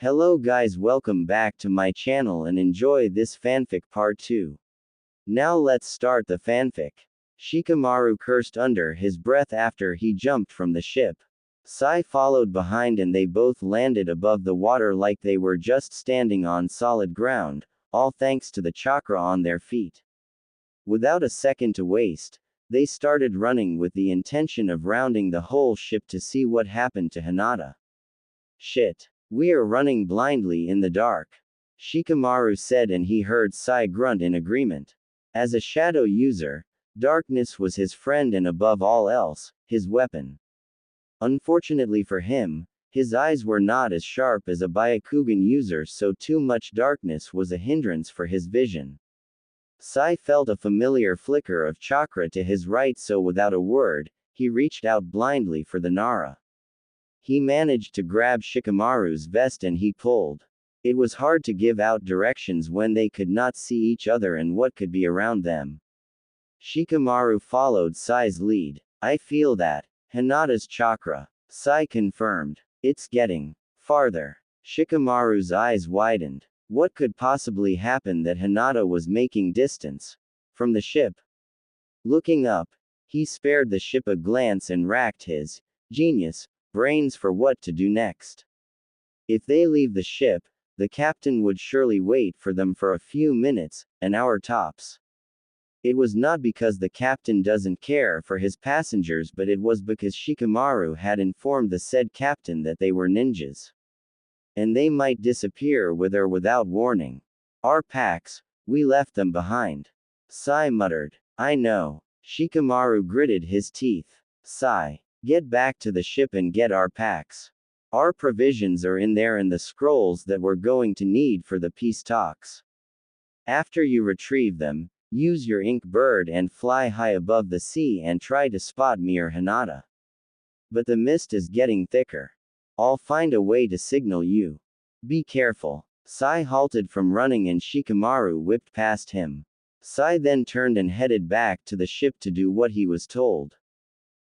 Hello guys, welcome back to my channel and enjoy this fanfic part 2. Now let's start the fanfic. Shikamaru cursed under his breath after he jumped from the ship. Sai followed behind and they both landed above the water like they were just standing on solid ground, all thanks to the chakra on their feet. Without a second to waste, they started running with the intention of rounding the whole ship to see what happened to Hinata. Shit. We are running blindly in the dark, Shikamaru said, and he heard Sai grunt in agreement. As a shadow user, darkness was his friend and above all else, his weapon. Unfortunately for him, his eyes were not as sharp as a Byakugan user, so too much darkness was a hindrance for his vision. Sai felt a familiar flicker of chakra to his right, so without a word, he reached out blindly for the Nara. He managed to grab Shikamaru's vest and he pulled. It was hard to give out directions when they could not see each other and what could be around them. Shikamaru followed Sai's lead. I feel that. Hinata's chakra. Sai confirmed. It's getting farther. Shikamaru's eyes widened. What could possibly happen that Hinata was making distance from the ship? Looking up, he spared the ship a glance and racked his genius brains for what to do next. If they leave the ship, the captain would surely wait for them for a few minutes, an hour tops. It was not because the captain doesn't care for his passengers, but it was because Shikamaru had informed the said captain that they were ninjas. And they might disappear with or without warning. Our packs, we left them behind. Sai muttered. I know. Shikamaru gritted his teeth. Sai. Get back to the ship and get our packs. Our provisions are in there and the scrolls that we're going to need for the peace talks. After you retrieve them, use your ink bird and fly high above the sea and try to spot me or Hinata. But the mist is getting thicker. I'll find a way to signal you. Be careful. Sai halted from running and Shikamaru whipped past him. Sai then turned and headed back to the ship to do what he was told.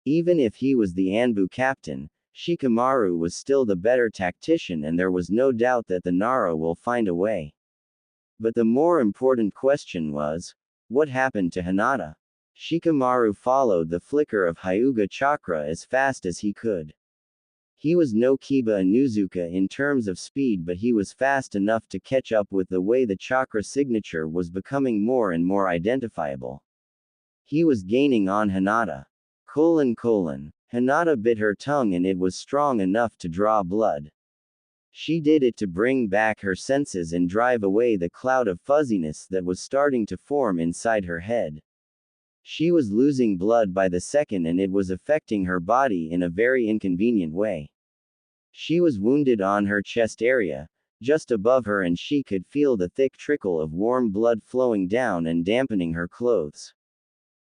Even if he was the Anbu captain, Shikamaru was still the better tactician and there was no doubt that the Nara will find a way. But the more important question was, what happened to Hinata? Shikamaru followed the flicker of Hyuga chakra as fast as he could. He was no Kiba Inuzuka in terms of speed, but he was fast enough to catch up with the way the chakra signature was becoming more and more identifiable. He was gaining on Hinata. Hinata bit her tongue and it was strong enough to draw blood. She did it to bring back her senses and drive away the cloud of fuzziness that was starting to form inside her head. She was losing blood by the second and it was affecting her body in a very inconvenient way. She was wounded on her chest area, just above her, and she could feel the thick trickle of warm blood flowing down and dampening her clothes.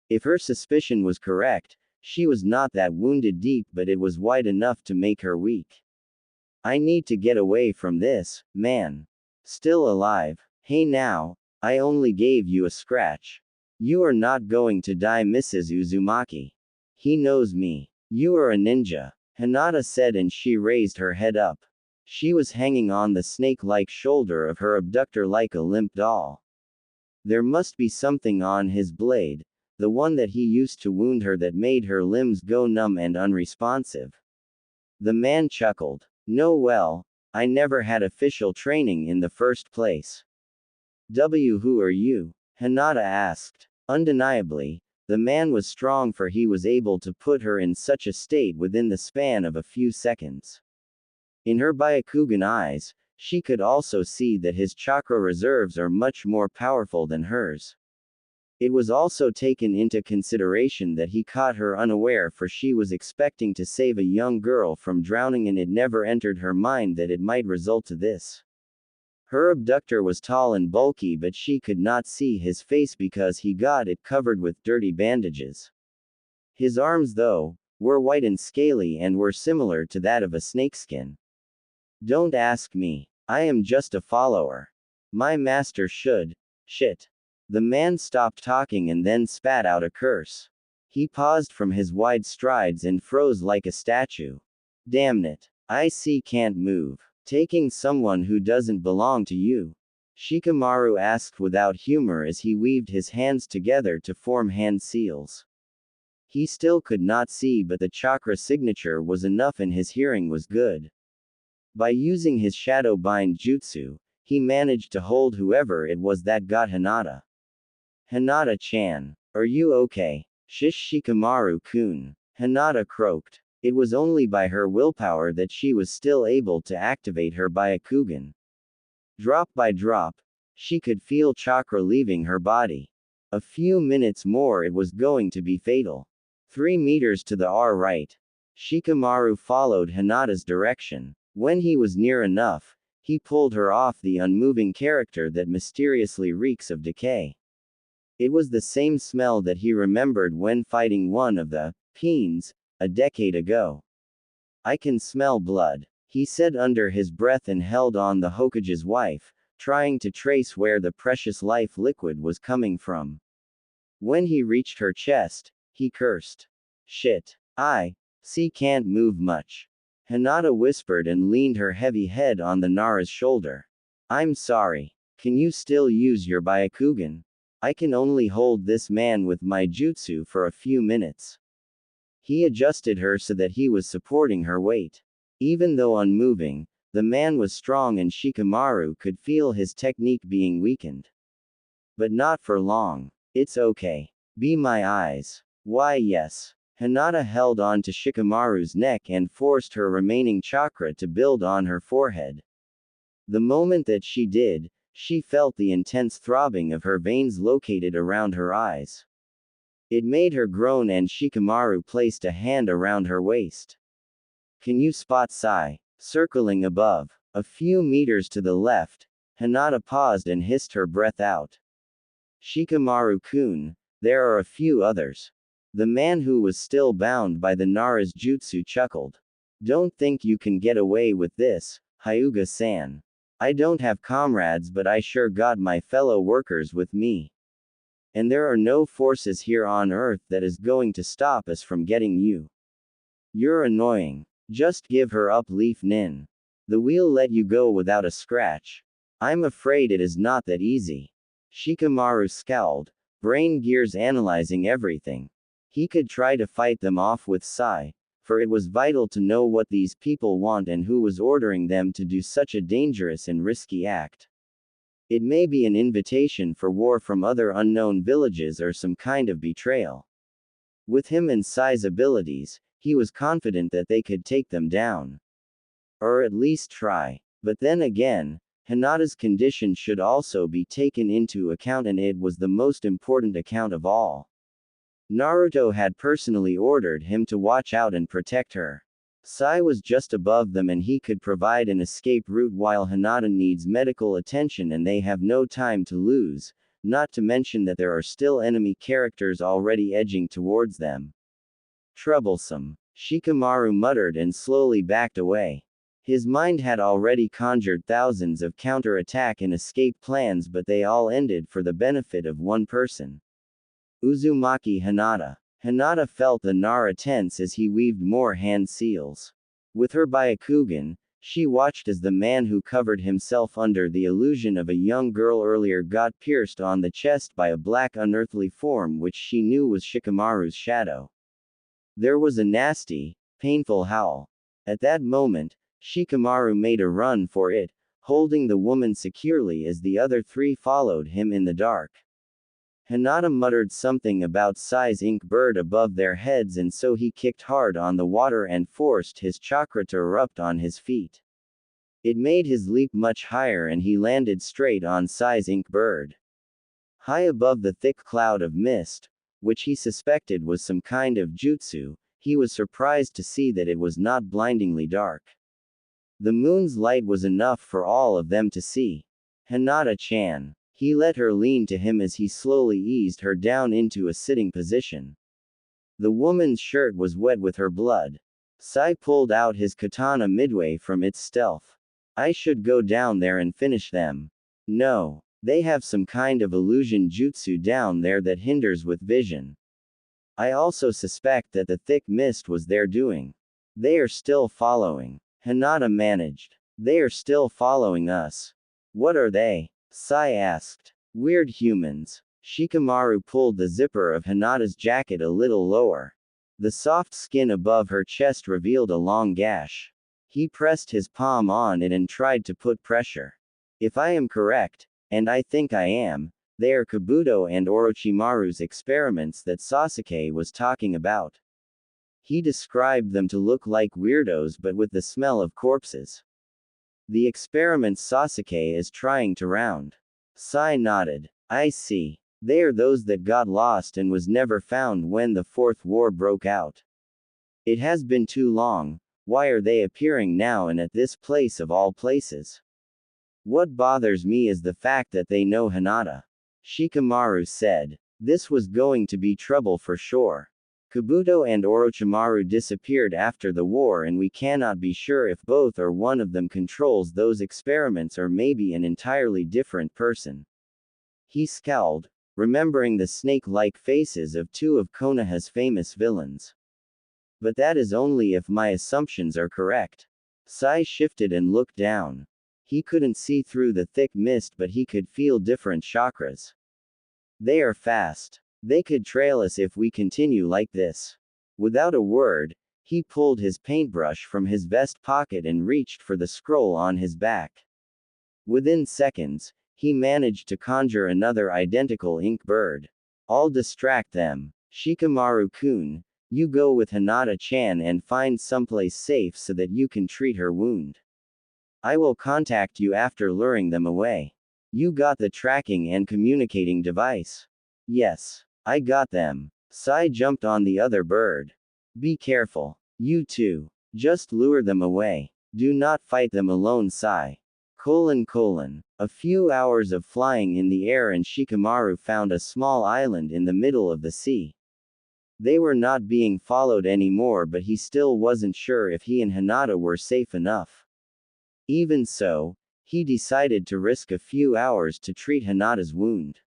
If her suspicion was correct, she was not that wounded deep, but it was wide enough to make her weak. I need to get away from this, man. Still alive. Hey now, I only gave you a scratch. You are not going to die, Mrs. Uzumaki. He knows me. You are a ninja, Hinata said, and she raised her head up. She was hanging on the snake-like shoulder of her abductor like a limp doll. There must be something on his blade, the one that he used to wound her, that made her limbs go numb and unresponsive. The man chuckled. No, well, I never had official training in the first place. Who are you? Hinata asked. Undeniably, the man was strong, for he was able to put her in such a state within the span of a few seconds. In her Byakugan eyes, she could also see that his chakra reserves are much more powerful than hers. It was also taken into consideration that he caught her unaware, for she was expecting to save a young girl from drowning and it never entered her mind that it might result to this. Her abductor was tall and bulky, but she could not see his face because he got it covered with dirty bandages. His arms, though, were white and scaly and were similar to that of a snakeskin. Don't ask me. I am just a follower. My master should. Shit. The man stopped talking and then spat out a curse. He paused from his wide strides and froze like a statue. Damn it. I can't move. Taking someone who doesn't belong to you? Shikamaru asked without humor as he weaved his hands together to form hand seals. He still could not see, but the chakra signature was enough and his hearing was good. By using his shadow bind jutsu, he managed to hold whoever it was that got Hinata. Hinata-chan. Are you okay? Shish Shikamaru-kun. Hinata croaked. It was only by her willpower that she was still able to activate her Byakugan. Drop by drop, she could feel chakra leaving her body. A few minutes more it was going to be fatal. 3 meters to the right. Shikamaru followed Hinata's direction. When he was near enough, he pulled her off the unmoving character that mysteriously reeks of decay. It was the same smell that he remembered when fighting one of the Peens a decade ago. I can smell blood, he said under his breath and held on the Hokage's wife, trying to trace where the precious life liquid was coming from. When he reached her chest, he cursed. Shit. See can't move much. Hinata whispered and leaned her heavy head on the Nara's shoulder. I'm sorry. Can you still use your Byakugan? I can only hold this man with my jutsu for a few minutes. He adjusted her so that he was supporting her weight. Even though unmoving, the man was strong and Shikamaru could feel his technique being weakened. But not for long. It's okay. Be my eyes. Why yes. Hinata held on to Shikamaru's neck and forced her remaining chakra to build on her forehead. The moment that she did, she felt the intense throbbing of her veins located around her eyes. It made her groan and Shikamaru placed a hand around her waist. Can you spot Sai? Circling above. A few meters to the left, Hinata paused and hissed her breath out. Shikamaru-kun, there are a few others. The man who was still bound by the Nara's jutsu chuckled. Don't think you can get away with this, Hyuga-san. I don't have comrades, but I sure got my fellow workers with me. And there are no forces here on Earth that is going to stop us from getting you. You're annoying. Just give her up, Leaf Nin. We'll let you go without a scratch. I'm afraid it is not that easy. Shikamaru scowled, brain gears analyzing everything. He could try to fight them off with Sai, for it was vital to know what these people want and who was ordering them to do such a dangerous and risky act. It may be an invitation for war from other unknown villages or some kind of betrayal. With him and Sai's abilities, he was confident that they could take them down. Or at least try. But then again, Hinata's condition should also be taken into account, and it was the most important account of all. Naruto had personally ordered him to watch out and protect her. Sai was just above them and he could provide an escape route while Hinata needs medical attention and they have no time to lose, not to mention that there are still enemy characters already edging towards them. Troublesome. Shikamaru muttered and slowly backed away. His mind had already conjured thousands of counter-attack and escape plans, but they all ended for the benefit of one person. Uzumaki Hinata. Hinata felt the Nara tense as he weaved more hand seals. With her Byakugan, she watched as the man who covered himself under the illusion of a young girl earlier got pierced on the chest by a black unearthly form which she knew was Shikamaru's shadow. There was a nasty, painful howl. At that moment, Shikamaru made a run for it, holding the woman securely as the other three followed him in the dark. Hinata muttered something about Sai's ink bird above their heads, and so he kicked hard on the water and forced his chakra to erupt on his feet. It made his leap much higher and he landed straight on Sai's ink bird. High above the thick cloud of mist, which he suspected was some kind of jutsu, he was surprised to see that it was not blindingly dark. The moon's light was enough for all of them to see. Hinata-chan. He let her lean to him as he slowly eased her down into a sitting position. The woman's shirt was wet with her blood. Sai pulled out his katana midway from its stealth. I should go down there and finish them. No. They have some kind of illusion jutsu down there that hinders with vision. I also suspect that the thick mist was their doing. They are still following. Hinata managed. They are still following us. What are they? Sai asked. Weird humans. Shikamaru pulled the zipper of Hinata's jacket a little lower. The soft skin above her chest revealed a long gash. He pressed his palm on it and tried to put pressure. If I am correct, and I think I am, they are Kabuto and Orochimaru's experiments that Sasuke was talking about. He described them to look like weirdos but with the smell of corpses. The experiments Sasuke is trying to round. Sai nodded. I see. They are those that got lost and was never found when the Fourth War broke out. It has been too long. Why are they appearing now and at this place of all places? What bothers me is the fact that they know Hinata. Shikamaru said. This was going to be trouble for sure. Kabuto and Orochimaru disappeared after the war and we cannot be sure if both or one of them controls those experiments or maybe an entirely different person. He scowled, remembering the snake-like faces of two of Konoha's famous villains. But that is only if my assumptions are correct. Sai shifted and looked down. He couldn't see through the thick mist but he could feel different chakras. They are fast. They could trail us if we continue like this. Without a word, he pulled his paintbrush from his vest pocket and reached for the scroll on his back. Within seconds, he managed to conjure another identical ink bird. I'll distract them. Shikamaru-kun, you go with Hinata-chan and find someplace safe so that you can treat her wound. I will contact you after luring them away. You got the tracking and communicating device? Yes. I got them. Sai jumped on the other bird. Be careful. You too. Just lure them away. Do not fight them alone, Sai. A few hours of flying in the air and Shikamaru found a small island in the middle of the sea. They were not being followed anymore but he still wasn't sure if he and Hinata were safe enough. Even so, he decided to risk a few hours to treat Hinata's wound.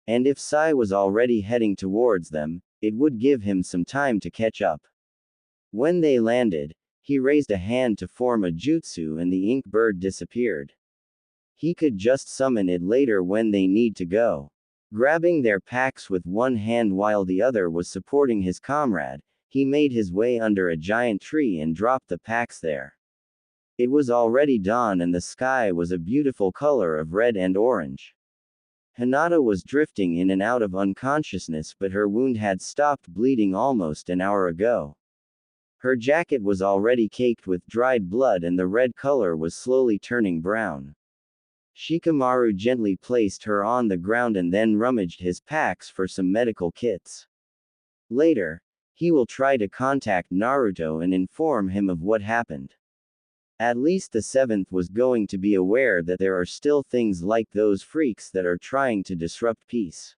And if Sai was already heading towards them, it would give him some time to catch up. When they landed, he raised a hand to form a jutsu and the ink bird disappeared. He could just summon it later when they need to go. Grabbing their packs with one hand while the other was supporting his comrade, he made his way under a giant tree and dropped the packs there. It was already dawn and the sky was a beautiful color of red and orange. Hinata was drifting in and out of unconsciousness but her wound had stopped bleeding almost an hour ago. Her jacket was already caked with dried blood and the red color was slowly turning brown. Shikamaru gently placed her on the ground and then rummaged his packs for some medical kits. Later, he will try to contact Naruto and inform him of what happened. At least the seventh was going to be aware that there are still things like those freaks that are trying to disrupt peace.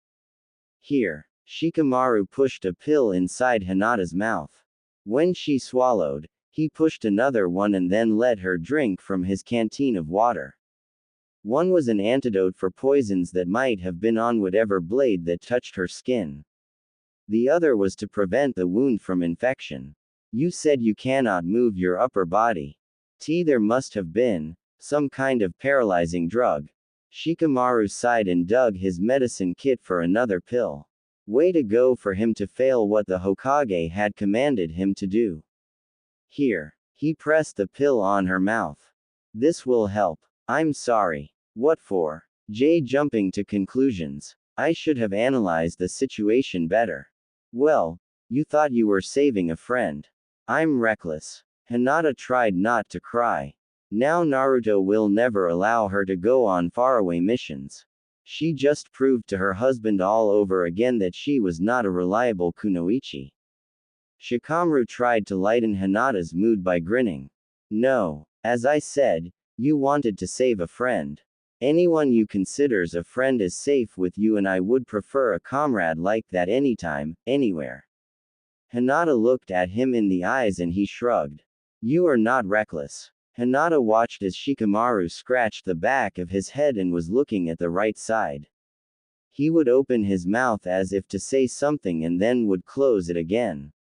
Here, Shikamaru pushed a pill inside Hinata's mouth. When she swallowed, he pushed another one and then let her drink from his canteen of water. One was an antidote for poisons that might have been on whatever blade that touched her skin. The other was to prevent the wound from infection. You said you cannot move your upper body. There must have been some kind of paralyzing drug. Shikamaru sighed and dug his medicine kit for another pill. Way to go for him to fail what the Hokage had commanded him to do. Here. He pressed the pill on her mouth. This will help. I'm sorry. What for? Jay jumping to conclusions. I should have analyzed the situation better. Well, you thought you were saving a friend. I'm reckless. Hinata tried not to cry. Now Naruto will never allow her to go on faraway missions. She just proved to her husband all over again that she was not a reliable kunoichi. Shikamaru tried to lighten Hinata's mood by grinning. No, as I said, you wanted to save a friend. Anyone you considers a friend is safe with you and I would prefer a comrade like that anytime, anywhere. Hinata looked at him in the eyes and he shrugged. You are not reckless. Hinata watched as Shikamaru scratched the back of his head and was looking at the right side. He would open his mouth as if to say something and then would close it again.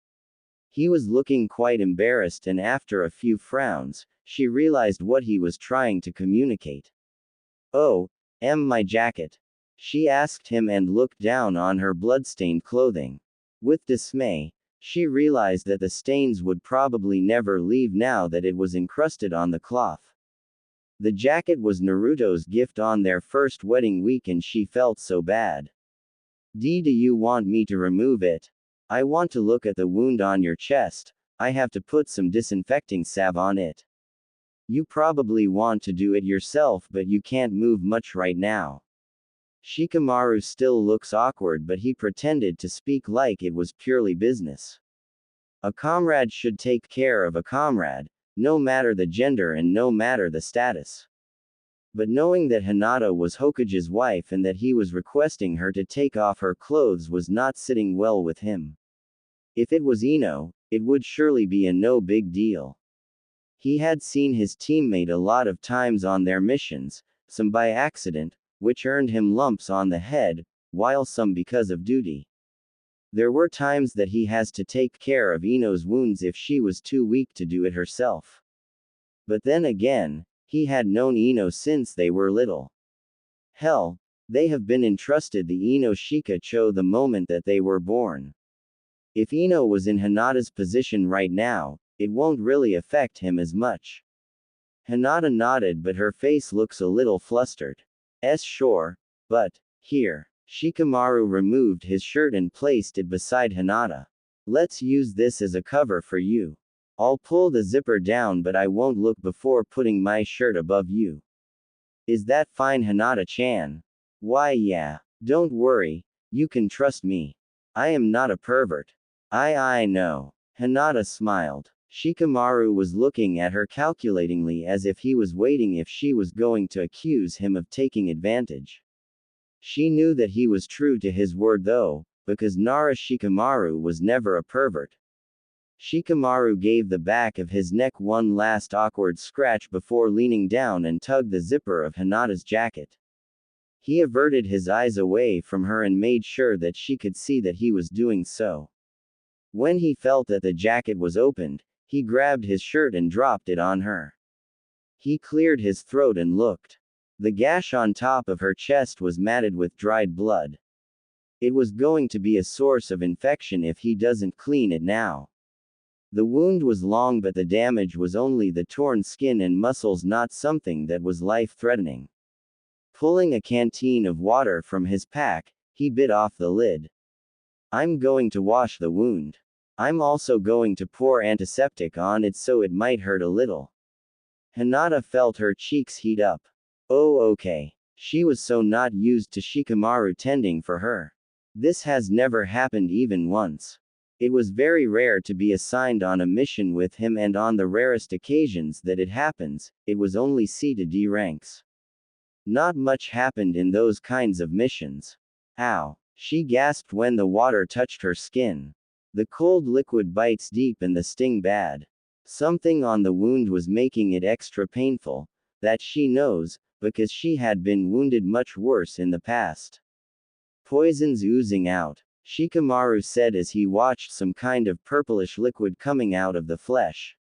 He was looking quite embarrassed and after a few frowns, she realized what he was trying to communicate. Oh, my jacket? She asked him and looked down on her blood-stained clothing. With dismay, she realized that the stains would probably never leave now that it was encrusted on the cloth. The jacket was Naruto's gift on their first wedding week and she felt so bad. Do you want me to remove it? I want to look at the wound on your chest. I have to put some disinfecting salve on it. You probably want to do it yourself but you can't move much right now. Shikamaru still looks awkward but he pretended to speak like it was purely business. A comrade should take care of a comrade, no matter the gender and no matter the status. But knowing that Hinata was Hokage's wife and that he was requesting her to take off her clothes was not sitting well with him. If it was Ino, it would surely be a no big deal. He had seen his teammate a lot of times on their missions, some by accident, which earned him lumps on the head, while some because of duty. There were times that he has to take care of Ino's wounds if she was too weak to do it herself. But then again, he had known Ino since they were little. Hell, they have been entrusted the Ino Shikacho the moment that they were born. If Ino was in Hinata's position right now, it won't really affect him as much. Hinata nodded but her face looks a little flustered. Sure, but, here. Shikamaru removed his shirt and placed it beside Hinata. Let's use this as a cover for you. I'll pull the zipper down but I won't look before putting my shirt above you. Is that fine, Hinata-chan? Why yeah. Don't worry, you can trust me. I am not a pervert. I know. Hinata smiled. Shikamaru was looking at her calculatingly as if he was waiting if she was going to accuse him of taking advantage. She knew that he was true to his word though, because Nara Shikamaru was never a pervert. Shikamaru gave the back of his neck one last awkward scratch before leaning down and tugged the zipper of Hinata's jacket. He averted his eyes away from her and made sure that she could see that he was doing so. When he felt that the jacket was opened, he grabbed his shirt and dropped it on her. He cleared his throat and looked. The gash on top of her chest was matted with dried blood. It was going to be a source of infection if he doesn't clean it now. The wound was long but the damage was only the torn skin and muscles, not something that was life-threatening. Pulling a canteen of water from his pack, he bit off the lid. I'm going to wash the wound. I'm also going to pour antiseptic on it so it might hurt a little. Hinata felt her cheeks heat up. Oh okay. She was so not used to Shikamaru tending for her. This has never happened even once. It was very rare to be assigned on a mission with him and on the rarest occasions that it happens, it was only C to D ranks. Not much happened in those kinds of missions. Ow. She gasped when the water touched her skin. The cold liquid bites deep and the sting bad. Something on the wound was making it extra painful, that she knows, because she had been wounded much worse in the past. Poison's oozing out, Shikamaru said as he watched some kind of purplish liquid coming out of the flesh.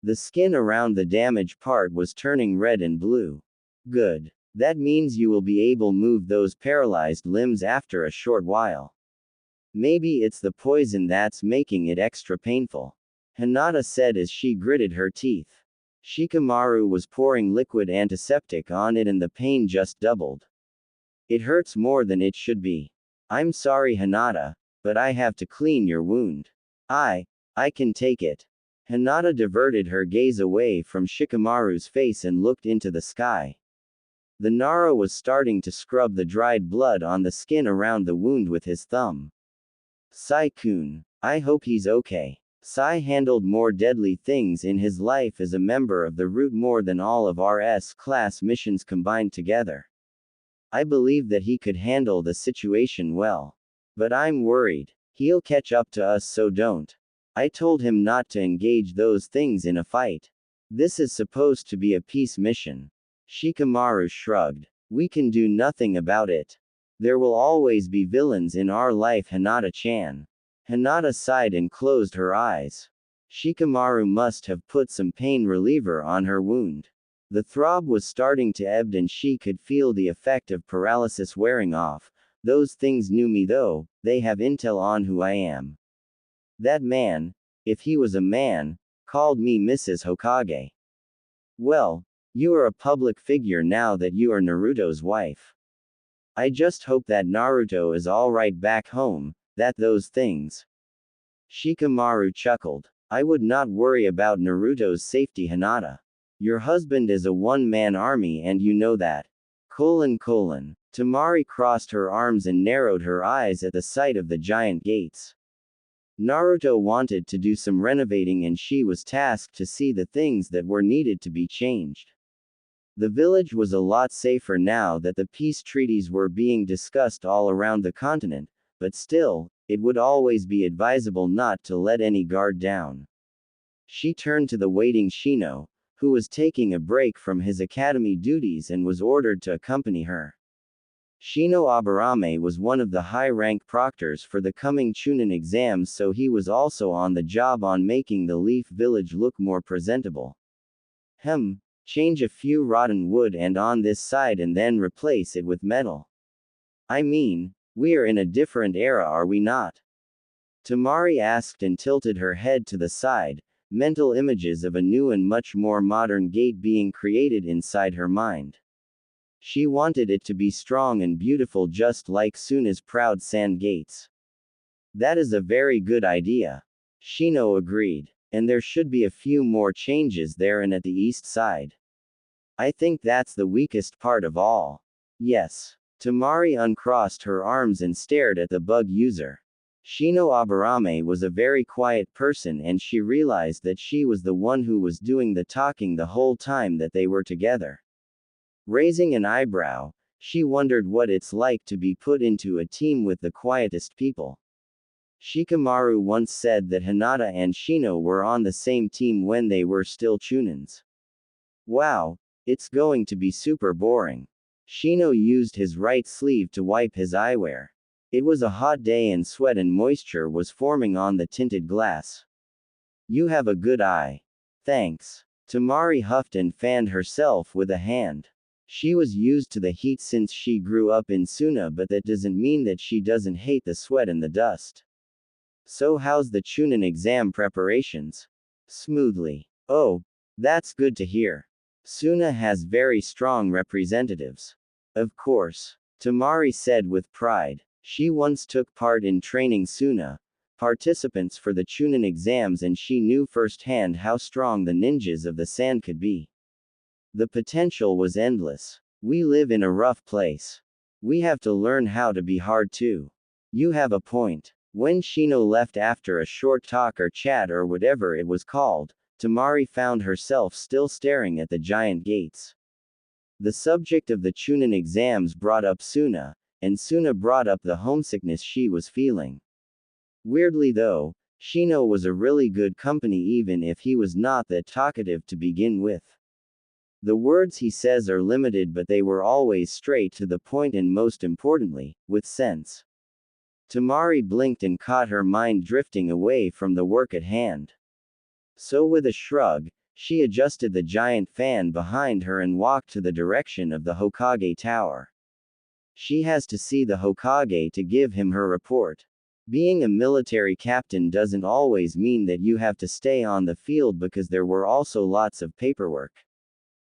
The skin around the damaged part was turning red and blue. Good. That means you will be able to move those paralyzed limbs after a short while. Maybe it's the poison that's making it extra painful. Hinata said as she gritted her teeth. Shikamaru was pouring liquid antiseptic on it and the pain just doubled. It hurts more than it should be. I'm sorry Hinata, but I have to clean your wound. I can take it. Hinata diverted her gaze away from Shikamaru's face and looked into the sky. The Nara was starting to scrub the dried blood on the skin around the wound with his thumb. Sai-kun, I hope he's okay. Sai handled more deadly things in his life as a member of the route more than all of our S-class missions combined together. I believe that he could handle the situation well. But I'm worried. He'll catch up to us, so don't. I told him not to engage those things in a fight. This is supposed to be a peace mission. Shikamaru shrugged. We can do nothing about it. There will always be villains in our life, Hinata-chan. Hinata sighed and closed her eyes. Shikamaru must have put some pain reliever on her wound. The throb was starting to ebb and she could feel the effect of paralysis wearing off. Those things knew me though, they have intel on who I am. That man, if he was a man, called me Mrs. Hokage. Well, you are a public figure now that you are Naruto's wife. I just hope that Naruto is alright back home, that those things. Shikamaru chuckled. I would not worry about Naruto's safety, Hinata. Your husband is a one-man army and you know that. Temari crossed her arms and narrowed her eyes at the sight of the giant gates. Naruto wanted to do some renovating and she was tasked to see the things that were needed to be changed. The village was a lot safer now that the peace treaties were being discussed all around the continent, but still, it would always be advisable not to let any guard down. She turned to the waiting Shino, who was taking a break from his academy duties and was ordered to accompany her. Shino Aburame was one of the high-rank proctors for the coming Chunin exams, so he was also on the job on making the Leaf Village look more presentable. Change a few rotten wood and on this side and then replace it with metal. I mean, we are in a different era, are we not? Temari asked and tilted her head to the side, mental images of a new and much more modern gate being created inside her mind. She wanted it to be strong and beautiful just like Suna's proud sand gates. That is a very good idea. Shino agreed. And there should be a few more changes there and at the east side. I think that's the weakest part of all. Yes. Temari uncrossed her arms and stared at the bug user. Shino Aburame was a very quiet person and she realized that she was the one who was doing the talking the whole time that they were together. Raising an eyebrow, she wondered what it's like to be put into a team with the quietest people. Shikamaru once said that Hinata and Shino were on the same team when they were still Chunins. Wow, it's going to be super boring. Shino used his right sleeve to wipe his eyewear. It was a hot day and sweat and moisture was forming on the tinted glass. You have a good eye. Thanks. Temari huffed and fanned herself with a hand. She was used to the heat since she grew up in Suna, but that doesn't mean that she doesn't hate the sweat and the dust. So how's the Chunin exam preparations? Smoothly. Oh, that's good to hear. Suna has very strong representatives. Of course. Temari said with pride. She once took part in training Suna participants for the Chunin exams and she knew firsthand how strong the ninjas of the sand could be. The potential was endless. We live in a rough place. We have to learn how to be hard too. You have a point. When Shino left after a short talk or chat or whatever it was called, Temari found herself still staring at the giant gates. The subject of the Chunin exams brought up Suna, and Suna brought up the homesickness she was feeling. Weirdly though, Shino was a really good company even if he was not that talkative to begin with. The words he says are limited but they were always straight to the point and most importantly, with sense. Temari blinked and caught her mind drifting away from the work at hand. So with a shrug, she adjusted the giant fan behind her and walked to the direction of the Hokage tower. She has to see the Hokage to give him her report. Being a military captain doesn't always mean that you have to stay on the field because there were also lots of paperwork.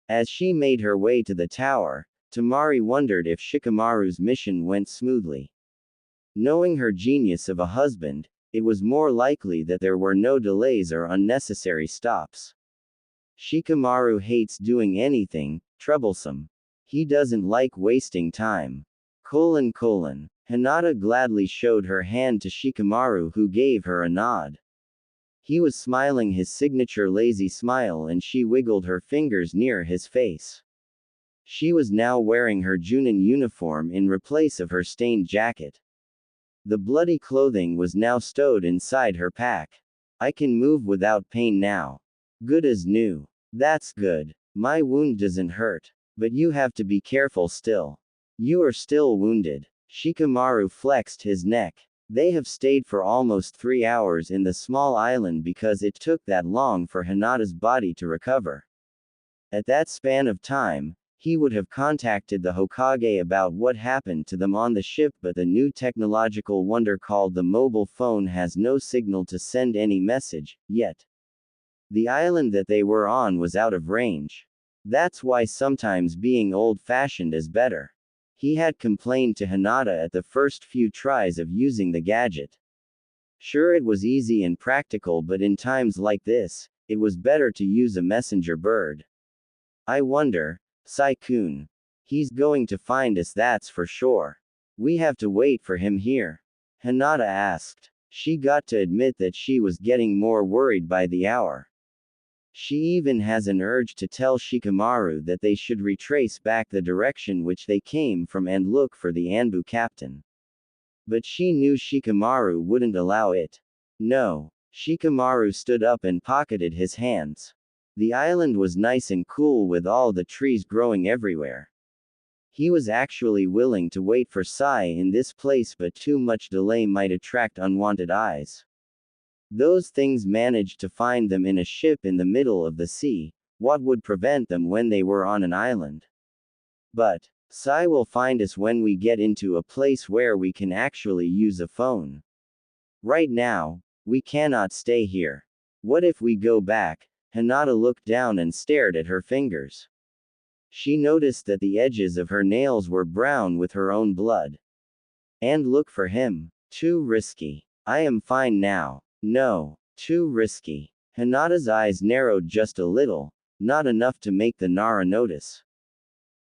As she made her way to the tower, Temari wondered if Shikamaru's mission went smoothly. Knowing her genius of a husband, it was more likely that there were no delays or unnecessary stops. Shikamaru hates doing anything troublesome. He doesn't like wasting time. Hinata gladly showed her hand to Shikamaru who gave her a nod. He was smiling his signature lazy smile and she wiggled her fingers near his face. She was now wearing her Junin uniform in replace of her stained jacket. The bloody clothing was now stowed inside her pack. I can move without pain now. Good as new. That's good. My wound doesn't hurt. But you have to be careful still. You are still wounded. Shikamaru flexed his neck. They have stayed for almost 3 hours in the small island because it took that long for Hinata's body to recover. At that span of time, he would have contacted the Hokage about what happened to them on the ship, but the new technological wonder called the mobile phone has no signal to send any message, yet. The island that they were on was out of range. That's why sometimes being old-fashioned is better. He had complained to Hinata at the first few tries of using the gadget. Sure, it was easy and practical, but in times like this, it was better to use a messenger bird. I wonder, Sai-kun. He's going to find us, that's for sure. We have to wait for him here. Hinata asked. She got to admit that she was getting more worried by the hour. She even has an urge to tell Shikamaru that they should retrace back the direction which they came from and look for the Anbu captain. But she knew Shikamaru wouldn't allow it. No. Shikamaru stood up and pocketed his hands. The island was nice and cool with all the trees growing everywhere. He was actually willing to wait for Sai in this place, but too much delay might attract unwanted eyes. Those things managed to find them in a ship in the middle of the sea. What would prevent them when they were on an island? But, Sai will find us when we get into a place where we can actually use a phone. Right now, we cannot stay here. What if we go back? Hinata looked down and stared at her fingers. She noticed that the edges of her nails were brown with her own blood. And look for him. Too risky. I am fine now. No. Too risky. Hinata's eyes narrowed just a little, not enough to make the Nara notice.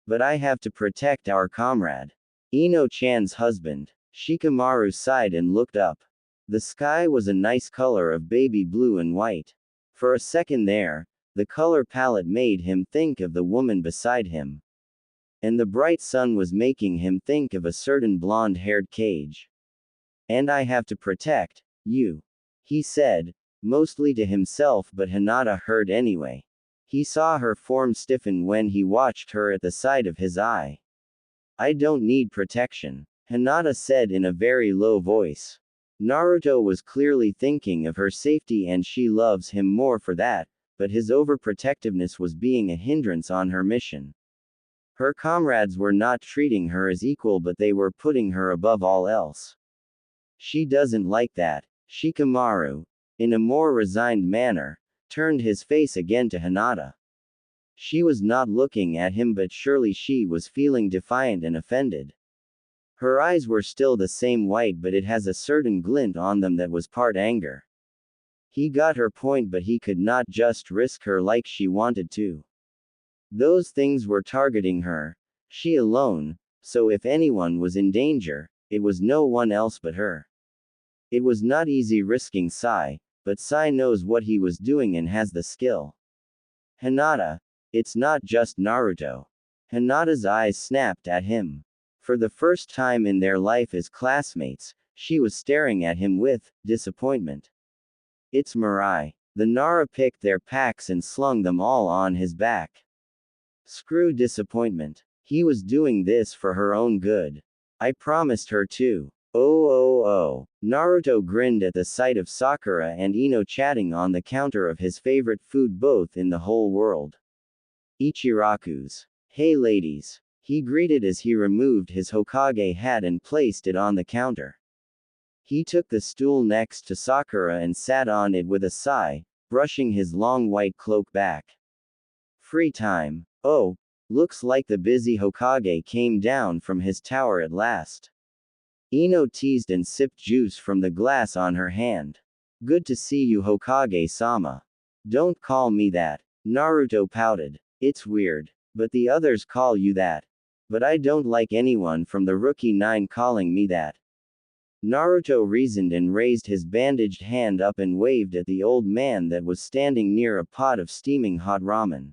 But I have to protect our comrade. Ino-chan's husband. Shikamaru sighed and looked up. The sky was a nice color of baby blue and white. For a second there, the color palette made him think of the woman beside him. And the bright sun was making him think of a certain blonde-haired Kage. And I have to protect you, he said, mostly to himself, but Hinata heard anyway. He saw her form stiffen when he watched her at the side of his eye. I don't need protection, Hinata said in a very low voice. Naruto was clearly thinking of her safety and she loves him more for that, but his overprotectiveness was being a hindrance on her mission. Her comrades were not treating her as equal, but they were putting her above all else. She doesn't like that. Shikamaru, in a more resigned manner, turned his face again to Hinata. She was not looking at him, but surely she was feeling defiant and offended. Her eyes were still the same white, but it has a certain glint on them that was part anger. He got her point, but he could not just risk her like she wanted to. Those things were targeting her, she alone, so if anyone was in danger, it was no one else but her. It was not easy risking Sai, but Sai knows what he was doing and has the skill. Hinata, it's not just Naruto. Hinata's eyes snapped at him. For the first time in their life as classmates, she was staring at him with disappointment. It's Mirai. The Nara picked their packs and slung them all on his back. Screw disappointment. He was doing this for her own good. I promised her to. Oh. Naruto grinned at the sight of Sakura and Ino chatting on the counter of his favorite food both in the whole world. Ichiraku's. Hey ladies. He greeted as he removed his Hokage hat and placed it on the counter. He took the stool next to Sakura and sat on it with a sigh, brushing his long white cloak back. Free time. Oh, looks like the busy Hokage came down from his tower at last. Ino teased and sipped juice from the glass on her hand. Good to see you, Hokage-sama. Don't call me that. Naruto pouted. It's weird. But the others call you that. But I don't like anyone from the Rookie 9 calling me that. Naruto reasoned and raised his bandaged hand up and waved at the old man that was standing near a pot of steaming hot ramen.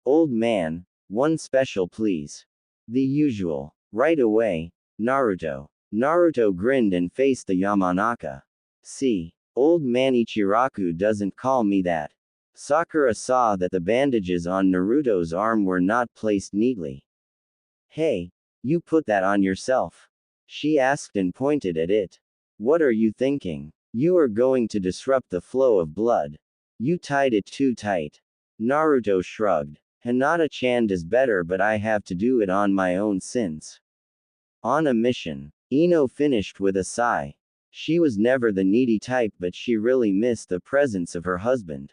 Old man, one special please. The usual. Right away, Naruto. Naruto grinned and faced the Yamanaka. See, old man Ichiraku doesn't call me that. Sakura saw that the bandages on Naruto's arm were not placed neatly. Hey, you put that on yourself? She asked and pointed at it. What are you thinking? You are going to disrupt the flow of blood. You tied it too tight. Naruto shrugged. Hinata-chan does better, but I have to do it on my own since. On a mission. Ino finished with a sigh. She was never the needy type, but she really missed the presence of her husband.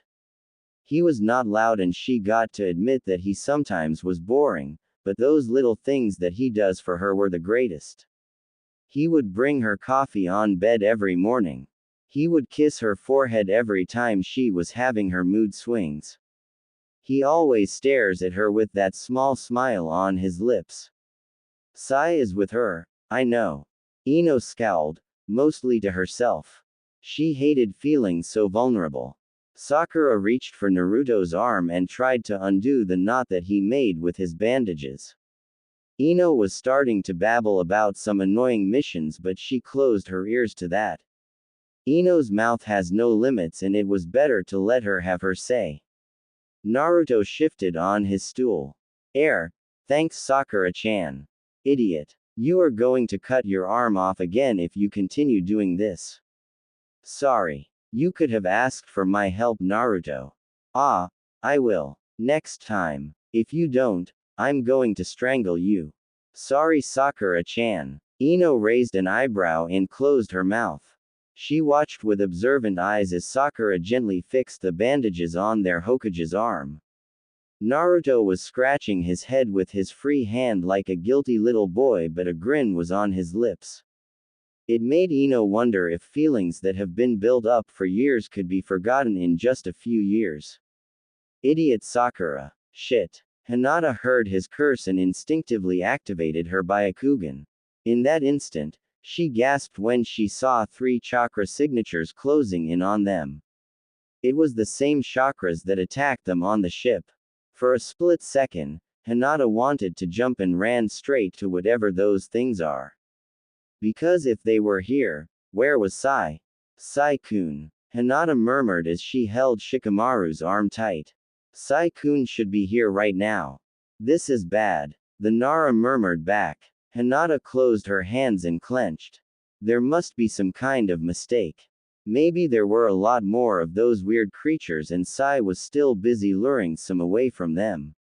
He was not loud and she got to admit that he sometimes was boring, but those little things that he does for her were the greatest. He would bring her coffee on bed every morning. He would kiss her forehead every time she was having her mood swings. He always stares at her with that small smile on his lips. Sai is with her, I know. Ino scowled, mostly to herself. She hated feeling so vulnerable. Sakura reached for Naruto's arm and tried to undo the knot that he made with his bandages. Ino was starting to babble about some annoying missions, but she closed her ears to that. Ino's mouth has no limits and it was better to let her have her say. Naruto shifted on his stool. Thanks Sakura-chan. Idiot. You are going to cut your arm off again if you continue doing this. Sorry. You could have asked for my help, Naruto. I will. Next time. If you don't, I'm going to strangle you. Sorry Sakura-chan. Ino raised an eyebrow and closed her mouth. She watched with observant eyes as Sakura gently fixed the bandages on their Hokage's arm. Naruto was scratching his head with his free hand like a guilty little boy, but a grin was on his lips. It made Ino wonder if feelings that have been built up for years could be forgotten in just a few years. Idiot Sakura. Shit. Hinata heard his curse and instinctively activated her Byakugan. In that instant, she gasped when she saw 3 chakra signatures closing in on them. It was the same chakras that attacked them on the ship. For a split second, Hinata wanted to jump and ran straight to whatever those things are. Because if they were here, where was Sai? Sai-kun. Hinata murmured as she held Shikamaru's arm tight. Sai-kun should be here right now. This is bad. The Nara murmured back. Hinata closed her hands and clenched. There must be some kind of mistake. Maybe there were a lot more of those weird creatures and Sai was still busy luring some away from them.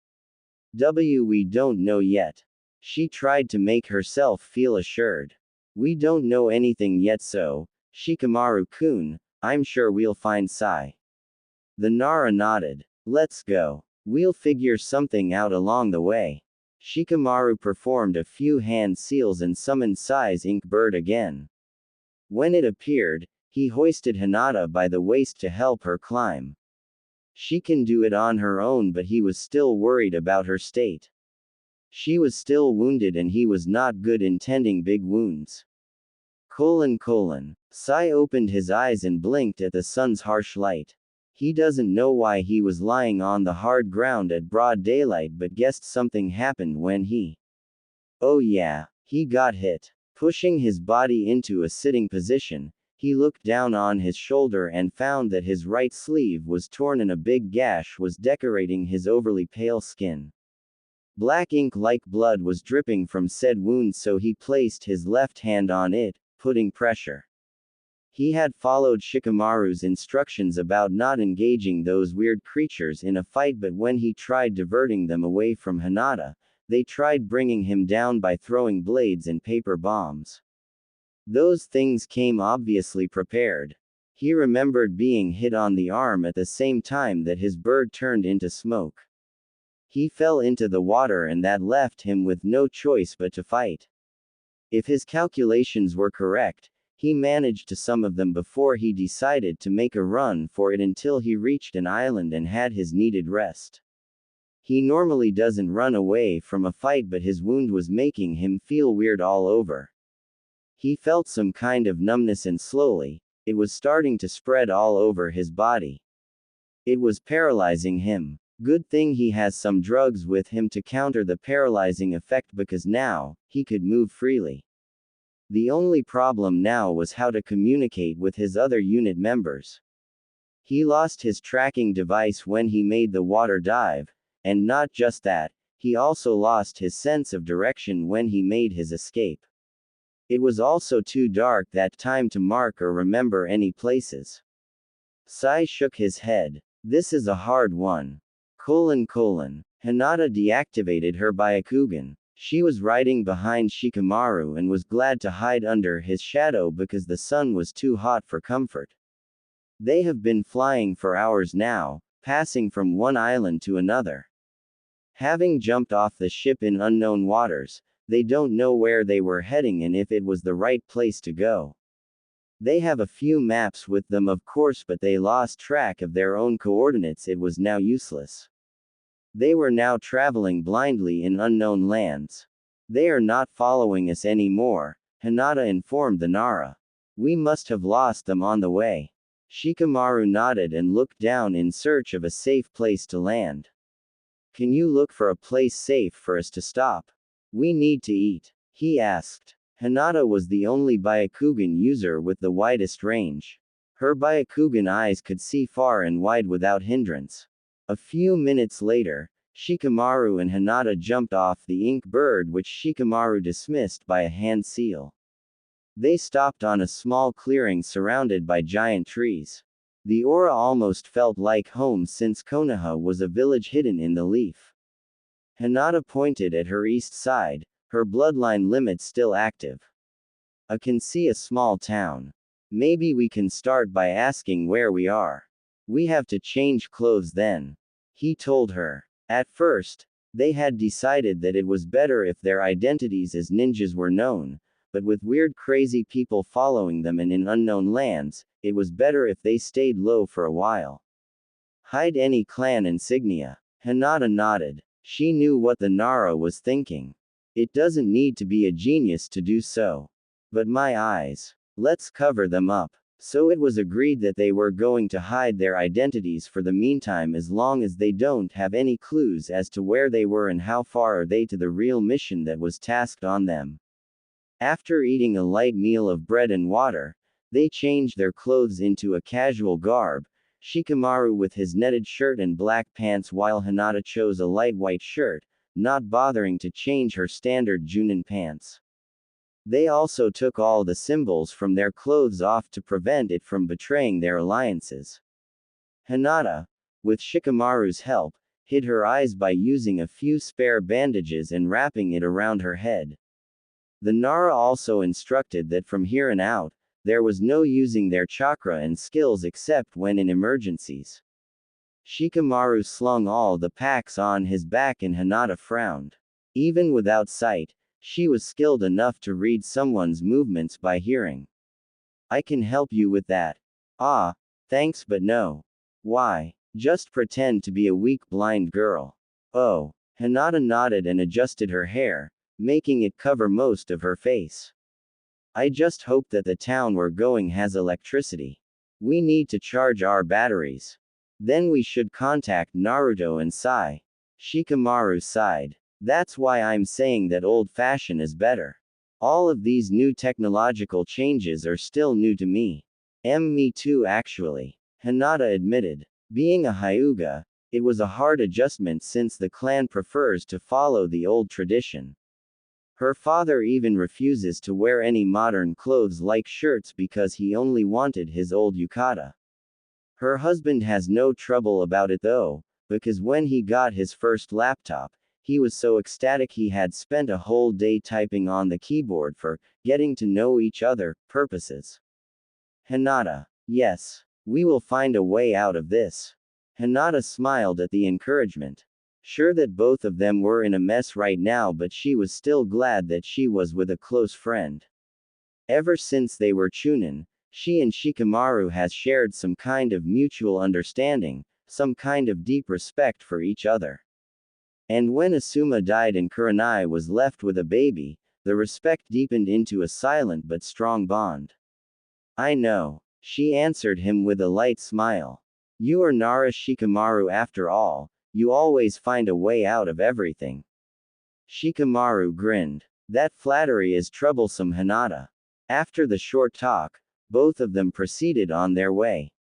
We don't know yet. She tried to make herself feel assured. We don't know anything yet, so, Shikamaru-kun, I'm sure we'll find Sai. The Nara nodded. Let's go. We'll figure something out along the way. Shikamaru performed a few hand seals and summoned Sai's ink bird again. When it appeared, he hoisted Hinata by the waist to help her climb. She can do it on her own, but he was still worried about her state. She was still wounded and he was not good in tending big wounds. Sai opened his eyes and blinked at the sun's harsh light. He doesn't know why he was lying on the hard ground at broad daylight, but guessed something happened when he. Oh yeah, he got hit. Pushing his body into a sitting position, he looked down on his shoulder and found that his right sleeve was torn and a big gash was decorating his overly pale skin. Black ink like blood was dripping from said wound, so he placed his left hand on it, putting pressure. He had followed Shikamaru's instructions about not engaging those weird creatures in a fight, but when he tried diverting them away from Hinata, they tried bringing him down by throwing blades and paper bombs. Those things came obviously prepared. He remembered being hit on the arm at the same time that his bird turned into smoke. He fell into the water and that left him with no choice but to fight. If his calculations were correct, he managed to some of them before he decided to make a run for it until he reached an island and had his needed rest. He normally doesn't run away from a fight, but his wound was making him feel weird all over. He felt some kind of numbness and slowly, it was starting to spread all over his body. It was paralyzing him. Good thing he has some drugs with him to counter the paralyzing effect, because now, he could move freely. The only problem now was how to communicate with his other unit members. He lost his tracking device when he made the water dive, and not just that, he also lost his sense of direction when he made his escape. It was also too dark that time to mark or remember any places. Sai shook his head. This is a hard one. Hinata deactivated her Byakugan. She was riding behind Shikamaru and was glad to hide under his shadow because the sun was too hot for comfort. They have been flying for hours now, passing from one island to another. Having jumped off the ship in unknown waters, they don't know where they were heading and if it was the right place to go. They have a few maps with them of course, but they lost track of their own coordinates. It was now useless. They were now traveling blindly in unknown lands. They are not following us anymore, Hinata informed the Nara. We must have lost them on the way. Shikamaru nodded and looked down in search of a safe place to land. Can you look for a place safe for us to stop? We need to eat, he asked. Hinata was the only Byakugan user with the widest range. Her Byakugan eyes could see far and wide without hindrance. A few minutes later, Shikamaru and Hinata jumped off the ink bird which Shikamaru dismissed by a hand seal. They stopped on a small clearing surrounded by giant trees. The aura almost felt like home since Konoha was a village hidden in the leaf. Hinata pointed at her east side, her bloodline limit still active. I can see a small town. Maybe we can start by asking where we are. We have to change clothes then, he told her. At first, they had decided that it was better if their identities as ninjas were known, but with weird crazy people following them and in unknown lands, it was better if they stayed low for a while. Hide any clan insignia. Hinata nodded. She knew what the Nara was thinking. It doesn't need to be a genius to do so. But my eyes. Let's cover them up. So it was agreed that they were going to hide their identities for the meantime as long as they don't have any clues as to where they were and how far are they to the real mission that was tasked on them. After eating a light meal of bread and water, they changed their clothes into a casual garb, Shikamaru with his netted shirt and black pants while Hinata chose a light white shirt, not bothering to change her standard Junin pants. They also took all the symbols from their clothes off to prevent it from betraying their alliances. Hinata, with Shikamaru's help, hid her eyes by using a few spare bandages and wrapping it around her head. The Nara also instructed that from here on out, there was no using their chakra and skills except when in emergencies. Shikamaru slung all the packs on his back and Hinata frowned. Even without sight, she was skilled enough to read someone's movements by hearing. I can help you with that. Ah, thanks but no. Why? Just pretend to be a weak blind girl. Oh, Hinata nodded and adjusted her hair, making it cover most of her face. I just hope that the town we're going has electricity. We need to charge our batteries. Then we should contact Naruto and Sai. Shikamaru sighed. That's why I'm saying that old-fashioned is better. All of these new technological changes are still new to me. Me too actually, Hinata admitted. Being a Hyuga, it was a hard adjustment since the clan prefers to follow the old tradition. Her father even refuses to wear any modern clothes like shirts because he only wanted his old yukata. Her husband has no trouble about it though, because when he got his first laptop, he was so ecstatic he had spent a whole day typing on the keyboard for getting to know each other purposes. Hinata. Yes. We will find a way out of this. Hinata smiled at the encouragement. Sure that both of them were in a mess right now, but she was still glad that she was with a close friend. Ever since they were Chunin, she and Shikamaru has shared some kind of mutual understanding, some kind of deep respect for each other. And when Asuma died and Kurenai was left with a baby, the respect deepened into a silent but strong bond. I know, she answered him with a light smile. You are Nara Shikamaru after all, you always find a way out of everything. Shikamaru grinned. That flattery is troublesome, Hinata. After the short talk, both of them proceeded on their way.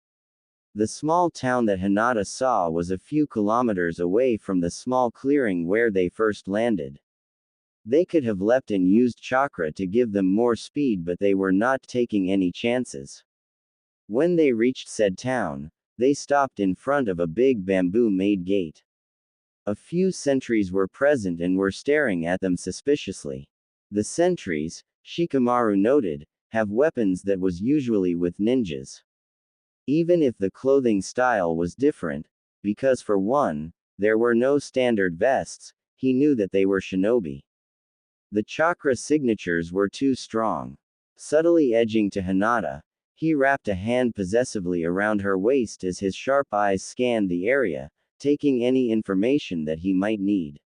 The small town that Hinata saw was a few kilometers away from the small clearing where they first landed. They could have leapt and used chakra to give them more speed, but they were not taking any chances. When they reached said town, they stopped in front of a big bamboo-made gate. A few sentries were present and were staring at them suspiciously. The sentries, Shikamaru noted, have weapons that was usually with ninjas. Even if the clothing style was different, because for one, there were no standard vests, he knew that they were shinobi. The chakra signatures were too strong. Subtly edging to Hinata, he wrapped a hand possessively around her waist as his sharp eyes scanned the area, taking any information that he might need.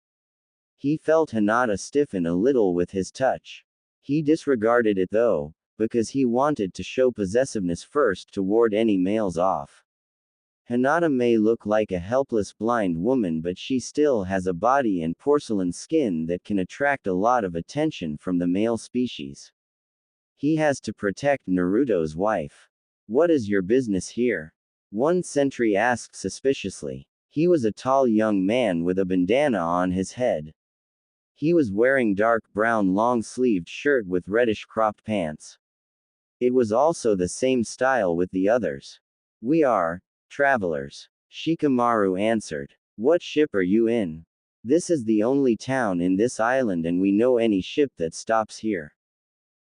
He felt Hinata stiffen a little with his touch. He disregarded it though, because he wanted to show possessiveness first to ward any males off. Hinata may look like a helpless blind woman, but she still has a body and porcelain skin that can attract a lot of attention from the male species. He has to protect Naruto's wife. What is your business here? One sentry asked suspiciously. He was a tall young man with a bandana on his head. He was wearing dark brown long-sleeved shirt with reddish cropped pants. It was also the same style with the others. We are travelers, Shikamaru answered. What ship are you in? This is the only town in this island and we know any ship that stops here.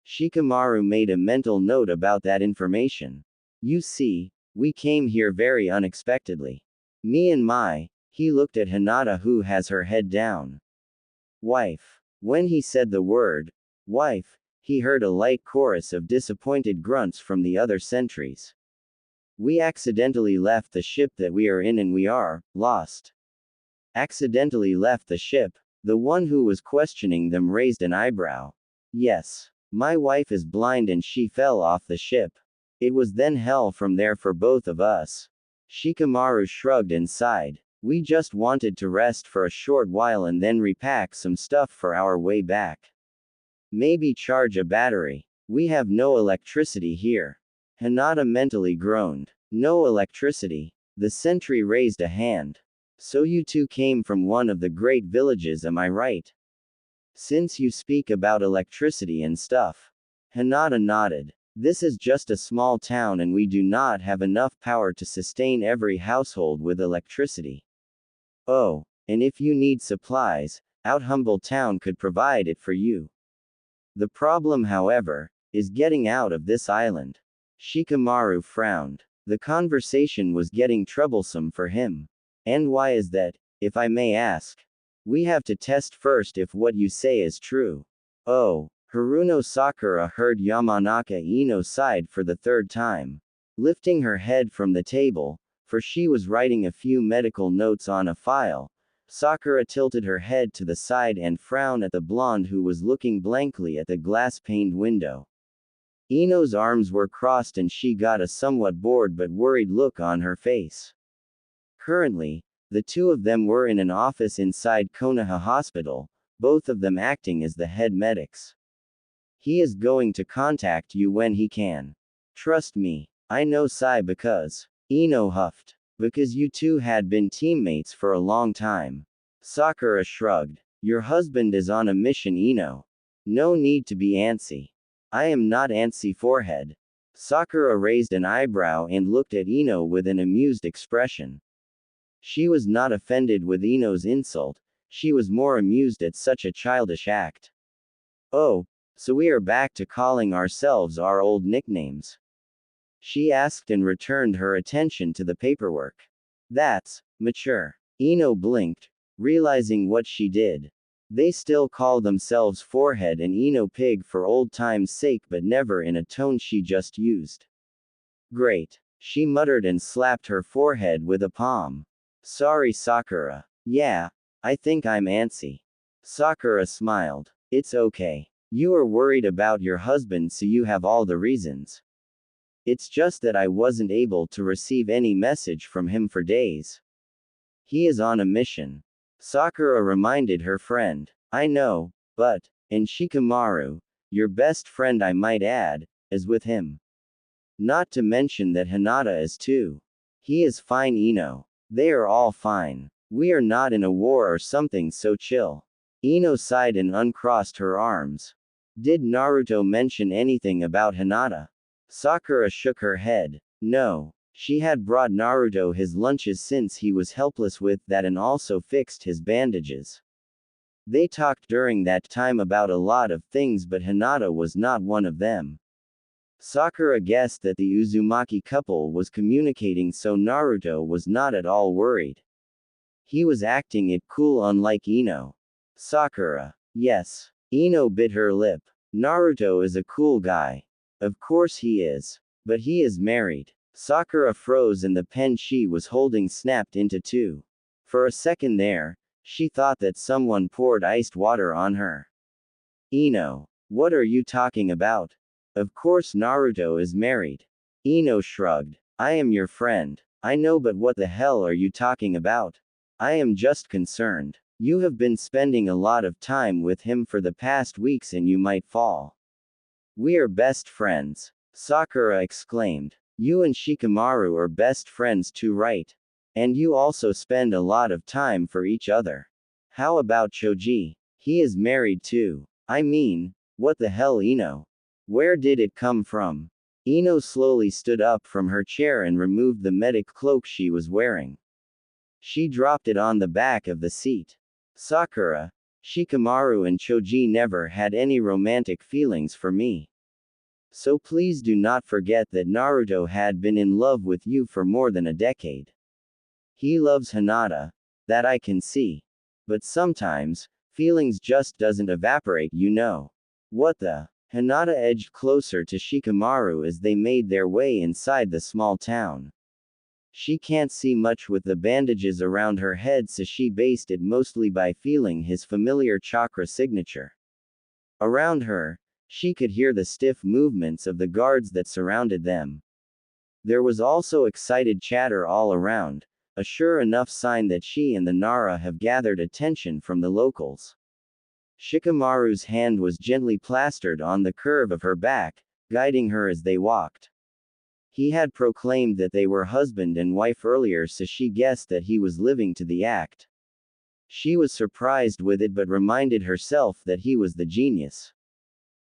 Shikamaru made a mental note about that information. You see, we came here very unexpectedly. Me and he looked at Hinata who has her head down. Wife. When he said the word, wife, he heard a light chorus of disappointed grunts from the other sentries. We accidentally left the ship that we are in and we are lost. Accidentally left the ship? The one who was questioning them raised an eyebrow. Yes. My wife is blind and she fell off the ship. It was then hell from there for both of us. Shikamaru shrugged and sighed. We just wanted to rest for a short while and then repack some stuff for our way back. Maybe charge a battery. We have no electricity here. Hinata mentally groaned. No electricity. The sentry raised a hand. So you two came from one of the great villages, am I right? Since you speak about electricity and stuff. Hinata nodded. This is just a small town and we do not have enough power to sustain every household with electricity. Oh, and if you need supplies, Out Humble Town could provide it for you. The problem, however, is getting out of this island. Shikamaru frowned. The conversation was getting troublesome for him. And why is that, if I may ask? We have to test first if what you say is true. Oh, Haruno Sakura heard Yamanaka Ino sighed for the third time. Lifting her head from the table, for she was writing a few medical notes on a file, Sakura tilted her head to the side and frowned at the blonde who was looking blankly at the glass-paned window. Ino's arms were crossed and she got a somewhat bored but worried look on her face. Currently, the two of them were in an office inside Konoha Hospital, both of them acting as the head medics. He is going to contact you when he can. Trust me, I know Sai because. Ino huffed. Because you two had been teammates for a long time. Sakura shrugged. Your husband is on a mission, Ino. No need to be antsy. I am not antsy, forehead. Sakura raised an eyebrow and looked at Ino with an amused expression. She was not offended with Ino's insult, she was more amused at such a childish act. Oh, so we are back to calling ourselves our old nicknames? She asked and returned her attention to the paperwork. That's mature. Ino blinked, realizing what she did. They still call themselves Forehead and Ino Pig for old time's sake, but never in a tone she just used. Great. She muttered and slapped her forehead with a palm. Sorry, Sakura. Yeah, I think I'm antsy. Sakura smiled. It's okay. You are worried about your husband, so you have all the reasons. It's just that I wasn't able to receive any message from him for days. He is on a mission. Sakura reminded her friend. I know, but, and Shikamaru, your best friend I might add, is with him. Not to mention that Hinata is too. He is fine, Ino. They are all fine. We are not in a war or something, so chill. Ino sighed and uncrossed her arms. Did Naruto mention anything about Hinata? Sakura shook her head. No. She had brought Naruto his lunches since he was helpless with that and also fixed his bandages. They talked during that time about a lot of things, but Hinata was not one of them. Sakura guessed that the Uzumaki couple was communicating, so Naruto was not at all worried. He was acting it cool, unlike Ino. Sakura. Yes. Ino bit her lip. Naruto is a cool guy. Of course he is. But he is married. Sakura froze and the pen she was holding snapped into two. For a second there, she thought that someone poured iced water on her. Ino. What are you talking about? Of course Naruto is married. Ino shrugged. I am your friend. I know, but what the hell are you talking about? I am just concerned. You have been spending a lot of time with him for the past weeks and you might fall. We are best friends. Sakura exclaimed. You and Shikamaru are best friends too, right? And you also spend a lot of time for each other. How about Choji? He is married too. I mean, what the hell, Ino? Where did it come from? Ino slowly stood up from her chair and removed the medic cloak she was wearing. She dropped it on the back of the seat. Sakura, Shikamaru and Choji never had any romantic feelings for me. So please do not forget that Naruto had been in love with you for more than a decade. He loves Hinata, that I can see. But sometimes, feelings just doesn't evaporate, you know. What the? Hinata edged closer to Shikamaru as they made their way inside the small town. She can't see much with the bandages around her head, so she based it mostly by feeling his familiar chakra signature. Around her, she could hear the stiff movements of the guards that surrounded them. There was also excited chatter all around, a sure enough sign that she and the Nara have gathered attention from the locals. Shikamaru's hand was gently plastered on the curve of her back, guiding her as they walked. He had proclaimed that they were husband and wife earlier, so she guessed that he was living to the act. She was surprised with it but reminded herself that he was the genius.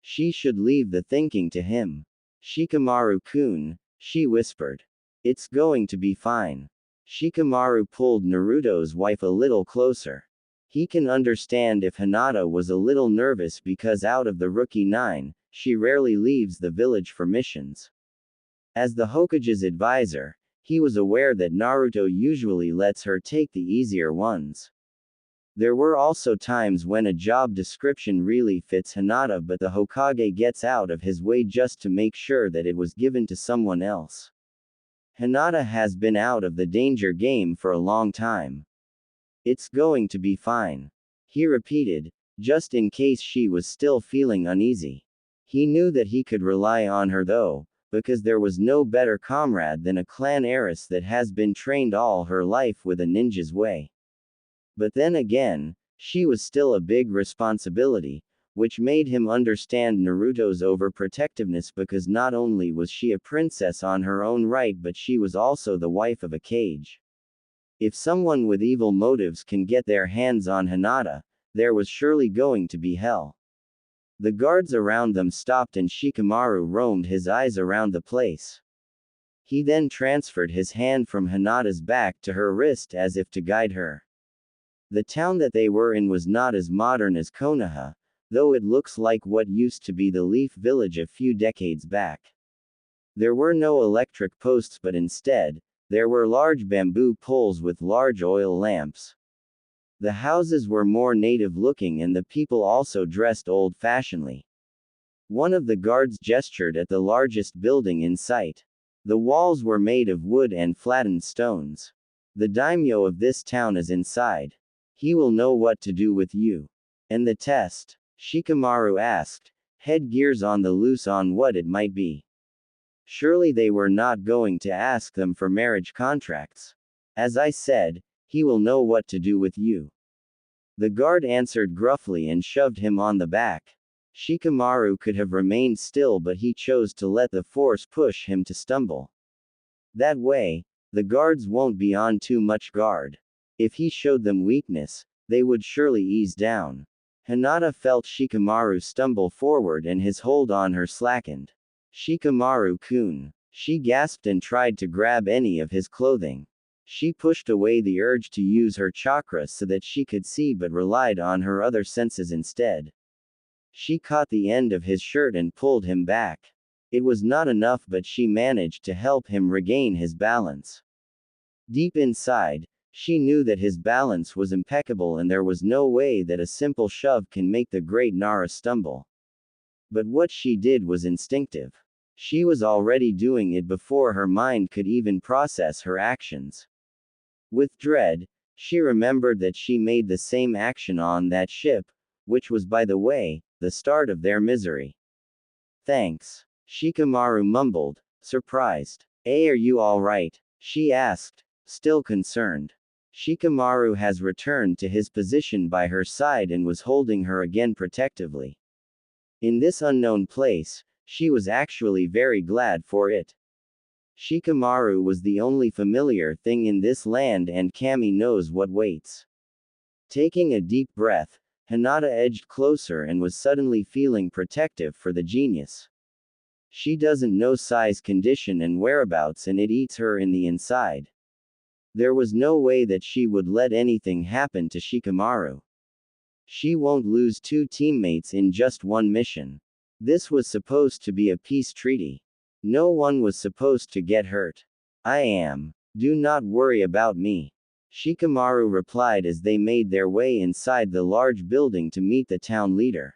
She should leave the thinking to him. Shikamaru-kun, she whispered. It's going to be fine. Shikamaru pulled Naruto's wife a little closer. He can understand if Hinata was a little nervous because out of the rookie 9, she rarely leaves the village for missions. As the Hokage's advisor, he was aware that Naruto usually lets her take the easier ones. There were also times when a job description really fits Hinata, but the Hokage gets out of his way just to make sure that it was given to someone else. Hinata has been out of the danger game for a long time. It's going to be fine. He repeated, just in case she was still feeling uneasy. He knew that he could rely on her though, because there was no better comrade than a clan heiress that has been trained all her life with a ninja's way. But then again, she was still a big responsibility, which made him understand Naruto's overprotectiveness, because not only was she a princess on her own right, but she was also the wife of a Kage. If someone with evil motives can get their hands on Hinata, there was surely going to be hell. The guards around them stopped and Shikamaru roamed his eyes around the place. He then transferred his hand from Hinata's back to her wrist as if to guide her. The town that they were in was not as modern as Konoha, though it looks like what used to be the Leaf Village a few decades back. There were no electric posts, but instead, there were large bamboo poles with large oil lamps. The houses were more native-looking and the people also dressed old-fashionedly. One of the guards gestured at the largest building in sight. The walls were made of wood and flattened stones. The daimyo of this town is inside. He will know what to do with you. And the test? Shikamaru asked, headgears on the loose on what it might be. Surely they were not going to ask them for marriage contracts. As I said, he will know what to do with you. The guard answered gruffly and shoved him on the back. Shikamaru could have remained still, but he chose to let the force push him to stumble. That way, the guards won't be on too much guard. If he showed them weakness, they would surely ease down. Hinata felt Shikamaru stumble forward and his hold on her slackened. Shikamaru-kun. She gasped and tried to grab any of his clothing. She pushed away the urge to use her chakra so that she could see but relied on her other senses instead. She caught the end of his shirt and pulled him back. It was not enough, but she managed to help him regain his balance. Deep inside, she knew that his balance was impeccable and there was no way that a simple shove can make the great Nara stumble. But what she did was instinctive. She was already doing it before her mind could even process her actions. With dread, she remembered that she made the same action on that ship, which was, by the way, the start of their misery. Thanks. Shikamaru mumbled, surprised. Are you all right? She asked, still concerned. Shikamaru has returned to his position by her side and was holding her again protectively. In this unknown place, she was actually very glad for it. Shikamaru was the only familiar thing in this land and Kami knows what waits. Taking a deep breath, Hinata edged closer and was suddenly feeling protective for the genius. She doesn't know Sai's condition and whereabouts and it eats her in the inside. There was no way that she would let anything happen to Shikamaru. She won't lose two teammates in just one mission. This was supposed to be a peace treaty. No one was supposed to get hurt. I am. Do not worry about me. Shikamaru replied as they made their way inside the large building to meet the town leader.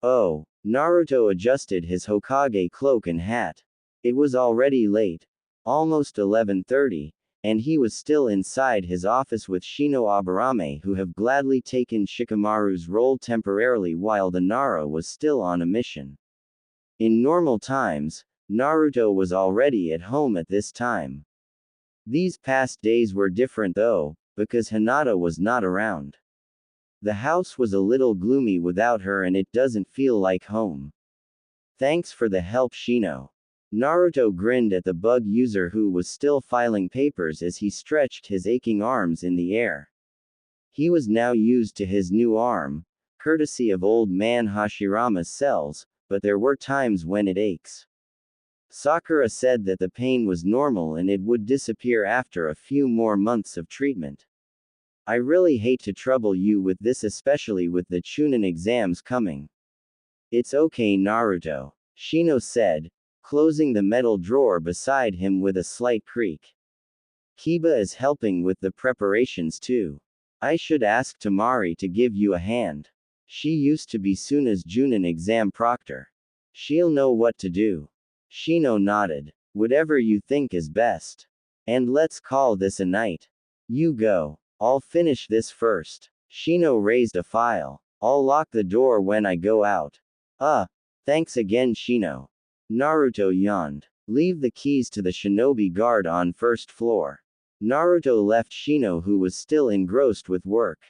Oh, Naruto adjusted his Hokage cloak and hat. It was already late, almost 11:30, and he was still inside his office with Shino Aburame, who have gladly taken Shikamaru's role temporarily while the Nara was still on a mission. In normal times, Naruto was already at home at this time. These past days were different though, because Hinata was not around. The house was a little gloomy without her and it doesn't feel like home. Thanks for the help, Shino. Naruto grinned at the bug user who was still filing papers as he stretched his aching arms in the air. He was now used to his new arm, courtesy of old man Hashirama's cells, but there were times when it aches. Sakura said that the pain was normal and it would disappear after a few more months of treatment. I really hate to trouble you with this, especially with the Chunin exams coming. It's okay, Naruto, Shino said, closing the metal drawer beside him with a slight creak. Kiba is helping with the preparations too. I should ask Temari to give you a hand. She used to be Suna's Junin exam proctor. She'll know what to do. Shino nodded. Whatever you think is best. And let's call this a night. You go. I'll finish this first. Shino raised a file. I'll lock the door when I go out. Thanks again, Shino. Naruto yawned. Leave the keys to the shinobi guard on first floor. Naruto left Shino, who was still engrossed with work.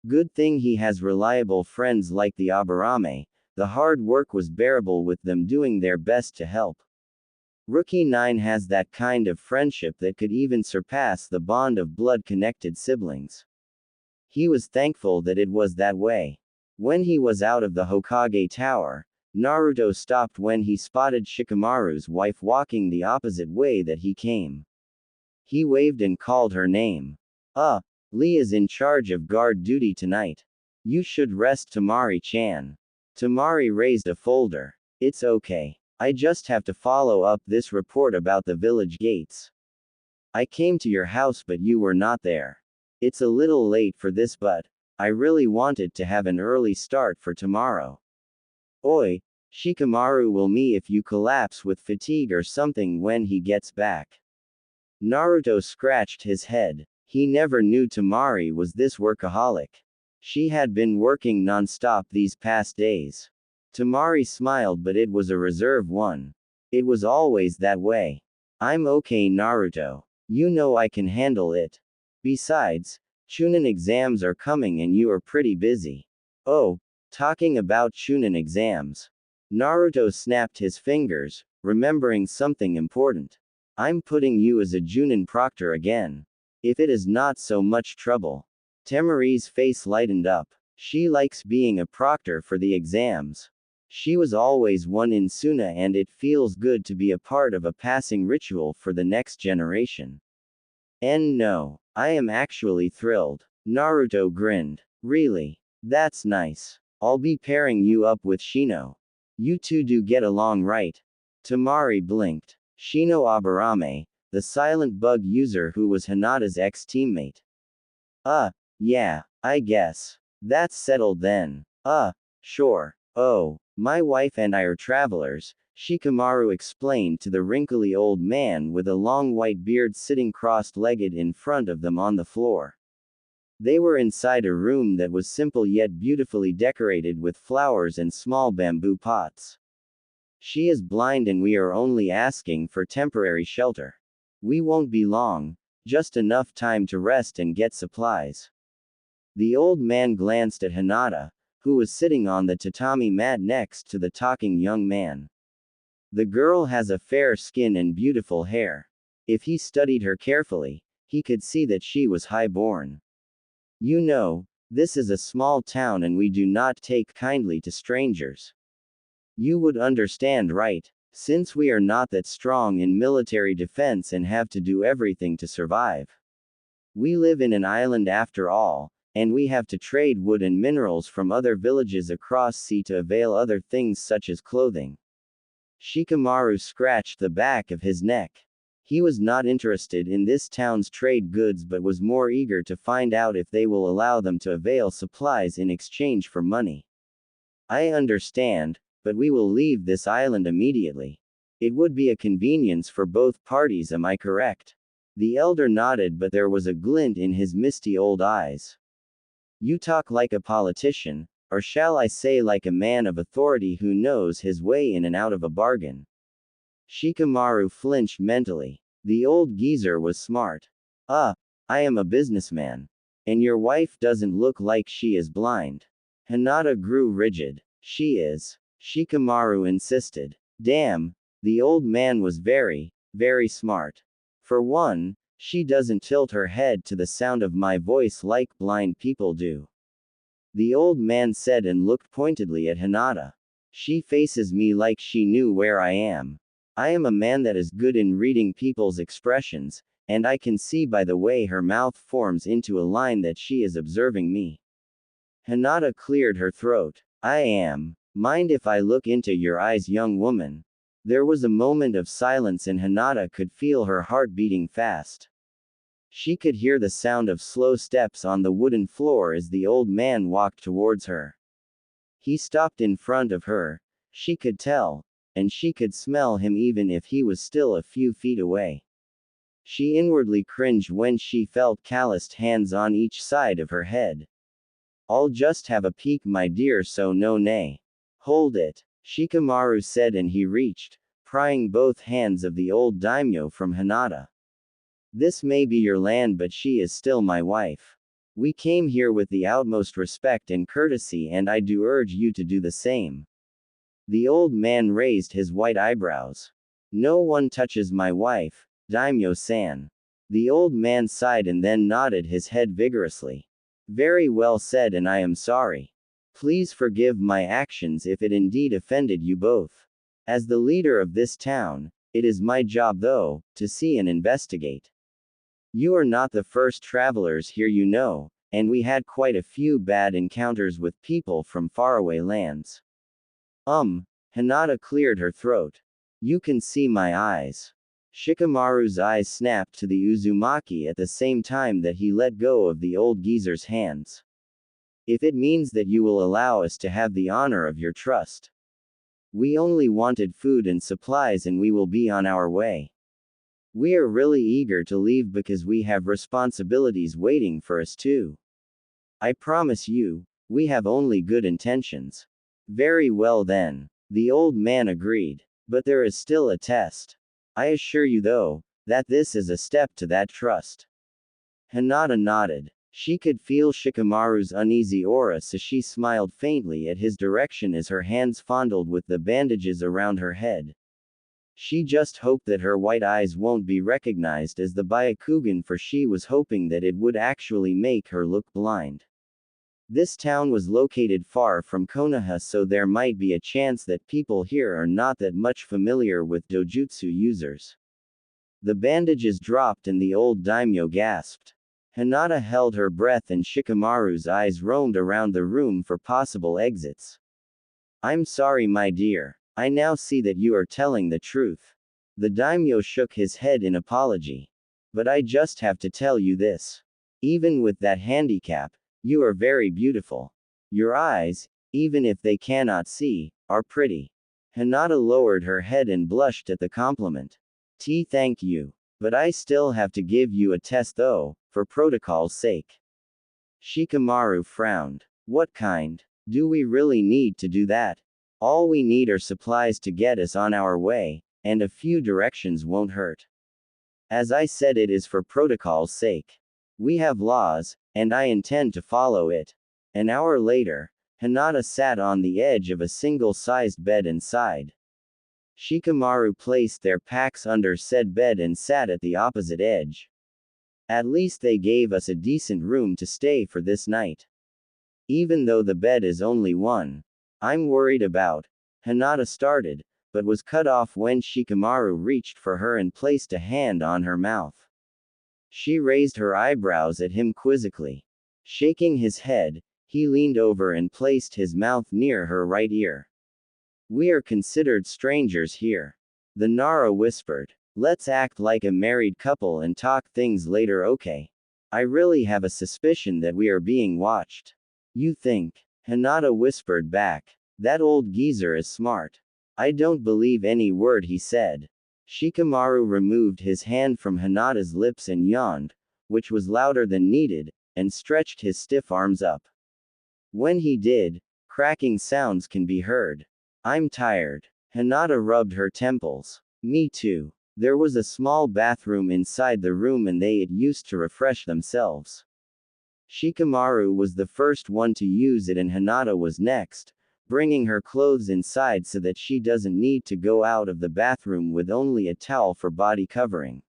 Good thing he has reliable friends like the Aburame. The hard work was bearable with them doing their best to help. Rookie 9 has that kind of friendship that could even surpass the bond of blood-connected siblings. He was thankful that it was that way. When he was out of the Hokage tower, Naruto stopped when he spotted Shikamaru's wife walking the opposite way that he came. He waved and called her name. Lee is in charge of guard duty tonight. You should rest, Temari-chan. Temari raised a folder. It's okay. I just have to follow up this report about the village gates. I came to your house but you were not there. It's a little late for this but I really wanted to have an early start for tomorrow. Oi, Shikamaru will me if you collapse with fatigue or something when he gets back. Naruto scratched his head. He never knew Temari was this workaholic. She had been working non-stop these past days. Temari smiled, but it was a reserved one. It was always that way. I'm okay, Naruto. You know I can handle it. Besides, Chunin exams are coming and you are pretty busy. Oh, talking about Chunin exams. Naruto snapped his fingers, remembering something important. I'm putting you as a Junin proctor again. If it is not so much trouble. Temari's face lightened up. She likes being a proctor for the exams. She was always one in Suna and it feels good to be a part of a passing ritual for the next generation. And no, I am actually thrilled. Naruto grinned. Really? That's nice. I'll be pairing you up with Shino. You two do get along right. Temari blinked. Shino Aburame, the silent bug user who was Hinata's ex-teammate. Yeah, I guess. That's settled then. Sure. Oh, my wife and I are travelers, Shikamaru explained to the wrinkly old man with a long white beard sitting crossed-legged in front of them on the floor. They were inside a room that was simple yet beautifully decorated with flowers and small bamboo pots. She is blind and we are only asking for temporary shelter. We won't be long, just enough time to rest and get supplies. The old man glanced at Hinata, who was sitting on the tatami mat next to the talking young man. The girl has a fair skin and beautiful hair. If he studied her carefully, he could see that she was high-born. You know, this is a small town and we do not take kindly to strangers. You would understand, right? Since we are not that strong in military defense and have to do everything to survive. We live in an island after all, and we have to trade wood and minerals from other villages across sea to avail other things such as clothing. Shikamaru scratched the back of his neck. He was not interested in this town's trade goods but was more eager to find out if they will allow them to avail supplies in exchange for money. I understand, but we will leave this island immediately. It would be a convenience for both parties, am I correct? The elder nodded, but there was a glint in his misty old eyes. You talk like a politician, or shall I say like a man of authority who knows his way in and out of a bargain. Shikamaru flinched mentally. The old geezer was smart. I am a businessman. And your wife doesn't look like she is blind. Hinata grew rigid. She is. Shikamaru insisted. Damn, the old man was very, very smart. For one, she doesn't tilt her head to the sound of my voice like blind people do. The old man said and looked pointedly at Hinata. She faces me like she knew where I am. I am a man that is good in reading people's expressions, and I can see by the way her mouth forms into a line that she is observing me. Hinata cleared her throat. I am. Mind if I look into your eyes, young woman? There was a moment of silence and Hinata could feel her heart beating fast. She could hear the sound of slow steps on the wooden floor as the old man walked towards her. He stopped in front of her, she could tell, and she could smell him even if he was still a few feet away. She inwardly cringed when she felt calloused hands on each side of her head. I'll just have a peek, my dear, so no nay. Hold it, Shikamaru said, and he reached, prying both hands of the old daimyo from Hinata. This may be your land, but she is still my wife. We came here with the utmost respect and courtesy, and I do urge you to do the same. The old man raised his white eyebrows. No one touches my wife, daimyo-san. The old man sighed and then nodded his head vigorously. Very well said, and I am sorry. Please forgive my actions if it indeed offended you both. As the leader of this town, it is my job, though, to see and investigate. You are not the first travelers here, you know, and we had quite a few bad encounters with people from faraway lands. Hinata cleared her throat. You can see my eyes. Shikamaru's eyes snapped to the Uzumaki at the same time that he let go of the old geezer's hands. If it means that you will allow us to have the honor of your trust. We only wanted food and supplies and we will be on our way. We are really eager to leave because we have responsibilities waiting for us too. I promise you, we have only good intentions. Very well then. The old man agreed. But there is still a test. I assure you though, that this is a step to that trust. Hinata nodded. She could feel Shikamaru's uneasy aura, so she smiled faintly at his direction as her hands fondled with the bandages around her head. She just hoped that her white eyes won't be recognized as the Byakugan, for she was hoping that it would actually make her look blind. This town was located far from Konoha, so there might be a chance that people here are not that much familiar with dojutsu users. The bandages dropped and the old daimyo gasped. Hinata held her breath and Shikamaru's eyes roamed around the room for possible exits. I'm sorry, my dear. I now see that you are telling the truth. The daimyo shook his head in apology. But I just have to tell you this. Even with that handicap, you are very beautiful. Your eyes, even if they cannot see, are pretty. Hinata lowered her head and blushed at the compliment. Thank you. But I still have to give you a test though, for protocol's sake. Shikamaru frowned. What kind? Do we really need to do that? All we need are supplies to get us on our way, and a few directions won't hurt. As I said, it is for protocol's sake. We have laws, and I intend to follow it. An hour later, Hinata sat on the edge of a single-sized bed and sighed. Shikamaru placed their packs under said bed and sat at the opposite edge. At least they gave us a decent room to stay for this night. Even though the bed is only one. I'm worried about. Hinata started, but was cut off when Shikamaru reached for her and placed a hand on her mouth. She raised her eyebrows at him quizzically. Shaking his head, he leaned over and placed his mouth near her right ear. We are considered strangers here. The Nara whispered. Let's act like a married couple and talk things later, okay? I really have a suspicion that we are being watched. You think? Hinata whispered back. That old geezer is smart. I don't believe any word he said. Shikamaru removed his hand from Hinata's lips and yawned, which was louder than needed, and stretched his stiff arms up. When he did, cracking sounds can be heard. I'm tired. Hinata rubbed her temples. Me too. There was a small bathroom inside the room and they used to refresh themselves. Shikamaru was the first one to use it and Hinata was next, bringing her clothes inside so that she doesn't need to go out of the bathroom with only a towel for body covering.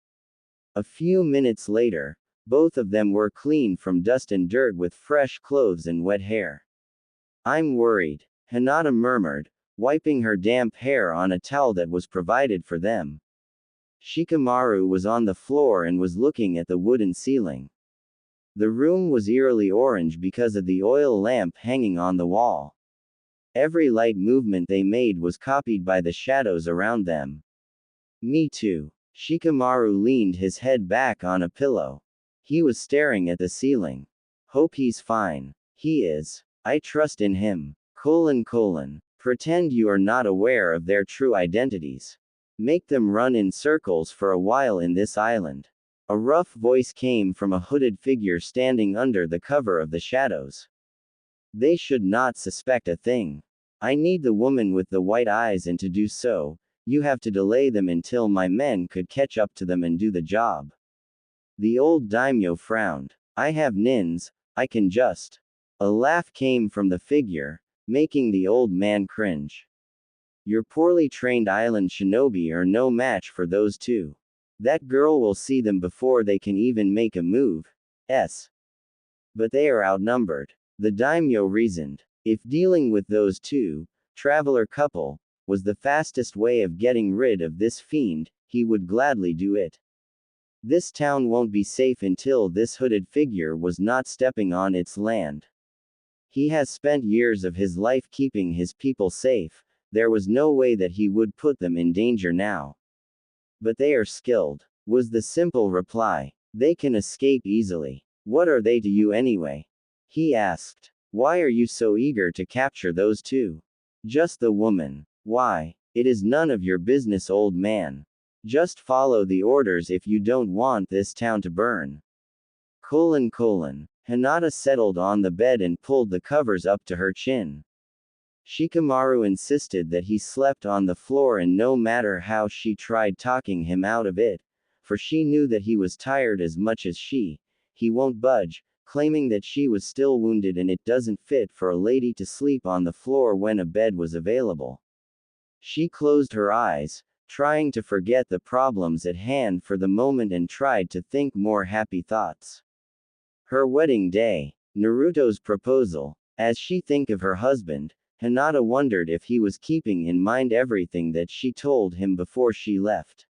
A few minutes later, both of them were clean from dust and dirt with fresh clothes and wet hair. I'm worried, Hinata murmured, wiping her damp hair on a towel that was provided for them. Shikamaru was on the floor and was looking at the wooden ceiling. The room was eerily orange because of the oil lamp hanging on the wall. Every light movement they made was copied by the shadows around them. Me too. Shikamaru leaned his head back on a pillow. He was staring at the ceiling. Hope he's fine. He is. I trust in him. Pretend you are not aware of their true identities. Make them run in circles for a while in this island. A rough voice came from a hooded figure standing under the cover of the shadows. They should not suspect a thing. I need the woman with the white eyes, and to do so, you have to delay them until my men could catch up to them and do the job. The old daimyo frowned. I have nins, I can just. A laugh came from the figure, making the old man cringe. Your poorly trained island shinobi are no match for those two. That girl will see them before they can even make a move. But they are outnumbered. The daimyo reasoned. If dealing with those two, traveler couple, was the fastest way of getting rid of this fiend, he would gladly do it. This town won't be safe until this hooded figure was not stepping on its land. He has spent years of his life keeping his people safe. There was no way that he would put them in danger now. But they are skilled, was the simple reply. They can escape easily. What are they to you anyway? He asked. Why are you so eager to capture those two? Just the woman. Why? It is none of your business, old man. Just follow the orders if you don't want this town to burn. Hinata settled on the bed and pulled the covers up to her chin. Shikamaru insisted that he slept on the floor, and no matter how she tried talking him out of it, for she knew that he was tired as much as she, he won't budge, claiming that she was still wounded and it doesn't fit for a lady to sleep on the floor when a bed was available. She closed her eyes, trying to forget the problems at hand for the moment and tried to think more happy thoughts. Her wedding day. Naruto's proposal. As she think of her husband, Hinata wondered if he was keeping in mind everything that she told him before she left.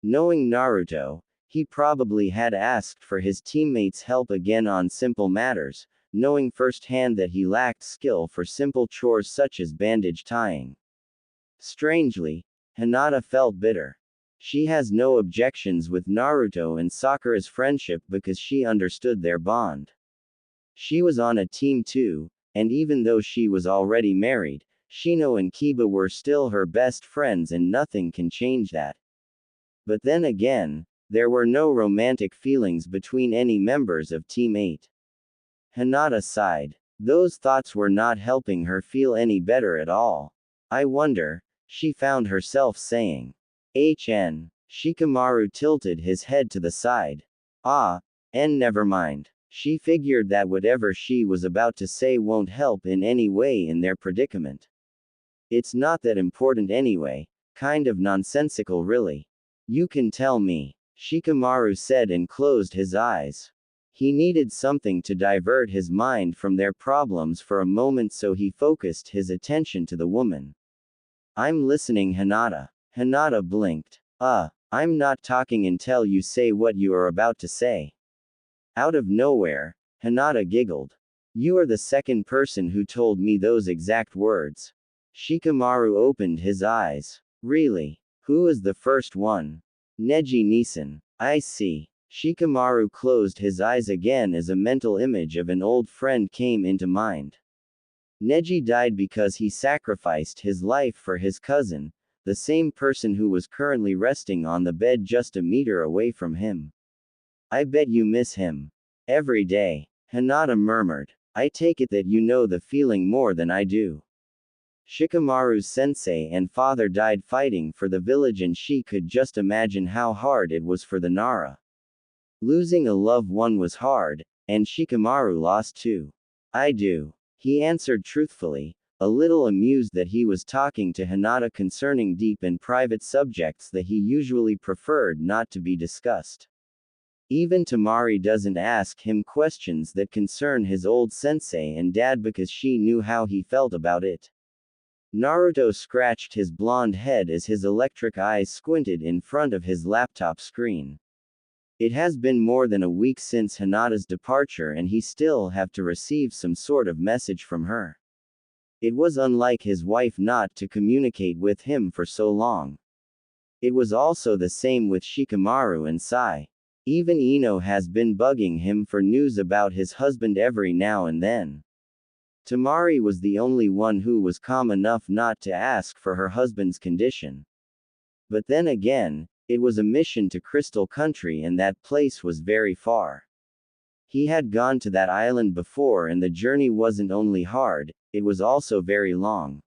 Knowing Naruto, he probably had asked for his teammates' help again on simple matters, knowing firsthand that he lacked skill for simple chores such as bandage tying. Strangely, Hinata felt bitter. She has no objections with Naruto and Sakura's friendship because she understood their bond. She was on a team too, and even though she was already married, Shino and Kiba were still her best friends and nothing can change that. But then again, there were no romantic feelings between any members of Team 8. Hinata sighed. Those thoughts were not helping her feel any better at all. I wonder, she found herself saying. Shikamaru tilted his head to the side. Never mind. She figured that whatever she was about to say won't help in any way in their predicament. It's not that important anyway, kind of nonsensical really. You can tell me, Shikamaru said and closed his eyes. He needed something to divert his mind from their problems for a moment, so he focused his attention to the woman. I'm listening, Hinata. Hinata blinked. I'm not talking until you say what you are about to say. Out of nowhere, Hinata giggled. You are the second person who told me those exact words. Shikamaru opened his eyes. Really? Who is the first one? Neji Nisan. I see. Shikamaru closed his eyes again as a mental image of an old friend came into mind. Neji died because he sacrificed his life for his cousin, the same person who was currently resting on the bed just a meter away from him. I bet you miss him. Every day. Hinata murmured. I take it that you know the feeling more than I do. Shikamaru's sensei and father died fighting for the village, and she could just imagine how hard it was for the Nara. Losing a loved one was hard, and Shikamaru lost too. I do. He answered truthfully, a little amused that he was talking to Hinata concerning deep and private subjects that he usually preferred not to be discussed. Even Temari doesn't ask him questions that concern his old sensei and dad because she knew how he felt about it. Naruto scratched his blonde head as his electric eyes squinted in front of his laptop screen. It has been more than a week since Hinata's departure and he still have to receive some sort of message from her. It was unlike his wife not to communicate with him for so long. It was also the same with Shikamaru and Sai. Even Ino has been bugging him for news about his husband every now and then. Temari was the only one who was calm enough not to ask for her husband's condition. But then again, it was a mission to Crystal Country and that place was very far. He had gone to that island before and the journey wasn't only hard, it was also very long.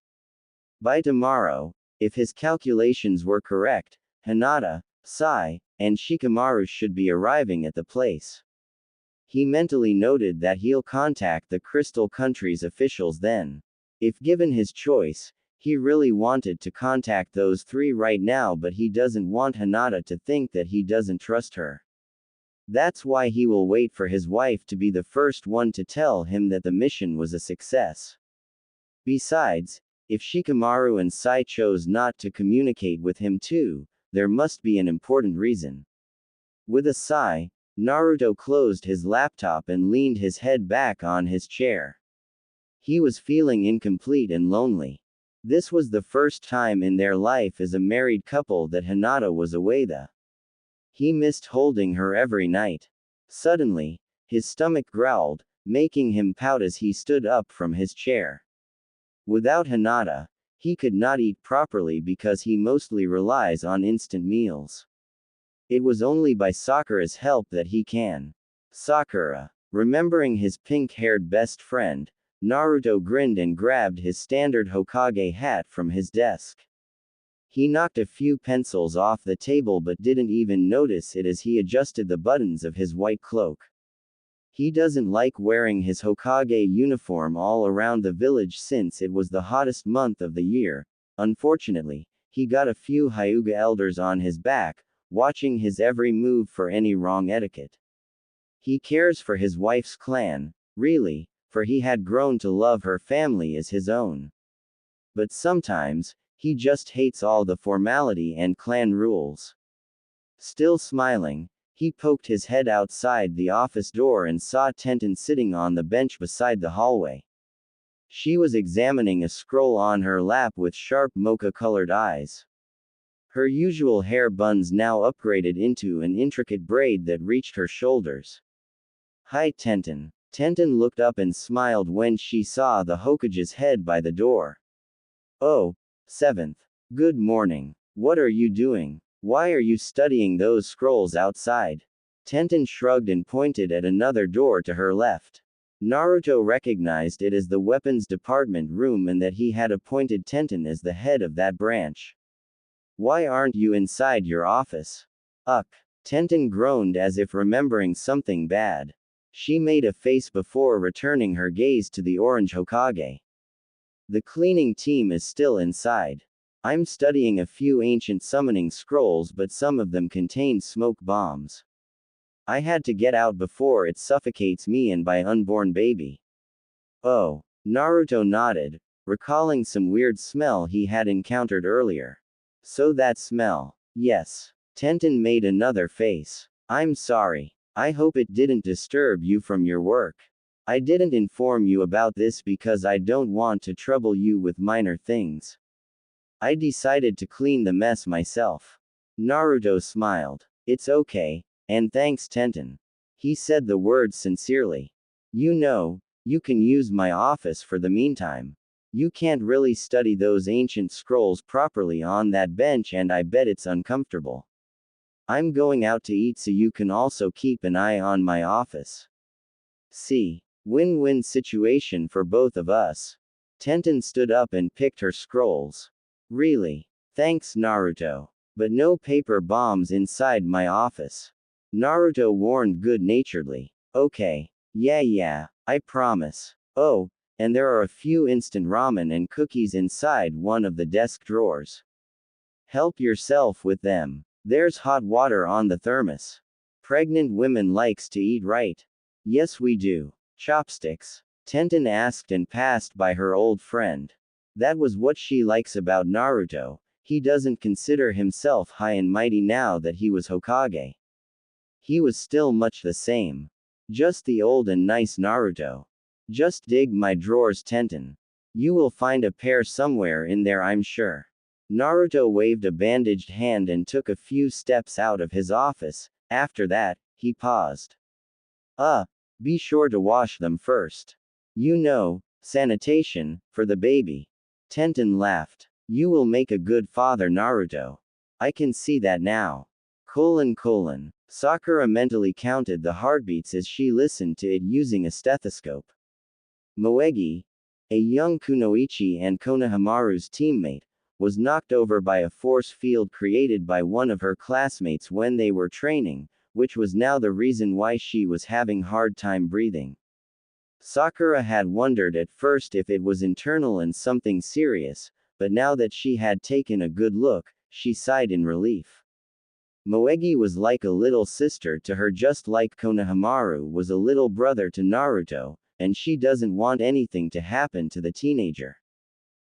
By tomorrow, if his calculations were correct, Hinata, Sai, and Shikamaru should be arriving at the place. He mentally noted that he'll contact the Crystal Country's officials then. If given his choice, he really wanted to contact those three right now, but he doesn't want Hinata to think that he doesn't trust her. That's why he will wait for his wife to be the first one to tell him that the mission was a success. Besides, if Shikamaru and Sai chose not to communicate with him too, there must be an important reason. With a sigh, Naruto closed his laptop and leaned his head back on his chair. He was feeling incomplete and lonely. This was the first time in their life as a married couple that Hinata was away. He missed holding her every night. Suddenly, his stomach growled, making him pout as he stood up from his chair. Without Hinata, he could not eat properly because he mostly relies on instant meals. It was only by Sakura's help that he can. Sakura. Remembering his pink-haired best friend, Naruto grinned and grabbed his standard Hokage hat from his desk. He knocked a few pencils off the table but didn't even notice it as he adjusted the buttons of his white cloak. He doesn't like wearing his Hokage uniform all around the village since it was the hottest month of the year. Unfortunately, he got a few Hyuga elders on his back, watching his every move for any wrong etiquette. He cares for his wife's clan, Really, for he had grown to love her family as his own. But sometimes, he just hates all the formality and clan rules. Still smiling, he poked his head outside the office door and saw Tenten sitting on the bench beside the hallway. She was examining a scroll on her lap with sharp mocha-colored eyes. Her usual hair buns now upgraded into an intricate braid that reached her shoulders. Hi Tenten. Tenten looked up and smiled when she saw the Hokage's head by the door. Oh, seventh. Good morning. What are you doing? Why are you studying those scrolls outside? Tenten shrugged and pointed at another door to her left. Naruto recognized it as the weapons department room and that he had appointed Tenten as the head of that branch. Why aren't you inside your office? Ugh. Tenten groaned as if remembering something bad. She made a face before returning her gaze to the orange Hokage. The cleaning team is still inside. I'm studying a few ancient summoning scrolls, but some of them contain smoke bombs. I had to get out before it suffocates me and my unborn baby. Oh. Naruto nodded, recalling some weird smell he had encountered earlier. So that smell. Yes. Tenten made another face. I'm sorry. I hope it didn't disturb you from your work. I didn't inform you about this because I don't want to trouble you with minor things. I decided to clean the mess myself. Naruto smiled. It's okay, and thanks Tenten. He said the words sincerely. You know, you can use my office for the meantime. You can't really study those ancient scrolls properly on that bench and I bet it's uncomfortable. I'm going out to eat so you can also keep an eye on my office. See. Win-win situation for both of us. Tenten stood up and picked her scrolls. Really? Thanks Naruto. But no paper bombs inside my office. Naruto warned good-naturedly. Okay. Yeah, I promise. Oh, and there are a few instant ramen and cookies inside one of the desk drawers. Help yourself with them. There's hot water on the thermos. Pregnant women likes to eat right. Yes we do. Chopsticks. Tenten asked and passed by her old friend. That was what she likes about Naruto. He doesn't consider himself high and mighty now that he was Hokage. He was still much the same. Just the old and nice Naruto. Just dig my drawers Tenten. You will find a pair somewhere in there I'm sure. Naruto waved a bandaged hand and took a few steps out of his office. After that, he paused. Be sure to wash them first. You know, sanitation, for the baby. Tenten laughed. You will make a good father Naruto. I can see that now. Sakura mentally counted the heartbeats as she listened to it using a stethoscope. Moegi, a young kunoichi and Konohamaru's teammate, was knocked over by a force field created by one of her classmates when they were training, which was now the reason why she was having hard time breathing. Sakura had wondered at first if it was internal and something serious, but now that she had taken a good look, she sighed in relief. Moegi was like a little sister to her just like Konohamaru was a little brother to Naruto, and she doesn't want anything to happen to the teenager.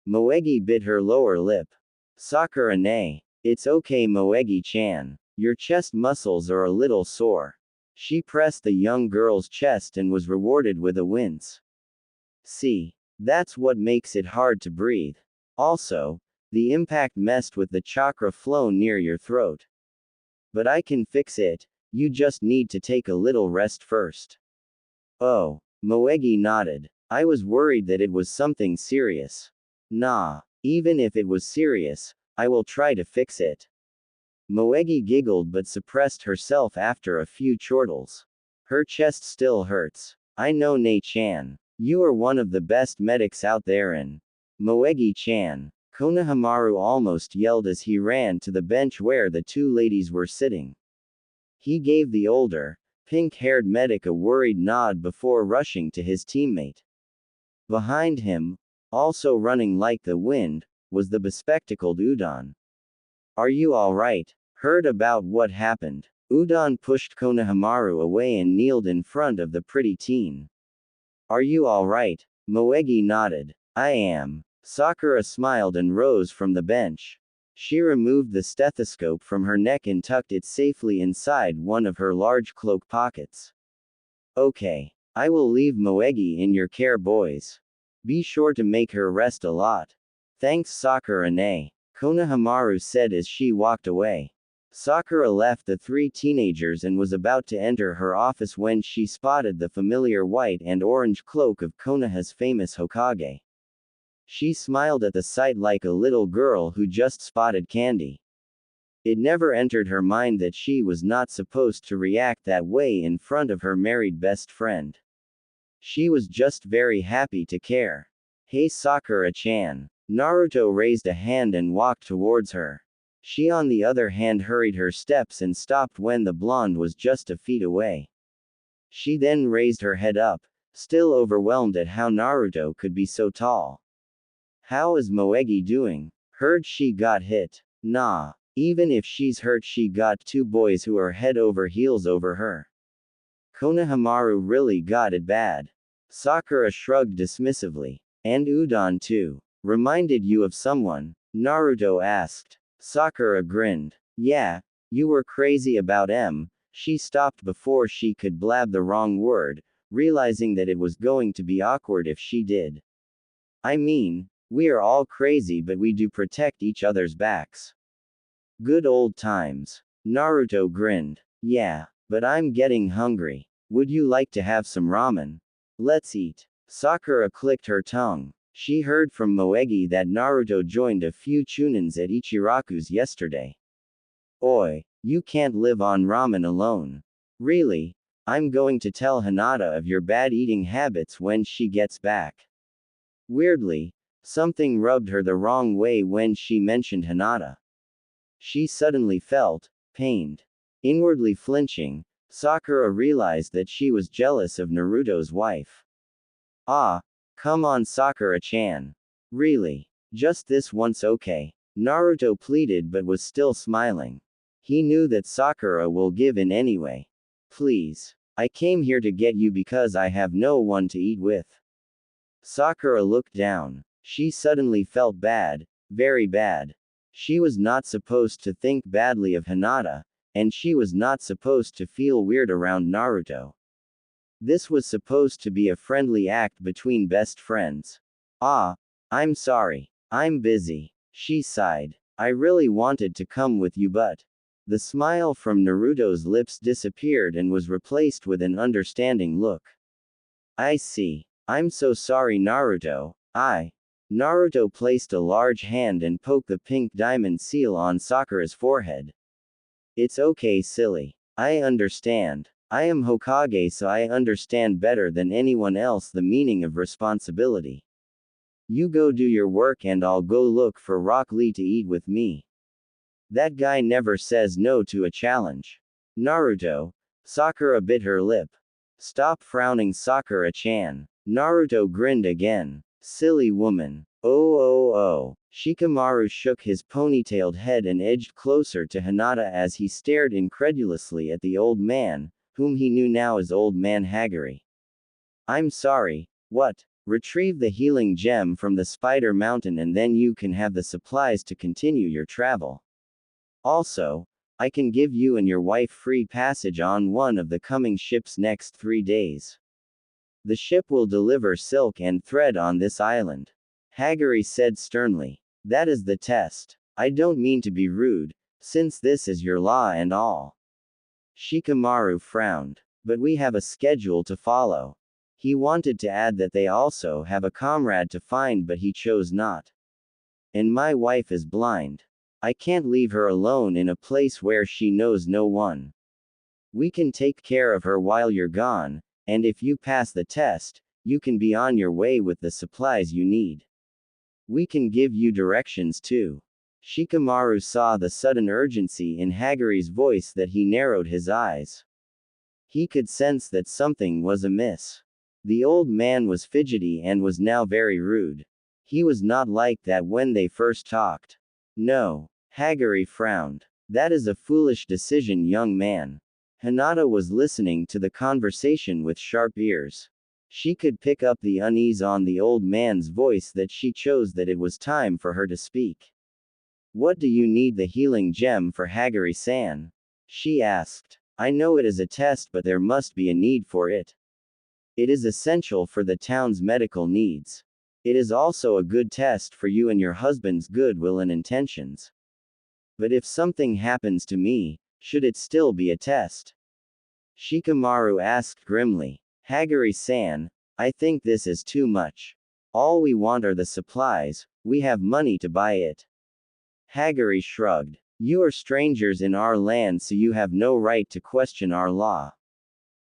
Moegi bit her lower lip. Sakura nay. It's okay Moegi-chan. Your chest muscles are a little sore. She pressed the young girl's chest and was rewarded with a wince. See. That's what makes it hard to breathe. Also, the impact messed with the chakra flow near your throat. But I can fix it, you just need to take a little rest first. Oh. Moegi nodded. I was worried that it was something serious. Nah. Even if it was serious, I will try to fix it. Moegi giggled but suppressed herself after a few chortles. Her chest still hurts. I know Nei-chan. You are one of the best medics out there and Moegi-chan. Konohamaru almost yelled as he ran to the bench where the two ladies were sitting. He gave the older, pink-haired medic a worried nod before rushing to his teammate. Behind him, also running like the wind, was the bespectacled Udon. Are you alright? Heard about what happened? Udon pushed Konohamaru away and kneeled in front of the pretty teen. Are you alright? Moegi nodded. I am. Sakura smiled and rose from the bench. She removed the stethoscope from her neck and tucked it safely inside one of her large cloak pockets. Okay. I will leave Moegi in your care, boys. Be sure to make her rest a lot. Thanks, Sakura-ne, Konohamaru said as she walked away. Sakura left the three teenagers and was about to enter her office when she spotted the familiar white and orange cloak of Konoha's famous Hokage. She smiled at the sight like a little girl who just spotted candy. It never entered her mind that she was not supposed to react that way in front of her married best friend. She was just very happy to care. Hey Sakura-chan. Naruto raised a hand and walked towards her. She on the other hand hurried her steps and stopped when the blonde was just a feet away. She then raised her head up, still overwhelmed at how Naruto could be so tall. How is Moegi doing? Heard she got hit. Nah. Even if she's hurt, she got two boys who are head over heels over her. Konohamaru really got it bad. Sakura shrugged dismissively. And Udon too. Reminded you of someone? Naruto asked. Sakura grinned. Yeah, you were crazy about M. She stopped before she could blab the wrong word, realizing that it was going to be awkward if she did. I mean, we are all crazy, but we do protect each other's backs. Good old times. Naruto grinned. Yeah, but I'm getting hungry. Would you like to have some ramen? Let's eat. Sakura clicked her tongue. She heard from Moegi that Naruto joined a few chunins at Ichiraku's yesterday. Oi, you can't live on ramen alone. Really? I'm going to tell Hinata of your bad eating habits when she gets back. Weirdly, something rubbed her the wrong way when she mentioned Hinata. She suddenly felt pained. Inwardly flinching, Sakura realized that she was jealous of Naruto's wife. Ah, come on Sakura-chan. Really? Just this once, okay? Naruto pleaded but was still smiling. He knew that Sakura will give in anyway. Please. I came here to get you because I have no one to eat with. Sakura looked down. She suddenly felt bad, very bad. She was not supposed to think badly of Hinata, and she was not supposed to feel weird around Naruto. This was supposed to be a friendly act between best friends. Ah, I'm sorry. I'm busy. She sighed. I really wanted to come with you, but. The smile from Naruto's lips disappeared and was replaced with an understanding look. I see. I'm so sorry, Naruto. Naruto placed a large hand and poked the pink diamond seal on Sakura's forehead. It's okay, silly. I understand. I am Hokage, so I understand better than anyone else the meaning of responsibility. You go do your work and I'll go look for Rock Lee to eat with me. That guy never says no to a challenge. Naruto. Sakura bit her lip. Stop frowning, Sakura-chan. Naruto grinned again. Silly woman. Oh. Shikamaru shook his ponytailed head and edged closer to Hinata as he stared incredulously at the old man, whom he knew now as Old Man Hagari. I'm sorry. What? Retrieve the healing gem from the Spider Mountain and then you can have the supplies to continue your travel. Also, I can give you and your wife free passage on one of the coming ships next 3 days. The ship will deliver silk and thread on this island. Hagari said sternly. That is the test. I don't mean to be rude, since this is your law and all. Shikamaru frowned. But we have a schedule to follow. He wanted to add that they also have a comrade to find, but he chose not. And my wife is blind. I can't leave her alone in a place where she knows no one. We can take care of her while you're gone, and if you pass the test, you can be on your way with the supplies you need. We can give you directions too. Shikamaru saw the sudden urgency in Hagari's voice that he narrowed his eyes. He could sense that something was amiss. The old man was fidgety and was now very rude. He was not like that when they first talked. No. Hagari frowned. That is a foolish decision, young man. Hinata was listening to the conversation with sharp ears. She could pick up the unease on the old man's voice that she chose that it was time for her to speak. What do you need the healing gem for, Hagari-san? She asked. I know it is a test, but there must be a need for it. It is essential for the town's medical needs. It is also a good test for you and your husband's goodwill and intentions. But if something happens to me, should it still be a test? Shikamaru asked grimly. Hagari-san, I think this is too much. All we want are the supplies, we have money to buy it. Hagari shrugged. You are strangers in our land, so you have no right to question our law.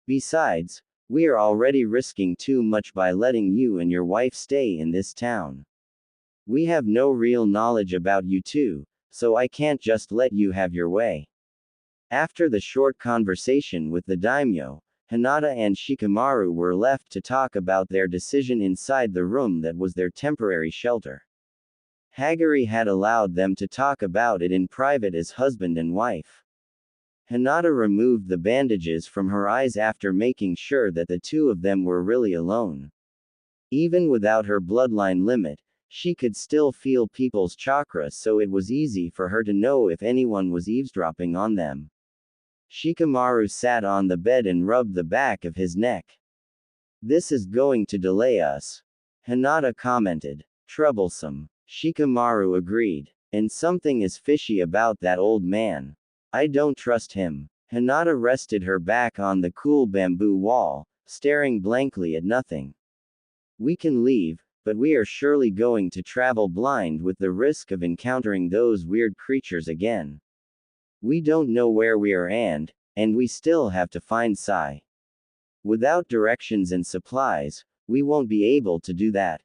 Besides, we are already risking too much by letting you and your wife stay in this town. We have no real knowledge about you two, so I can't just let you have your way. After the short conversation with the daimyo, Hinata and Shikamaru were left to talk about their decision inside the room that was their temporary shelter. Hagari had allowed them to talk about it in private as husband and wife. Hinata removed the bandages from her eyes after making sure that the two of them were really alone. Even without her bloodline limit, she could still feel people's chakras, so it was easy for her to know if anyone was eavesdropping on them. Shikamaru sat on the bed and rubbed the back of his neck. This is going to delay us, Hinata commented. Troublesome. Shikamaru agreed. And something is fishy about that old man. I don't trust him. Hinata rested her back on the cool bamboo wall, staring blankly at nothing. We can leave, but we are surely going to travel blind with the risk of encountering those weird creatures again. We don't know where we are and we still have to find Sai. Without directions and supplies, we won't be able to do that.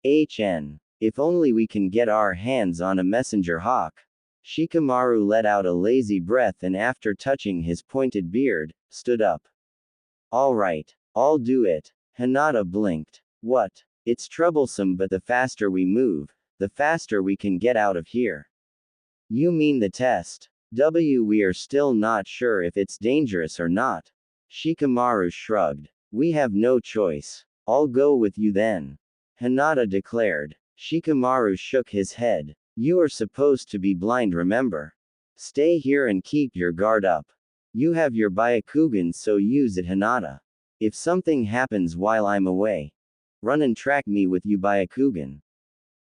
If only we can get our hands on a messenger hawk. Shikamaru let out a lazy breath and after touching his pointed beard, stood up. All right, I'll do it. Hinata blinked. What? It's troublesome, but the faster we move, the faster we can get out of here. You mean the test? We are still not sure if it's dangerous or not. Shikamaru shrugged. We have no choice. I'll go with you then. Hinata declared. Shikamaru shook his head. You are supposed to be blind, remember? Stay here and keep your guard up. You have your Byakugan, so use it, Hinata. If something happens while I'm away, run and track me with you Byakugan.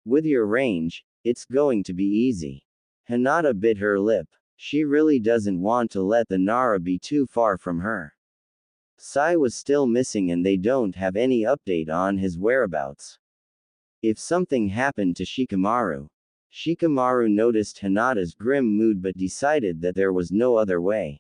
With your range, it's going to be easy. Hinata bit her lip. She really doesn't want to let the Nara be too far from her. Sai was still missing and they don't have any update on his whereabouts. If something happened to Shikamaru noticed Hinata's grim mood but decided that there was no other way.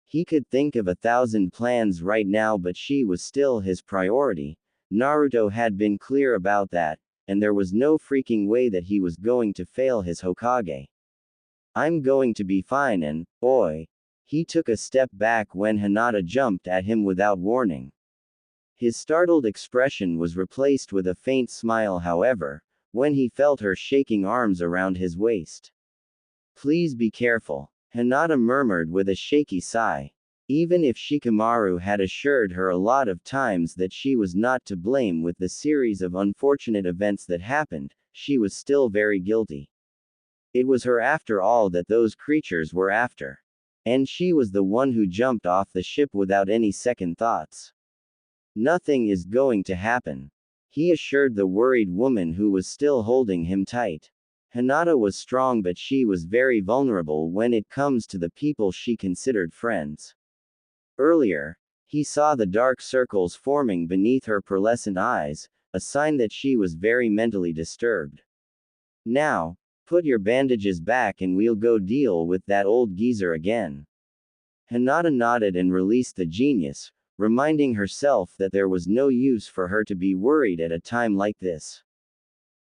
He could think of 1,000 plans right now, but she was still his priority. Naruto had been clear about that, and there was no freaking way that he was going to fail his Hokage. I'm going to be fine and, oi. He took a step back when Hinata jumped at him without warning. His startled expression was replaced with a faint smile, however, when he felt her shaking arms around his waist. Please be careful, Hinata murmured with a shaky sigh. Even if Shikamaru had assured her a lot of times that she was not to blame with the series of unfortunate events that happened, she was still very guilty. It was her after all that those creatures were after. And she was the one who jumped off the ship without any second thoughts. Nothing is going to happen, he assured the worried woman who was still holding him tight. Hinata was strong, but she was very vulnerable when it comes to the people she considered friends. Earlier, he saw the dark circles forming beneath her pearlescent eyes, a sign that she was very mentally disturbed. Now, put your bandages back and we'll go deal with that old geezer again. Hinata nodded and released the genius, reminding herself that there was no use for her to be worried at a time like this.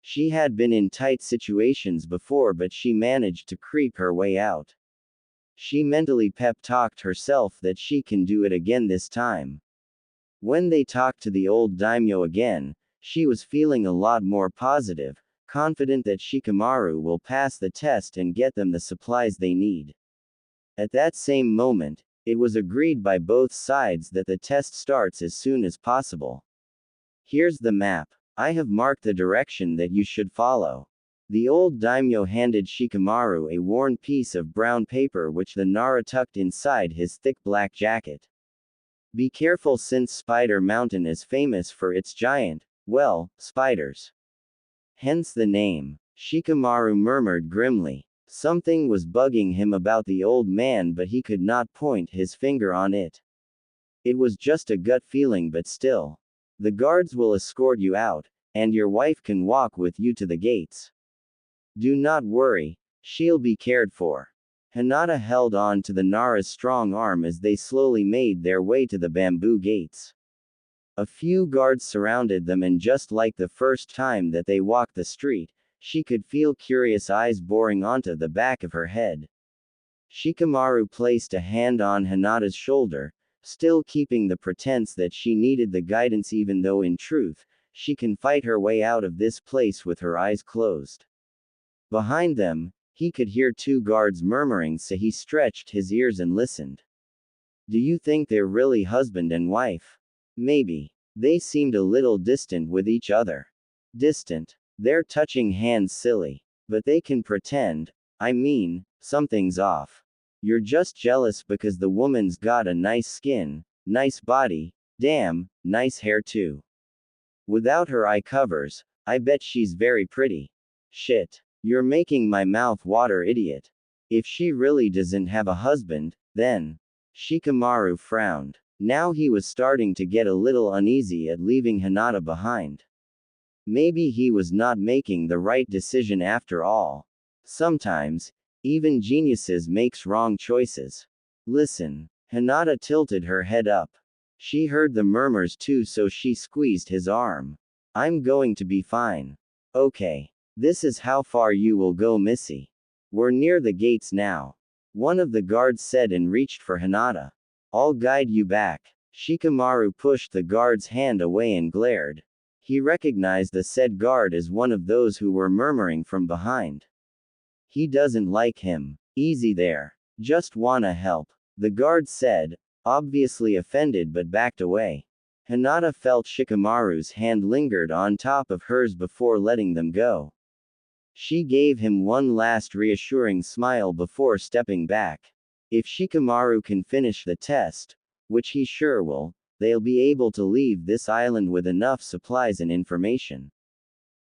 She had been in tight situations before, but she managed to creep her way out. She mentally pep-talked herself that she can do it again this time. When they talked to the old daimyo again, she was feeling a lot more positive, confident that Shikamaru will pass the test and get them the supplies they need. At that same moment, It was agreed by both sides that the test starts as soon as possible. Here's the map. I have marked the direction that you should follow. The old daimyo handed Shikamaru a worn piece of brown paper which the Nara tucked inside his thick black jacket. Be careful since Spider Mountain is famous for its giant, well, spiders. Hence the name. Shikamaru murmured grimly. Something was bugging him about the old man, but he could not point his finger on it. It was just a gut feeling, but still. The guards will escort you out, and your wife can walk with you to the gates. Do not worry, she'll be cared for. Hinata held on to the Nara's strong arm as they slowly made their way to the bamboo gates. A few guards surrounded them, and just like the first time that they walked the street, she could feel curious eyes boring onto the back of her head. Shikamaru placed a hand on Hinata's shoulder, still keeping the pretense that she needed the guidance, even though in truth, she can fight her way out of this place with her eyes closed. Behind them, he could hear two guards murmuring, so he stretched his ears and listened. Do you think they're really husband and wife? Maybe. They seemed a little distant with each other. Distant. They're touching hands, silly. But they can pretend. I mean, something's off. You're just jealous because the woman's got a nice skin, nice body, damn, nice hair too. Without her eye covers, I bet she's very pretty. Shit. You're making my mouth water, idiot. If she really doesn't have a husband, then. Shikamaru frowned. Now he was starting to get a little uneasy at leaving Hinata behind. Maybe he was not making the right decision after all. Sometimes, even geniuses makes wrong choices. Listen. Hinata tilted her head up. She heard the murmurs too, so she squeezed his arm. I'm going to be fine. Okay. This is how far you will go, Missy. We're near the gates now. One of the guards said and reached for Hinata. I'll guide you back. Shikamaru pushed the guard's hand away and glared. He recognized the said guard as one of those who were murmuring from behind. He doesn't like him. Easy there. Just wanna help. The guard said, obviously offended, but backed away. Hinata felt Shikamaru's hand lingered on top of hers before letting them go. She gave him one last reassuring smile before stepping back. If Shikamaru can finish the test, which he sure will, they'll be able to leave this island with enough supplies and information.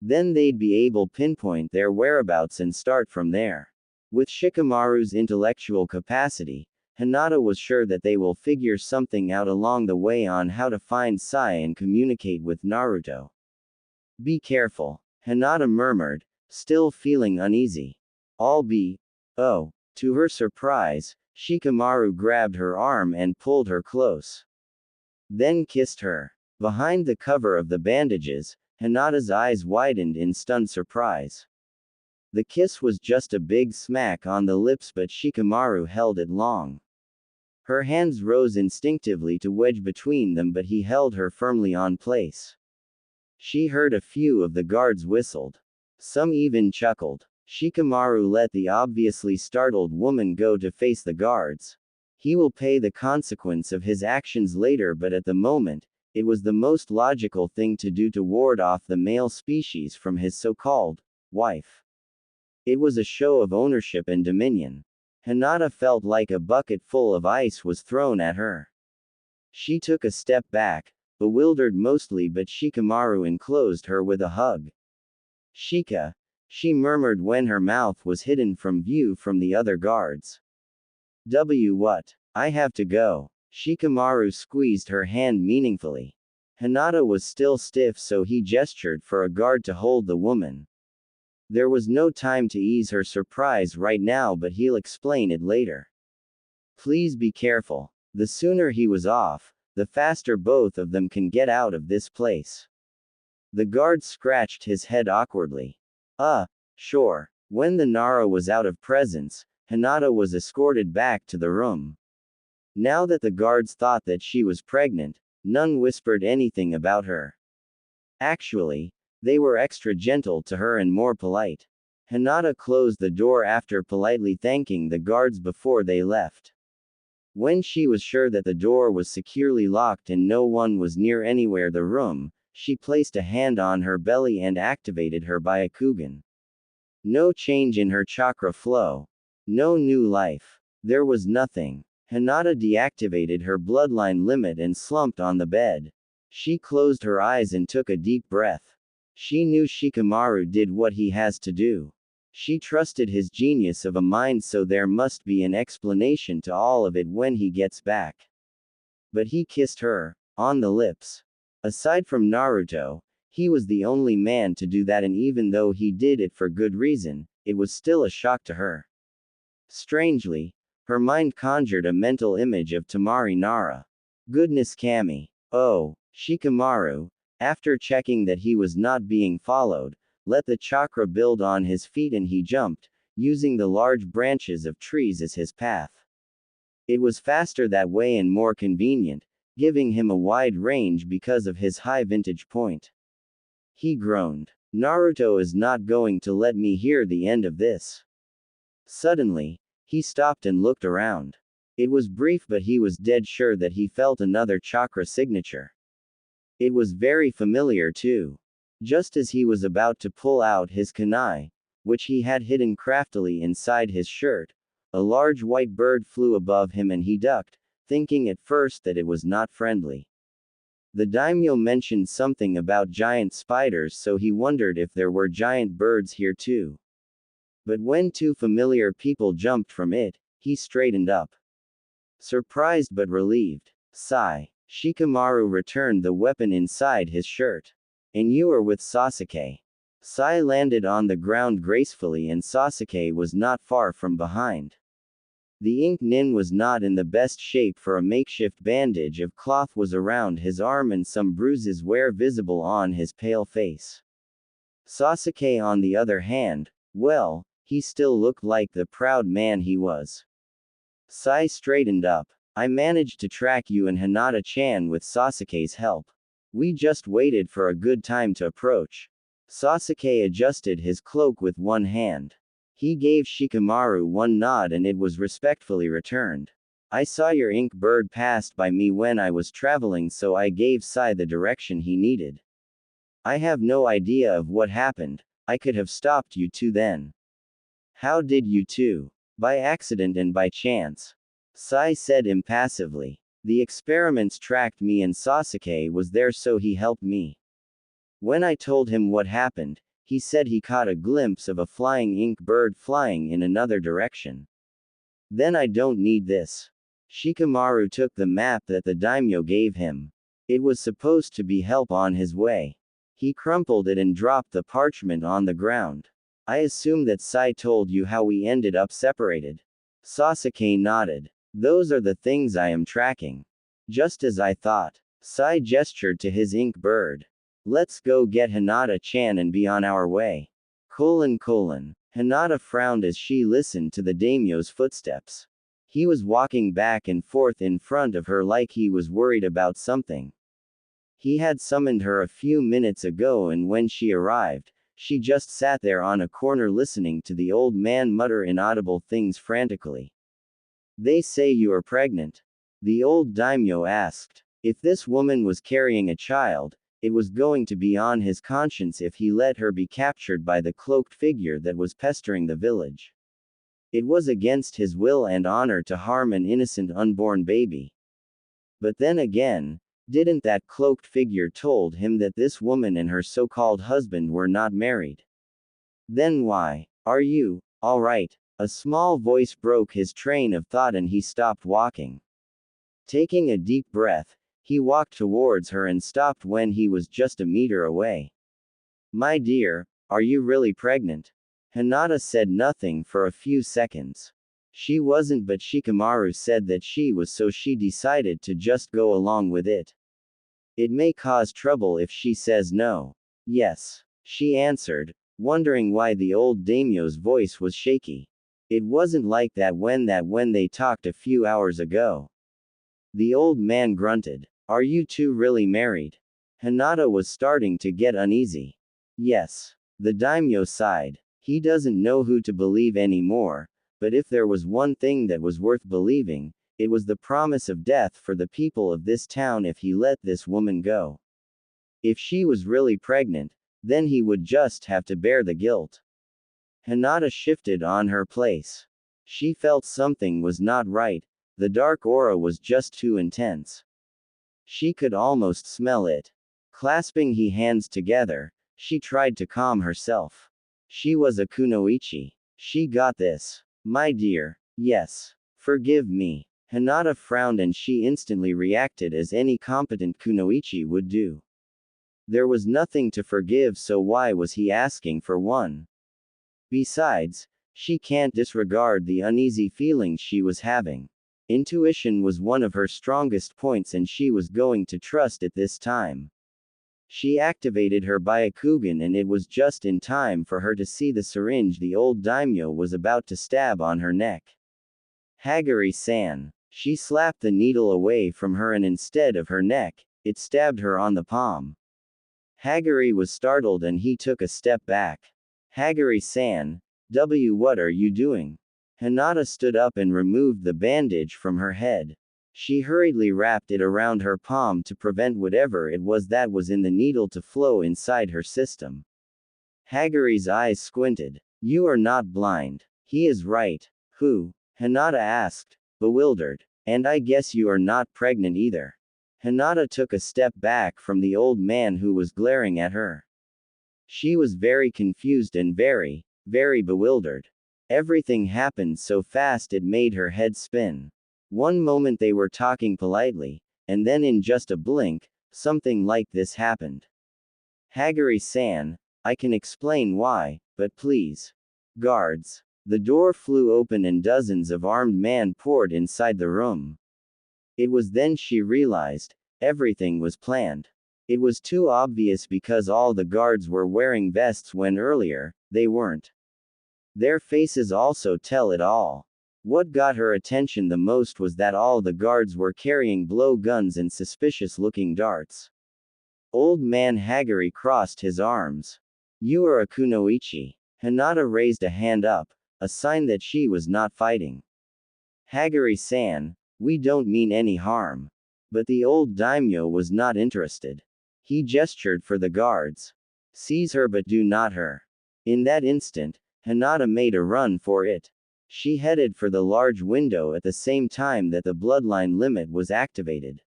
Then they'd be able to pinpoint their whereabouts and start from there. With Shikamaru's intellectual capacity, Hinata was sure that they will figure something out along the way on how to find Sai and communicate with Naruto. Be careful, Hinata murmured, still feeling uneasy. I'll be. Oh. To her surprise, Shikamaru grabbed her arm and pulled her close. Then kissed her. Behind the cover of the bandages, Hinata's eyes widened in stunned surprise. The kiss was just a big smack on the lips, but Shikamaru held it long. Her hands rose instinctively to wedge between them, but he held her firmly on place. She heard a few of the guards whistled. Some even chuckled. Shikamaru let the obviously startled woman go to face the guards. He will pay the consequence of his actions later, but at the moment, it was the most logical thing to do to ward off the male species from his so-called wife. It was a show of ownership and dominion. Hinata felt like a bucket full of ice was thrown at her. She took a step back, bewildered mostly, but Shikamaru enclosed her with a hug. Shika, she murmured when her mouth was hidden from view from the other guards. What? I have to go. Shikamaru squeezed her hand meaningfully. Hinata was still stiff, so he gestured for a guard to hold the woman. There was no time to ease her surprise right now, but he'll explain it later. Please be careful. The sooner he was off, the faster both of them can get out of this place. The guard scratched his head awkwardly. Sure. When the Nara was out of presence, Hinata was escorted back to the room. Now that the guards thought that she was pregnant, none whispered anything about her. Actually, they were extra gentle to her and more polite. Hinata closed the door after politely thanking the guards before they left. When she was sure that the door was securely locked and no one was near anywhere the room, she placed a hand on her belly and activated her Byakugan. No change in her chakra flow. No new life. There was nothing. Hinata deactivated her bloodline limit and slumped on the bed. She closed her eyes and took a deep breath. She knew Shikamaru did what he has to do. She trusted his genius of a mind, so there must be an explanation to all of it when he gets back. But he kissed her, on the lips. Aside from Naruto, he was the only man to do that, and even though he did it for good reason, it was still a shock to her. Strangely, her mind conjured a mental image of Temari Nara. Goodness Kami. Oh, Shikamaru, after checking that he was not being followed, let the chakra build on his feet and he jumped, using the large branches of trees as his path. It was faster that way and more convenient, giving him a wide range because of his high vantage point. He groaned. Naruto is not going to let me hear the end of this. Suddenly, he stopped and looked around. It was brief, but he was dead sure that he felt another chakra signature. It was very familiar too. Just as he was about to pull out his kunai, which he had hidden craftily inside his shirt, a large white bird flew above him and he ducked, thinking at first that it was not friendly. The daimyo mentioned something about giant spiders, so he wondered if there were giant birds here too. But when two familiar people jumped from it, he straightened up. Surprised but relieved. Sigh. Shikamaru returned the weapon inside his shirt. And you are with Sasuke. Sai landed on the ground gracefully and Sasuke was not far from behind. The ink nin was not in the best shape, for a makeshift bandage of cloth was around his arm and some bruises were visible on his pale face. Sasuke, on the other hand, well, he still looked like the proud man he was. Sai straightened up. I managed to track you and Hinata-chan with Sasuke's help. We just waited for a good time to approach. Sasuke adjusted his cloak with one hand. He gave Shikamaru one nod and it was respectfully returned. I saw your ink bird passed by me when I was traveling, so I gave Sai the direction he needed. I have no idea of what happened. I could have stopped you two then. How did you two? By accident and by chance. Sai said impassively. The experiments tracked me and Sasuke was there, so he helped me. When I told him what happened, he said he caught a glimpse of a flying ink bird flying in another direction. Then I don't need this. Shikamaru took the map that the daimyo gave him. It was supposed to be help on his way. He crumpled it and dropped the parchment on the ground. I assume that Sai told you how we ended up separated. Sasuke nodded. Those are the things I am tracking. Just as I thought. Sai gestured to his ink bird. Let's go get Hinata-chan and be on our way. Hinata frowned as she listened to the daimyo's footsteps. He was walking back and forth in front of her like he was worried about something. He had summoned her a few minutes ago, and when she arrived, she just sat there on a corner listening to the old man mutter inaudible things frantically. They say you are pregnant? The old daimyo asked. If this woman was carrying a child, it was going to be on his conscience if he let her be captured by the cloaked figure that was pestering the village. It was against his will and honor to harm an innocent unborn baby. But then again, didn't that cloaked figure told him that this woman and her so-called husband were not married? Then why are you all right? A small voice broke his train of thought and he stopped walking. Taking a deep breath, he walked towards her and stopped when he was just a meter away. My dear, are you really pregnant? Hinata said nothing for a few seconds. She wasn't, but Shikamaru said that she was, so she decided to just go along with it. It may cause trouble if she says no. Yes, she answered, wondering why the old daimyo's voice was shaky. It wasn't like that when they talked a few hours ago. The old man grunted. Are you two really married? Hinata was starting to get uneasy. Yes. The daimyo sighed. He doesn't know who to believe anymore, but if there was one thing that was worth believing, It was the promise of death for the people of this town if he let this woman go. If she was really pregnant, then he would just have to bear the guilt. Hinata shifted on her place. She felt something was not right, the dark aura was just too intense. She could almost smell it. Clasping her hands together, she tried to calm herself. She was a kunoichi. She got this. My dear. Yes. Forgive me. Hinata frowned and she instantly reacted as any competent kunoichi would do. There was nothing to forgive, so why was he asking for one? Besides, she can't disregard the uneasy feelings she was having. Intuition was one of her strongest points and she was going to trust it this time. She activated her Byakugan and it was just in time for her to see the syringe the old daimyo was about to stab on her neck. Hagari-san. She slapped the needle away from her and instead of her neck, it stabbed her on the palm. Hagari was startled and he took a step back. Hagari-san. What are you doing? Hinata stood up and removed the bandage from her head. She hurriedly wrapped it around her palm to prevent whatever it was that was in the needle to flow inside her system. Hagari's eyes squinted. You are not blind. He is right. Who? Hinata asked, bewildered. And I guess you are not pregnant either. Hinata took a step back from the old man who was glaring at her. She was very confused and very bewildered. Everything happened so fast it made her head spin. One moment they were talking politely, and then in just a blink, something like this happened. Hagari-san, I can explain why, but please. Guards. The door flew open and dozens of armed men poured inside the room. It was then she realized, everything was planned. It was too obvious because all the guards were wearing vests when earlier, they weren't. Their faces also tell it all. What got her attention the most was that all the guards were carrying blow guns and suspicious-looking darts. Old man Hagari crossed his arms. You are a kunoichi. Hinata raised a hand up, a sign that she was not fighting. Hagari-san, we don't mean any harm. But the old daimyo was not interested. He gestured for the guards. Seize her but do not her. In that instant, Hinata made a run for it. She headed for the large window at the same time that the bloodline limit was activated.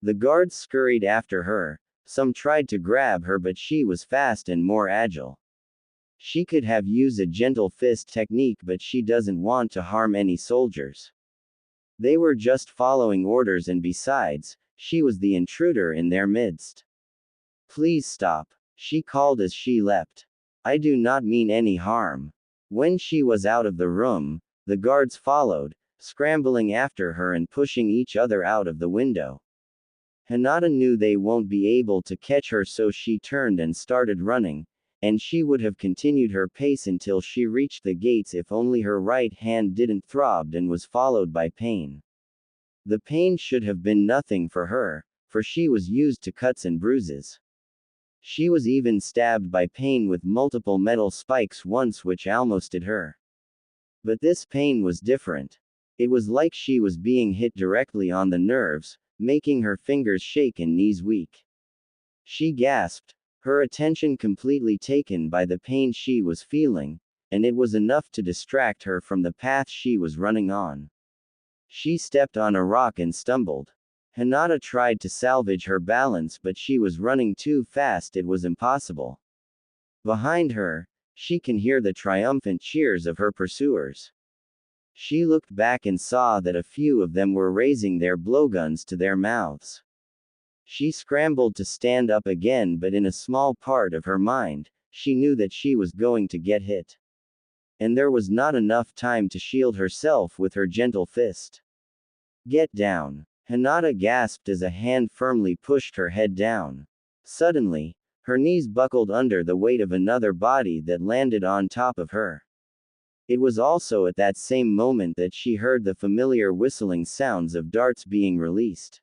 The guards scurried after her, some tried to grab her but she was fast and more agile. She could have used a gentle fist technique but she doesn't want to harm any soldiers. They were just following orders and besides, she was the intruder in their midst. Please stop, she called as she leapt. I do not mean any harm. When she was out of the room, the guards followed, scrambling after her and pushing each other out of the window. Hinata knew they won't be able to catch her so she turned and started running, and she would have continued her pace until she reached the gates if only her right hand didn't throb and was followed by pain. The pain should have been nothing for her, for she was used to cuts and bruises. She was even stabbed by pain with multiple metal spikes once which almost did her. But this pain was different. It was like she was being hit directly on the nerves, making her fingers shake and knees weak. She gasped, her attention completely taken by the pain she was feeling, and it was enough to distract her from the path she was running on. She stepped on a rock and stumbled. Hinata tried to salvage her balance but she was running too fast it was impossible. Behind her, she can hear the triumphant cheers of her pursuers. She looked back and saw that a few of them were raising their blowguns to their mouths. She scrambled to stand up again but in a small part of her mind, she knew that she was going to get hit. And there was not enough time to shield herself with her gentle fist. Get down. Hinata gasped as a hand firmly pushed her head down. Suddenly, her knees buckled under the weight of another body that landed on top of her. It was also at that same moment that she heard the familiar whistling sounds of darts being released.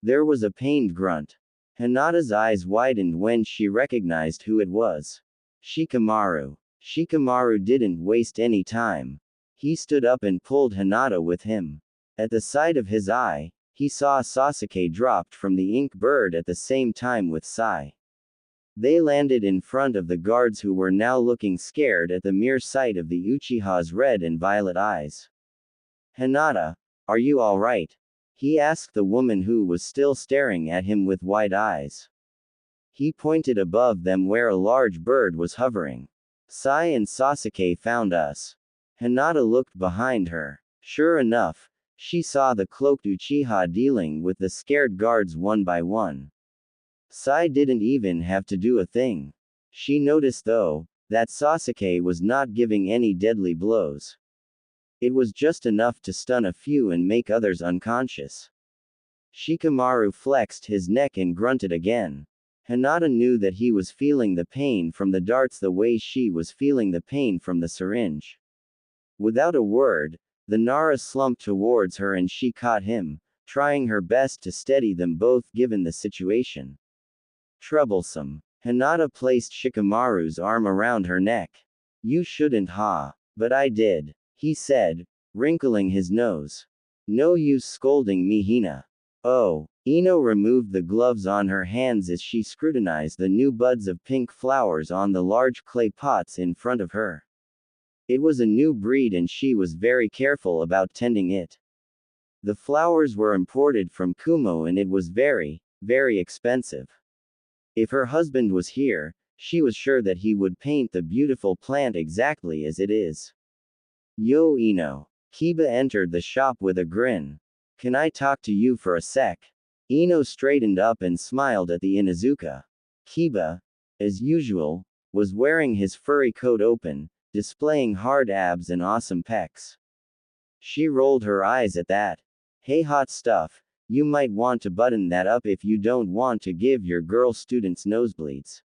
There was a pained grunt. Hinata's eyes widened when she recognized who it was. Shikamaru. Shikamaru didn't waste any time. He stood up and pulled Hinata with him. At the sight of his eye, he saw Sasuke dropped from the ink bird at the same time with Sai. They landed in front of the guards who were now looking scared at the mere sight of the Uchiha's red and violet eyes. Hinata, are you alright? He asked the woman who was still staring at him with wide eyes. He pointed above them where a large bird was hovering. Sai and Sasuke found us. Hinata looked behind her. Sure enough, she saw the cloaked Uchiha dealing with the scared guards one by one. Sai didn't even have to do a thing. She noticed though, that Sasuke was not giving any deadly blows. It was just enough to stun a few and make others unconscious. Shikamaru flexed his neck and grunted again. Hinata knew that he was feeling the pain from the darts the way she was feeling the pain from the syringe. Without a word, the Nara slumped towards her and she caught him, trying her best to steady them both given the situation. Troublesome. Hinata placed Shikamaru's arm around her neck. You shouldn't ha. But I did, he said, wrinkling his nose. No use scolding me, Hina. Oh. Ino removed the gloves on her hands as she scrutinized the new buds of pink flowers on the large clay pots in front of her. It was a new breed and she was very careful about tending it. The flowers were imported from Kumo and it was very, very expensive. If her husband was here, she was sure that he would paint the beautiful plant exactly as it is. Yo Ino. Kiba entered the shop with a grin. Can I talk to you for a sec? Ino straightened up and smiled at the Inuzuka. Kiba, as usual, was wearing his furry coat open, displaying hard abs and awesome pecs. She rolled her eyes at that. Hey hot stuff, you might want to button that up if you don't want to give your girl students nosebleeds.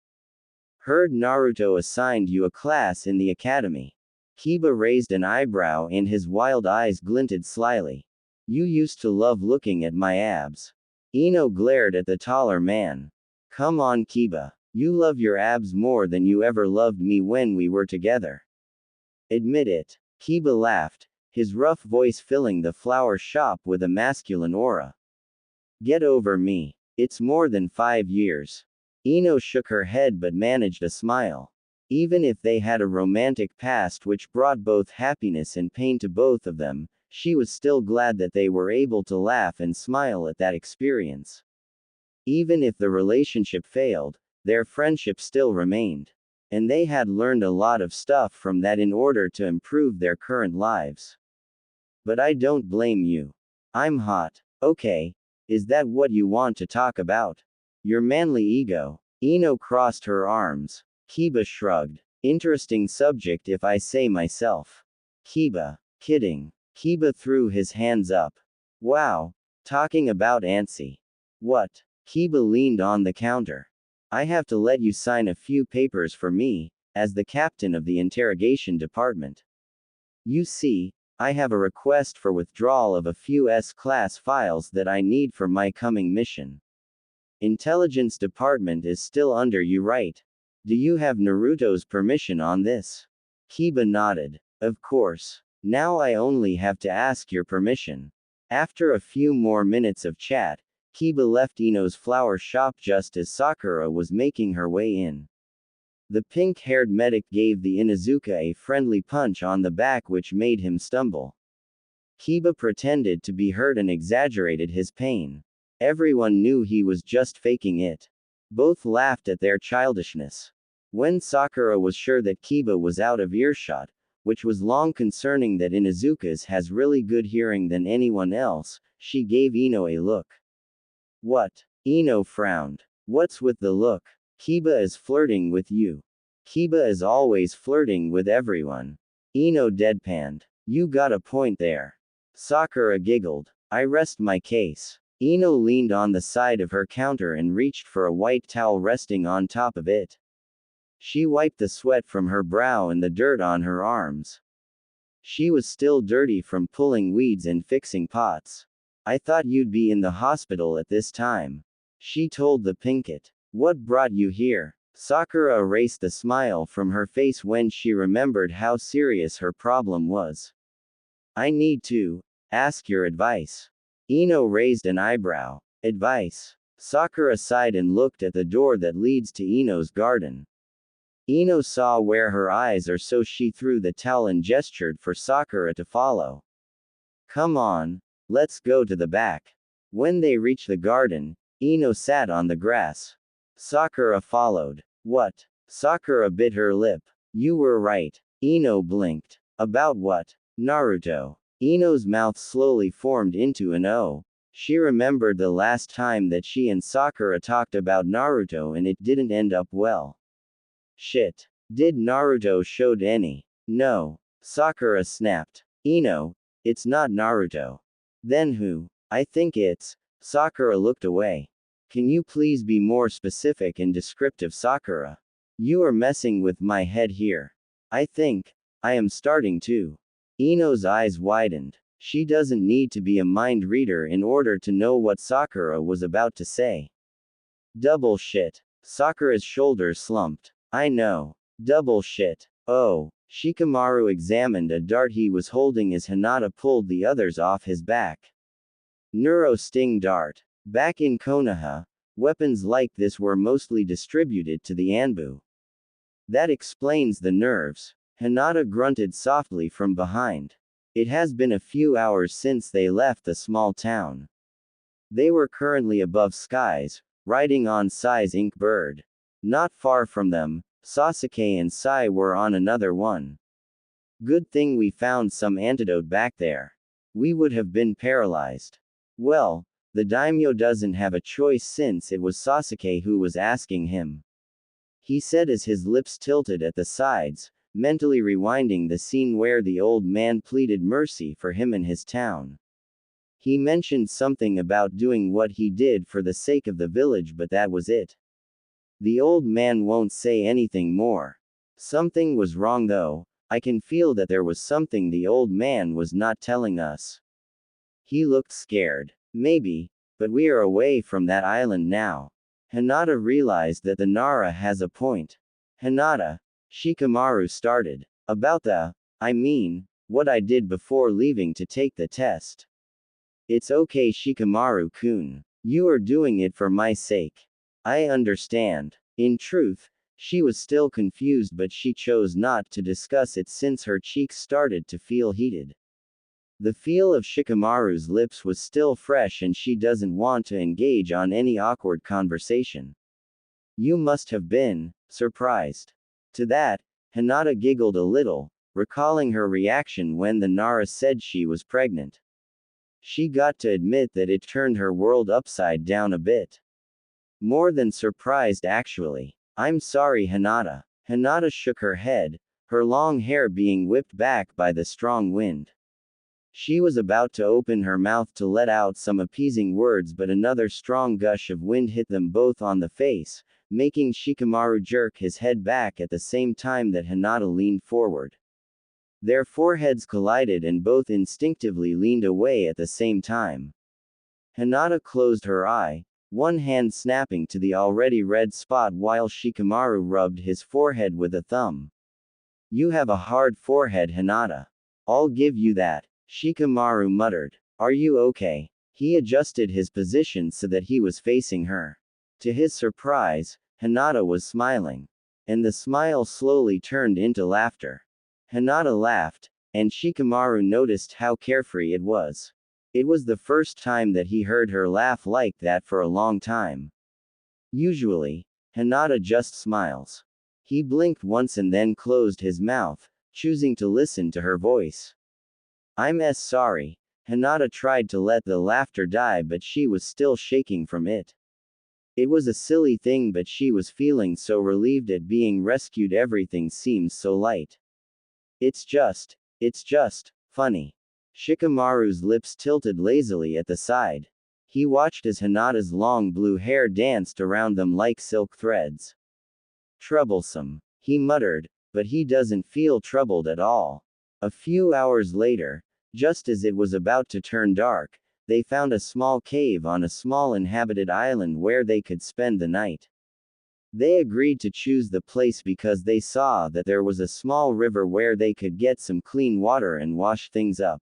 Heard Naruto assigned you a class in the academy. Kiba raised an eyebrow and his wild eyes glinted slyly. You used to love looking at my abs. Ino glared at the taller man. Come on Kiba, you love your abs more than you ever loved me when we were together. Admit it. Kiba laughed, his rough voice filling the flower shop with a masculine aura. Get over me. It's more than 5 years. Ino shook her head but managed a smile. Even if they had a romantic past which brought both happiness and pain to both of them, she was still glad that they were able to laugh and smile at that experience. Even if the relationship failed, their friendship still remained. And they had learned a lot of stuff from that in order to improve their current lives. But I don't blame you. I'm hot. Okay. Is that what you want to talk about? Your manly ego. Ino crossed her arms. Kiba shrugged. Interesting subject if I say myself. Kiba. Kidding. Kiba threw his hands up. Wow. Talking about antsy. What? Kiba leaned on the counter. I have to let you sign a few papers for me, as the captain of the interrogation department. You see, I have a request for withdrawal of a few S-class files that I need for my coming mission. Intelligence department is still under you, right? Do you have Naruto's permission on this? Kiba nodded. Of course. Now I only have to ask your permission. After a few more minutes of chat, Kiba left Ino's flower shop just as Sakura was making her way in. The pink-haired medic gave the Inuzuka a friendly punch on the back which made him stumble. Kiba pretended to be hurt and exaggerated his pain. Everyone knew he was just faking it. Both laughed at their childishness. When Sakura was sure that Kiba was out of earshot, which was long concerning that Inuzuka's has really good hearing than anyone else, she gave Ino a look. What? Ino frowned. What's with the look? Kiba is flirting with you. Kiba is always flirting with everyone. Ino deadpanned. You got a point there. Sakura giggled. I rest my case. Ino leaned on the side of her counter and reached for a white towel resting on top of it. She wiped the sweat from her brow and the dirt on her arms. She was still dirty from pulling weeds and fixing pots. I thought you'd be in the hospital at this time. She told the Pinkett. What brought you here? Sakura erased the smile from her face when she remembered how serious her problem was. I need to Ask your advice. Ino raised an eyebrow. Advice. Sakura sighed and looked at the door that leads to Ino's garden. Ino saw where her eyes are, so she threw the towel and gestured for Sakura to follow. Come on, let's go to the back. When they reached the garden, Ino sat on the grass. Sakura followed. What? Sakura bit her lip. You were right. Ino blinked. About what? Naruto. Ino's mouth slowly formed into an O. She remembered the last time that she and Sakura talked about Naruto and it didn't end up well. Shit. Did Naruto showed any? No. Sakura snapped. Ino, it's not Naruto. Then who? I think it's. Sakura looked away. Can you please be more specific and descriptive, Sakura? You are messing with my head here. I think I am starting to. Ino's eyes widened. She doesn't need to be a mind reader in order to know what Sakura was about to say. Double shit. Sakura's shoulders slumped. I know. Double shit. Oh. Shikamaru examined a dart he was holding as Hinata pulled the others off his back. Neuro Sting Dart. Back in Konoha, weapons like this were mostly distributed to the Anbu. That explains the nerves. Hinata grunted softly from behind. It has been a few hours since they left the small town. They were currently above skies, riding on Sai's ink bird. Not far from them, Sasuke and Sai were on another one. Good thing we found some antidote back there. We would have been paralyzed. Well, the daimyo doesn't have a choice since it was Sasuke who was asking him. He said as his lips tilted at the sides, mentally rewinding the scene where the old man pleaded mercy for him and his town. He mentioned something about doing what he did for the sake of the village, but that was it. The old man won't say anything more. Something was wrong though. I can feel that there was something the old man was not telling us. He looked scared. Maybe, but we are away from that island now. Hinata realized that the Nara has a point. Hinata, Shikamaru started. About what I did before leaving to take the test. It's okay, Shikamaru-kun. You are doing it for my sake. I understand. In truth, she was still confused, but she chose not to discuss it since her cheeks started to feel heated. The feel of Shikamaru's lips was still fresh and she doesn't want to engage on any awkward conversation. You must have been surprised. To that, Hinata giggled a little, recalling her reaction when the Nara said she was pregnant. She got to admit that it turned her world upside down a bit. More than surprised actually. I'm sorry, Hinata. Hinata shook her head, her long hair being whipped back by the strong wind. She was about to open her mouth to let out some appeasing words, but another strong gush of wind hit them both on the face, making Shikamaru jerk his head back at the same time that Hinata leaned forward. Their foreheads collided and both instinctively leaned away at the same time. Hinata closed her eye, one hand snapping to the already red spot while Shikamaru rubbed his forehead with a thumb. You have a hard forehead, Hinata. I'll give you that. Shikamaru muttered. Are you okay? He adjusted his position so that he was facing her. To his surprise, Hinata was smiling. And the smile slowly turned into laughter. Hinata laughed, and Shikamaru noticed how carefree it was. It was the first time that he heard her laugh like that for a long time. Usually, Hinata just smiles. He blinked once and then closed his mouth, choosing to listen to her voice. I'm sorry. Hinata tried to let the laughter die, but she was still shaking from it. It was a silly thing, but she was feeling so relieved at being rescued. Everything seems so light. It's just funny. Shikamaru's lips tilted lazily at the side. He watched as Hinata's long blue hair danced around them like silk threads. Troublesome, he muttered, but he doesn't feel troubled at all. A few hours later, just as it was about to turn dark, they found a small cave on a small inhabited island where they could spend the night. They agreed to choose the place because they saw that there was a small river where they could get some clean water and wash things up.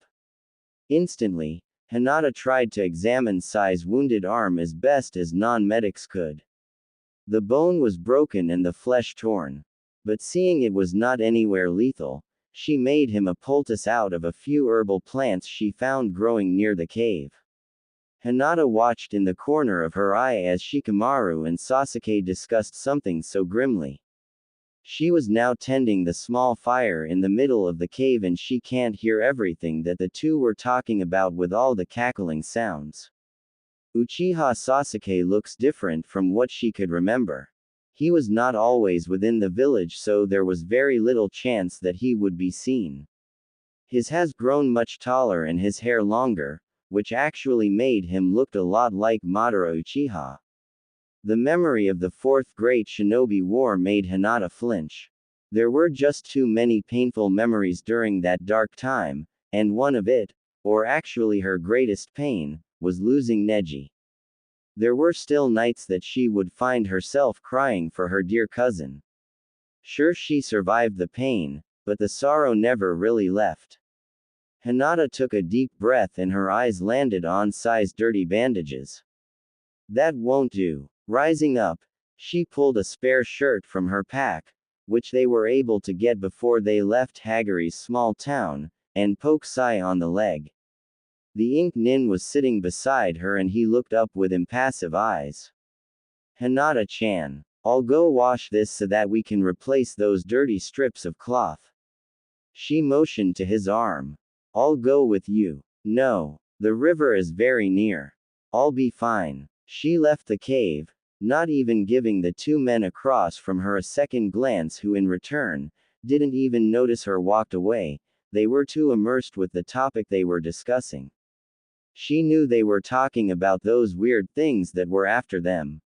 Instantly, Hinata tried to examine Sai's wounded arm as best as non-medics could. The bone was broken and the flesh torn. But seeing it was not anywhere lethal, she made him a poultice out of a few herbal plants she found growing near the cave. Hinata watched in the corner of her eye as Shikamaru and Sasuke discussed something so grimly. She was now tending the small fire in the middle of the cave and she can't hear everything that the two were talking about with all the cackling sounds. Uchiha Sasuke looks different from what she could remember. He was not always within the village, so there was very little chance that he would be seen. His has grown much taller and his hair longer, which actually made him look a lot like Madara Uchiha. The memory of the Fourth Great Shinobi War made Hinata flinch. There were just too many painful memories during that dark time, and one of it, or actually her greatest pain, was losing Neji. There were still nights that she would find herself crying for her dear cousin. Sure, she survived the pain, but the sorrow never really left. Hinata took a deep breath and her eyes landed on Sai's dirty bandages. That won't do. Rising up, she pulled a spare shirt from her pack, which they were able to get before they left Hagari's small town, and poked Sai on the leg. The Ink Nin was sitting beside her and he looked up with impassive eyes. Hinata-chan, I'll go wash this so that we can replace those dirty strips of cloth. She motioned to his arm. I'll go with you. No, the river is very near. I'll be fine. She left the cave, not even giving the two men across from her a second glance who in return, didn't even notice her walked away. They were too immersed with the topic they were discussing. She knew they were talking about those weird things that were after them.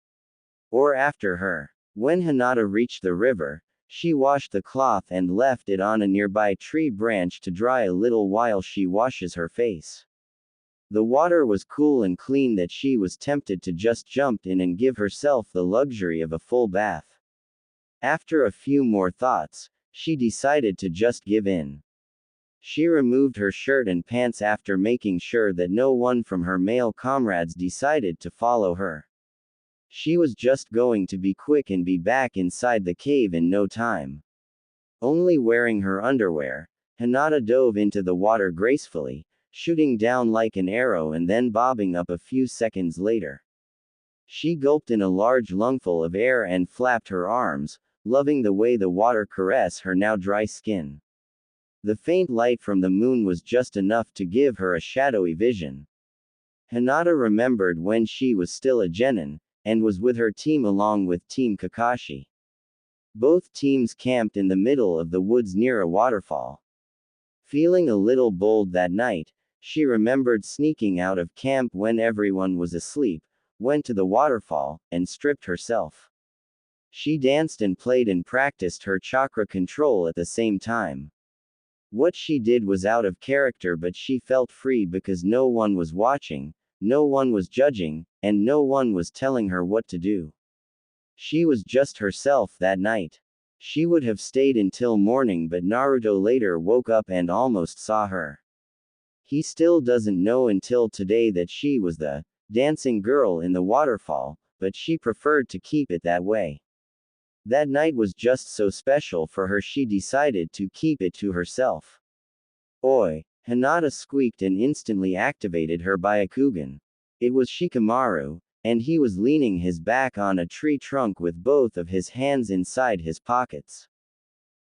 Or after her. When Hinata reached the river, she washed the cloth and left it on a nearby tree branch to dry a little while she washes her face. The water was cool and clean that she was tempted to just jump in and give herself the luxury of a full bath. After a few more thoughts, she decided to just give in. She removed her shirt and pants after making sure that no one from her male comrades decided to follow her. She was just going to be quick and be back inside the cave in no time. Only wearing her underwear, Hinata dove into the water gracefully, shooting down like an arrow and then bobbing up a few seconds later. She gulped in a large lungful of air and flapped her arms, loving the way the water caressed her now dry skin. The faint light from the moon was just enough to give her a shadowy vision. Hinata remembered when she was still a genin, and was with her team along with Team Kakashi. Both teams camped in the middle of the woods near a waterfall. Feeling a little bold that night, she remembered sneaking out of camp when everyone was asleep, went to the waterfall, and stripped herself. She danced and played and practiced her chakra control at the same time. What she did was out of character, but she felt free because no one was watching, no one was judging, and no one was telling her what to do. She was just herself that night. She would have stayed until morning, but Naruto later woke up and almost saw her. He still doesn't know until today that she was the dancing girl in the waterfall, but she preferred to keep it that way. That night was just so special for her, she decided to keep it to herself. Oi! Hinata squeaked and instantly activated her Byakugan. It was Shikamaru, and he was leaning his back on a tree trunk with both of his hands inside his pockets.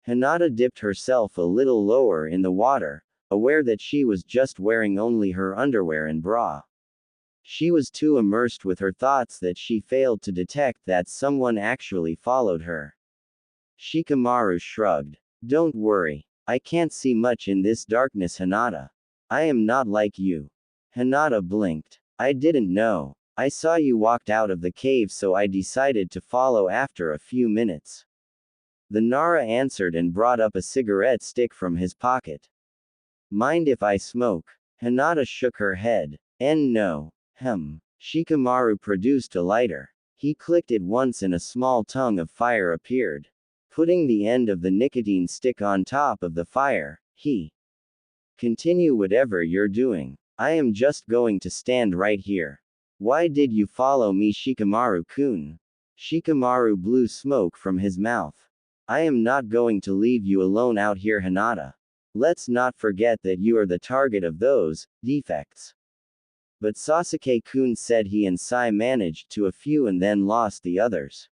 Hinata dipped herself a little lower in the water, aware that she was just wearing only her underwear and bra. She was too immersed with her thoughts that she failed to detect that someone actually followed her. Shikamaru shrugged. Don't worry. I can't see much in this darkness, Hinata. I am not like you. Hinata blinked. I didn't know. I saw you walked out of the cave, so I decided to follow after a few minutes. The Nara answered and brought up a cigarette stick from his pocket. Mind if I smoke? Hinata shook her head. No. Shikamaru produced a lighter. He clicked it once and a small tongue of fire appeared. Putting the end of the nicotine stick on top of the fire, he continue whatever you're doing. I am just going to stand right here. Why did you follow me, Shikamaru-kun? Shikamaru blew smoke from his mouth. I am not going to leave you alone out here, Hinata. Let's not forget that you are the target of those defects. But Sasuke-kun said he and Sai managed to a few and then lost the others.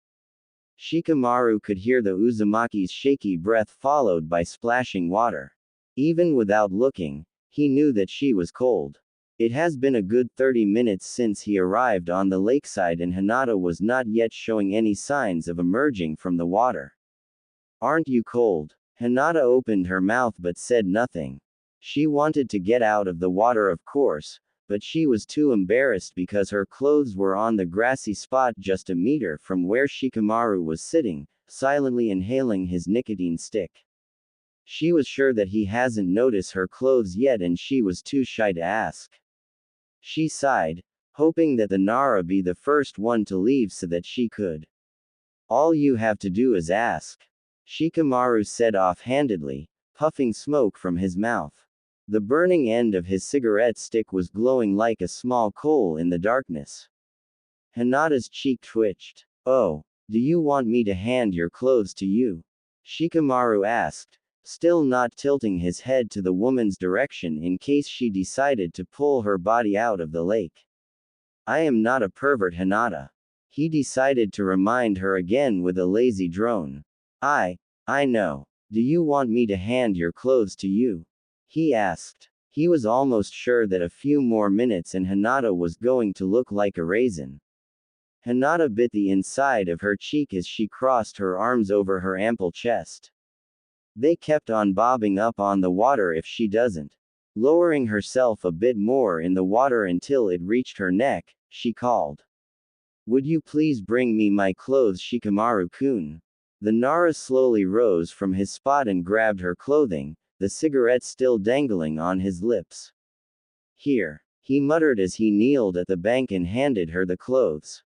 Shikamaru could hear the Uzumaki's shaky breath followed by splashing water. Even without looking, he knew that she was cold. It has been a good 30 minutes since he arrived on the lakeside and Hinata was not yet showing any signs of emerging from the water. Aren't you cold? Hinata opened her mouth but said nothing. She wanted to get out of the water, of course, but she was too embarrassed because her clothes were on the grassy spot just a meter from where Shikamaru was sitting, silently inhaling his nicotine stick. She was sure that he hasn't noticed her clothes yet and she was too shy to ask. She sighed, hoping that the Nara be the first one to leave so that she could. All you have to do is ask. Shikamaru said offhandedly, puffing smoke from his mouth. The burning end of his cigarette stick was glowing like a small coal in the darkness. Hinata's cheek twitched. Oh, do you want me to hand your clothes to you? Shikamaru asked, still not tilting his head to the woman's direction in case she decided to pull her body out of the lake. I am not a pervert, Hinata. He decided to remind her again with a lazy drone. I know. Do you want me to hand your clothes to you? He asked. He was almost sure that a few more minutes and Hinata was going to look like a raisin. Hinata bit the inside of her cheek as she crossed her arms over her ample chest. They kept on bobbing up on the water if she doesn't. Lowering herself a bit more in the water until it reached her neck, she called. Would you please bring me my clothes, Shikamaru-kun? The Nara slowly rose from his spot and grabbed her clothing, the cigarette still dangling on his lips. Here, he muttered as he kneeled at the bank and handed her the clothes.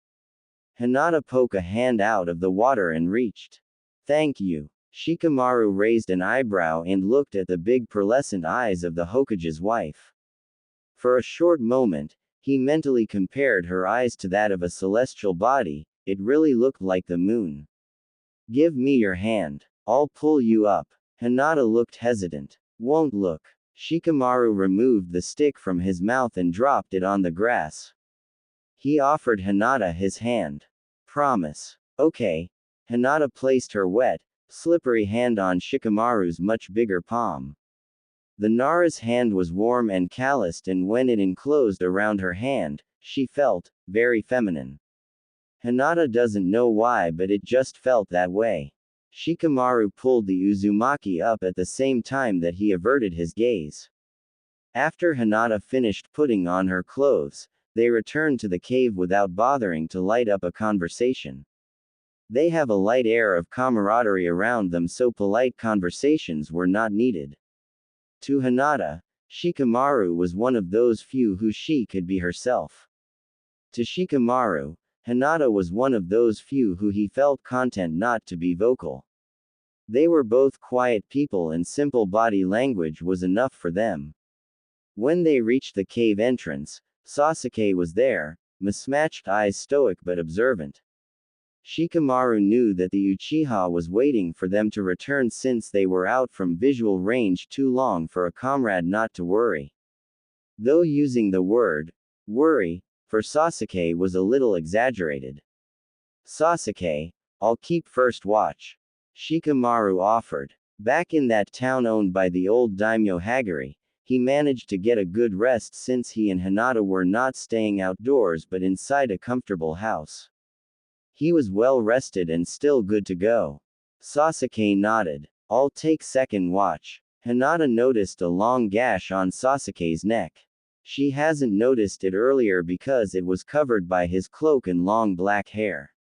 Hinata poked a hand out of the water and reached. Thank you. Shikamaru raised an eyebrow and looked at the big pearlescent eyes of the Hokage's wife. For a short moment, he mentally compared her eyes to that of a celestial body. It really looked like the moon. Give me your hand. I'll pull you up. Hinata looked hesitant. Won't look. Shikamaru removed the stick from his mouth and dropped it on the grass. He offered Hinata his hand. Promise. Okay. Hinata placed her wet, slippery hand on Shikamaru's much bigger palm. The Nara's hand was warm and calloused, and when it enclosed around her hand, she felt very feminine. Hinata doesn't know why, but it just felt that way. Shikamaru pulled the Uzumaki up at the same time that he averted his gaze. After Hinata finished putting on her clothes, they returned to the cave without bothering to light up a conversation. They have a light air of camaraderie around them, so polite conversations were not needed. To Hinata, Shikamaru was one of those few who she could be herself. To Shikamaru, Hinata was one of those few who he felt content not to be vocal. They were both quiet people and simple body language was enough for them. When they reached the cave entrance, Sasuke was there, mismatched eyes stoic but observant. Shikamaru knew that the Uchiha was waiting for them to return since they were out from visual range too long for a comrade not to worry. Though using the word worry for Sasuke was a little exaggerated. Sasuke, I'll keep first watch. Shikamaru offered. Back in that town owned by the old daimyo Hagari, he managed to get a good rest since he and Hinata were not staying outdoors but inside a comfortable house. He was well rested and still good to go. Sasuke nodded. I'll take second watch. Hinata noticed a long gash on Sasuke's neck. She hasn't noticed it earlier because it was covered by his cloak and long black hair.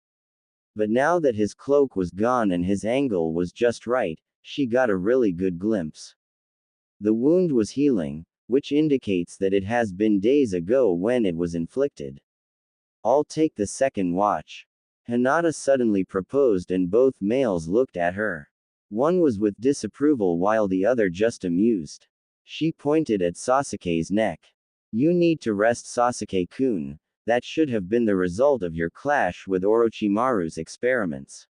But now that his cloak was gone and his angle was just right, she got a really good glimpse. The wound was healing, which indicates that it has been days ago when it was inflicted. I'll take the second watch. Hinata suddenly proposed and both males looked at her. One was with disapproval while the other just amused. She pointed at Sasuke's neck. You need to rest, Sasuke-kun. That should have been the result of your clash with Orochimaru's experiments.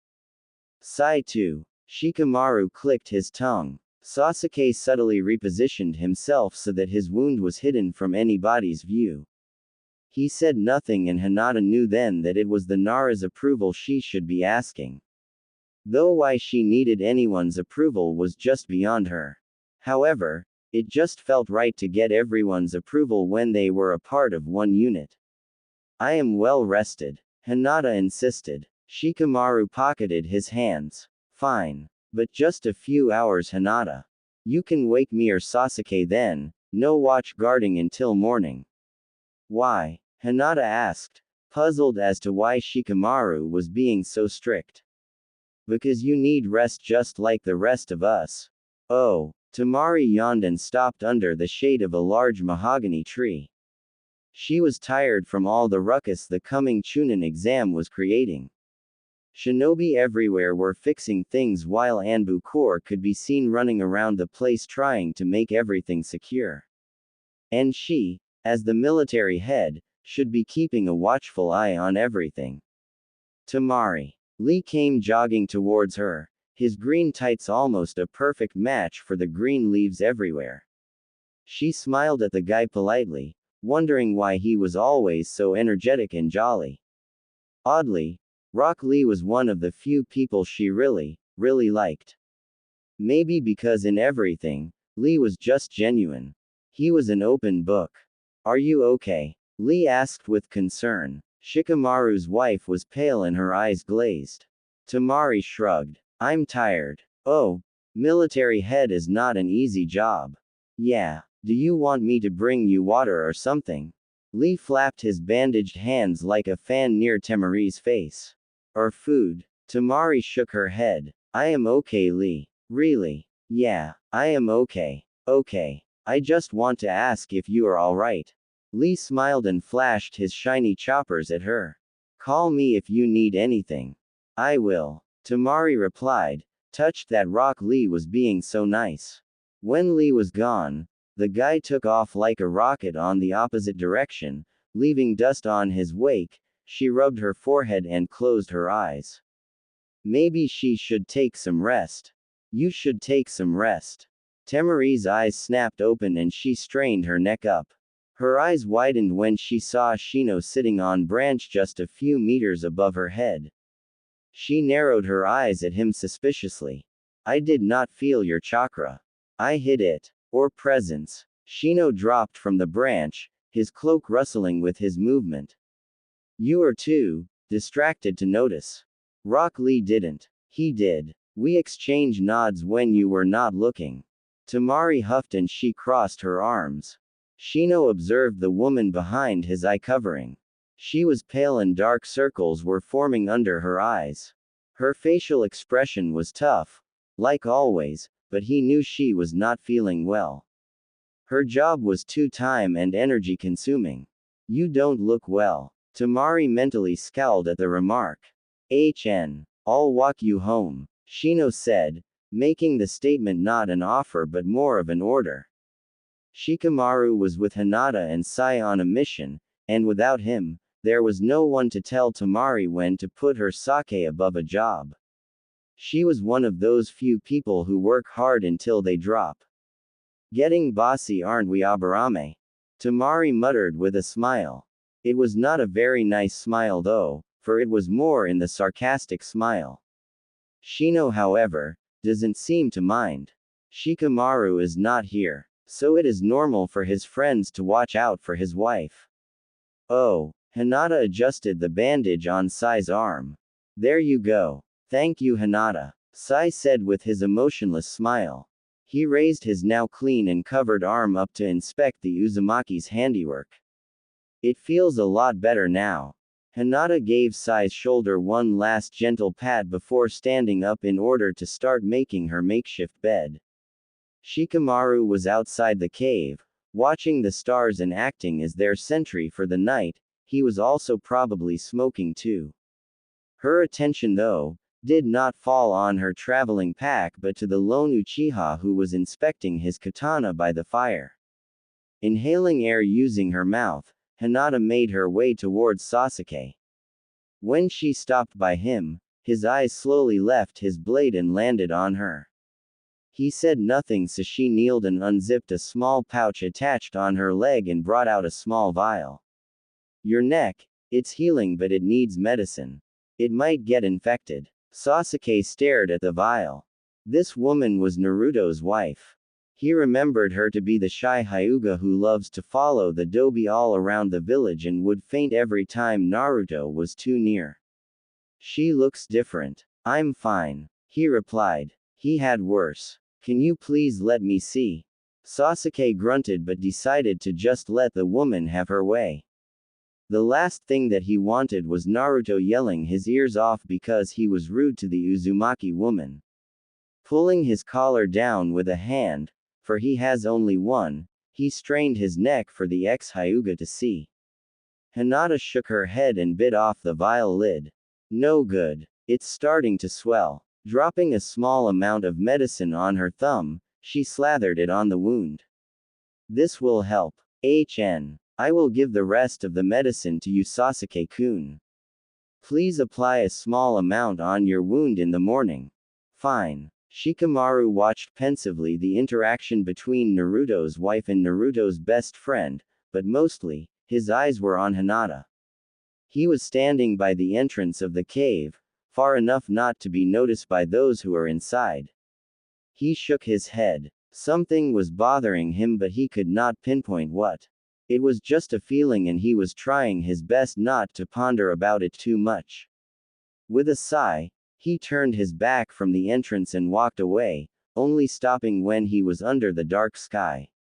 Sigh 2. Shikamaru clicked his tongue. Sasuke subtly repositioned himself so that his wound was hidden from anybody's view. He said nothing, and Hinata knew then that it was the Nara's approval she should be asking. Though why she needed anyone's approval was just beyond her. However, it just felt right to get everyone's approval when they were a part of one unit. I am well rested, Hinata insisted. Shikamaru pocketed his hands. Fine. But just a few hours, Hinata. You can wake me or Sasuke then, no watch guarding until morning. Why? Hinata asked, puzzled as to why Shikamaru was being so strict. Because you need rest just like the rest of us. Oh. Temari yawned and stopped under the shade of a large mahogany tree. She was tired from all the ruckus the coming Chunin exam was creating. Shinobi everywhere were fixing things while Anbu Corps could be seen running around the place trying to make everything secure. And she, as the military head, should be keeping a watchful eye on everything. Temari. Lee came jogging towards her, his green tights almost a perfect match for the green leaves everywhere. She smiled at the guy politely, wondering why he was always so energetic and jolly. Oddly, Rock Lee was one of the few people she really liked. Maybe because in everything, Lee was just genuine. He was an open book. Are you okay? Lee asked with concern. Shikamaru's wife was pale and her eyes glazed. Temari shrugged. I'm tired. Oh, military head is not an easy job. Yeah. Do you want me to bring you water or something? Lee flapped his bandaged hands like a fan near Temari's face. Or food? Temari shook her head. I am okay, Lee. Really? Yeah, I am okay. Okay. I just want to ask if you are alright. Lee smiled and flashed his shiny choppers at her. Call me if you need anything. I will. Temari replied, touched that Rock Lee was being so nice. When Lee was gone, the guy took off like a rocket on the opposite direction, leaving dust on his wake. She rubbed her forehead and closed her eyes. Maybe she should take some rest. You should take some rest. Temari's eyes snapped open and she strained her neck up. Her eyes widened when she saw Shino sitting on branch just a few meters above her head. She narrowed her eyes at him suspiciously. I did not feel your chakra. I hid it. Or presence. Shino dropped from the branch, his cloak rustling with his movement. You are too distracted to notice. Rock Lee didn't. He did. We exchanged nods when you were not looking. Temari huffed and she crossed her arms. Shino observed the woman behind his eye covering. She was pale and dark circles were forming under her eyes. Her facial expression was tough, like always, but he knew she was not feeling well. Her job was too time and energy consuming. You don't look well. Temari mentally scowled at the remark. I'll walk you home, Shino said, making the statement not an offer but more of an order. Shikamaru was with Hinata and Sai on a mission, and without him, there was no one to tell Temari when to put her sake above a job. She was one of those few people who work hard until they drop. Getting bossy, aren't we, Aburame? Temari muttered with a smile. It was not a very nice smile though, for it was more in the sarcastic smile. Shino, however, doesn't seem to mind. Shikamaru is not here, so it is normal for his friends to watch out for his wife. Oh, Hinata adjusted the bandage on Sai's arm. There you go. Thank you, Hinata, Sai said with his emotionless smile. He raised his now clean and covered arm up to inspect the Uzumaki's handiwork. It feels a lot better now. Hinata gave Sai's shoulder one last gentle pat before standing up in order to start making her makeshift bed. Shikamaru was outside the cave, watching the stars and acting as their sentry for the night. He was also probably smoking too. Her attention, though, did not fall on her traveling pack but to the lone Uchiha who was inspecting his katana by the fire. Inhaling air using her mouth, Hinata made her way towards Sasuke. When she stopped by him, his eyes slowly left his blade and landed on her. He said nothing, so she kneeled and unzipped a small pouch attached on her leg and brought out a small vial. Your neck, it's healing but it needs medicine. It might get infected. Sasuke stared at the vial. This woman was Naruto's wife. He remembered her to be the shy Hyuga who loves to follow the dobi all around the village and would faint every time Naruto was too near. She looks different. I'm fine, he replied. He had worse. Can you please let me see? Sasuke grunted but decided to just let the woman have her way. The last thing that he wanted was Naruto yelling his ears off because he was rude to the Uzumaki woman. Pulling his collar down with a hand, for he has only one, he strained his neck for the ex-Hyuga to see. Hinata shook her head and bit off the vial lid. No good. It's starting to swell. Dropping a small amount of medicine on her thumb, she slathered it on the wound. This will help. I will give the rest of the medicine to you, Sasuke-kun. Please apply a small amount on your wound in the morning. Fine. Shikamaru watched pensively the interaction between Naruto's wife and Naruto's best friend, but mostly, his eyes were on Hinata. He was standing by the entrance of the cave, far enough not to be noticed by those who are inside. He shook his head. Something was bothering him but he could not pinpoint what. It was just a feeling and he was trying his best not to ponder about it too much. With a sigh, he turned his back from the entrance and walked away, only stopping when he was under the dark sky.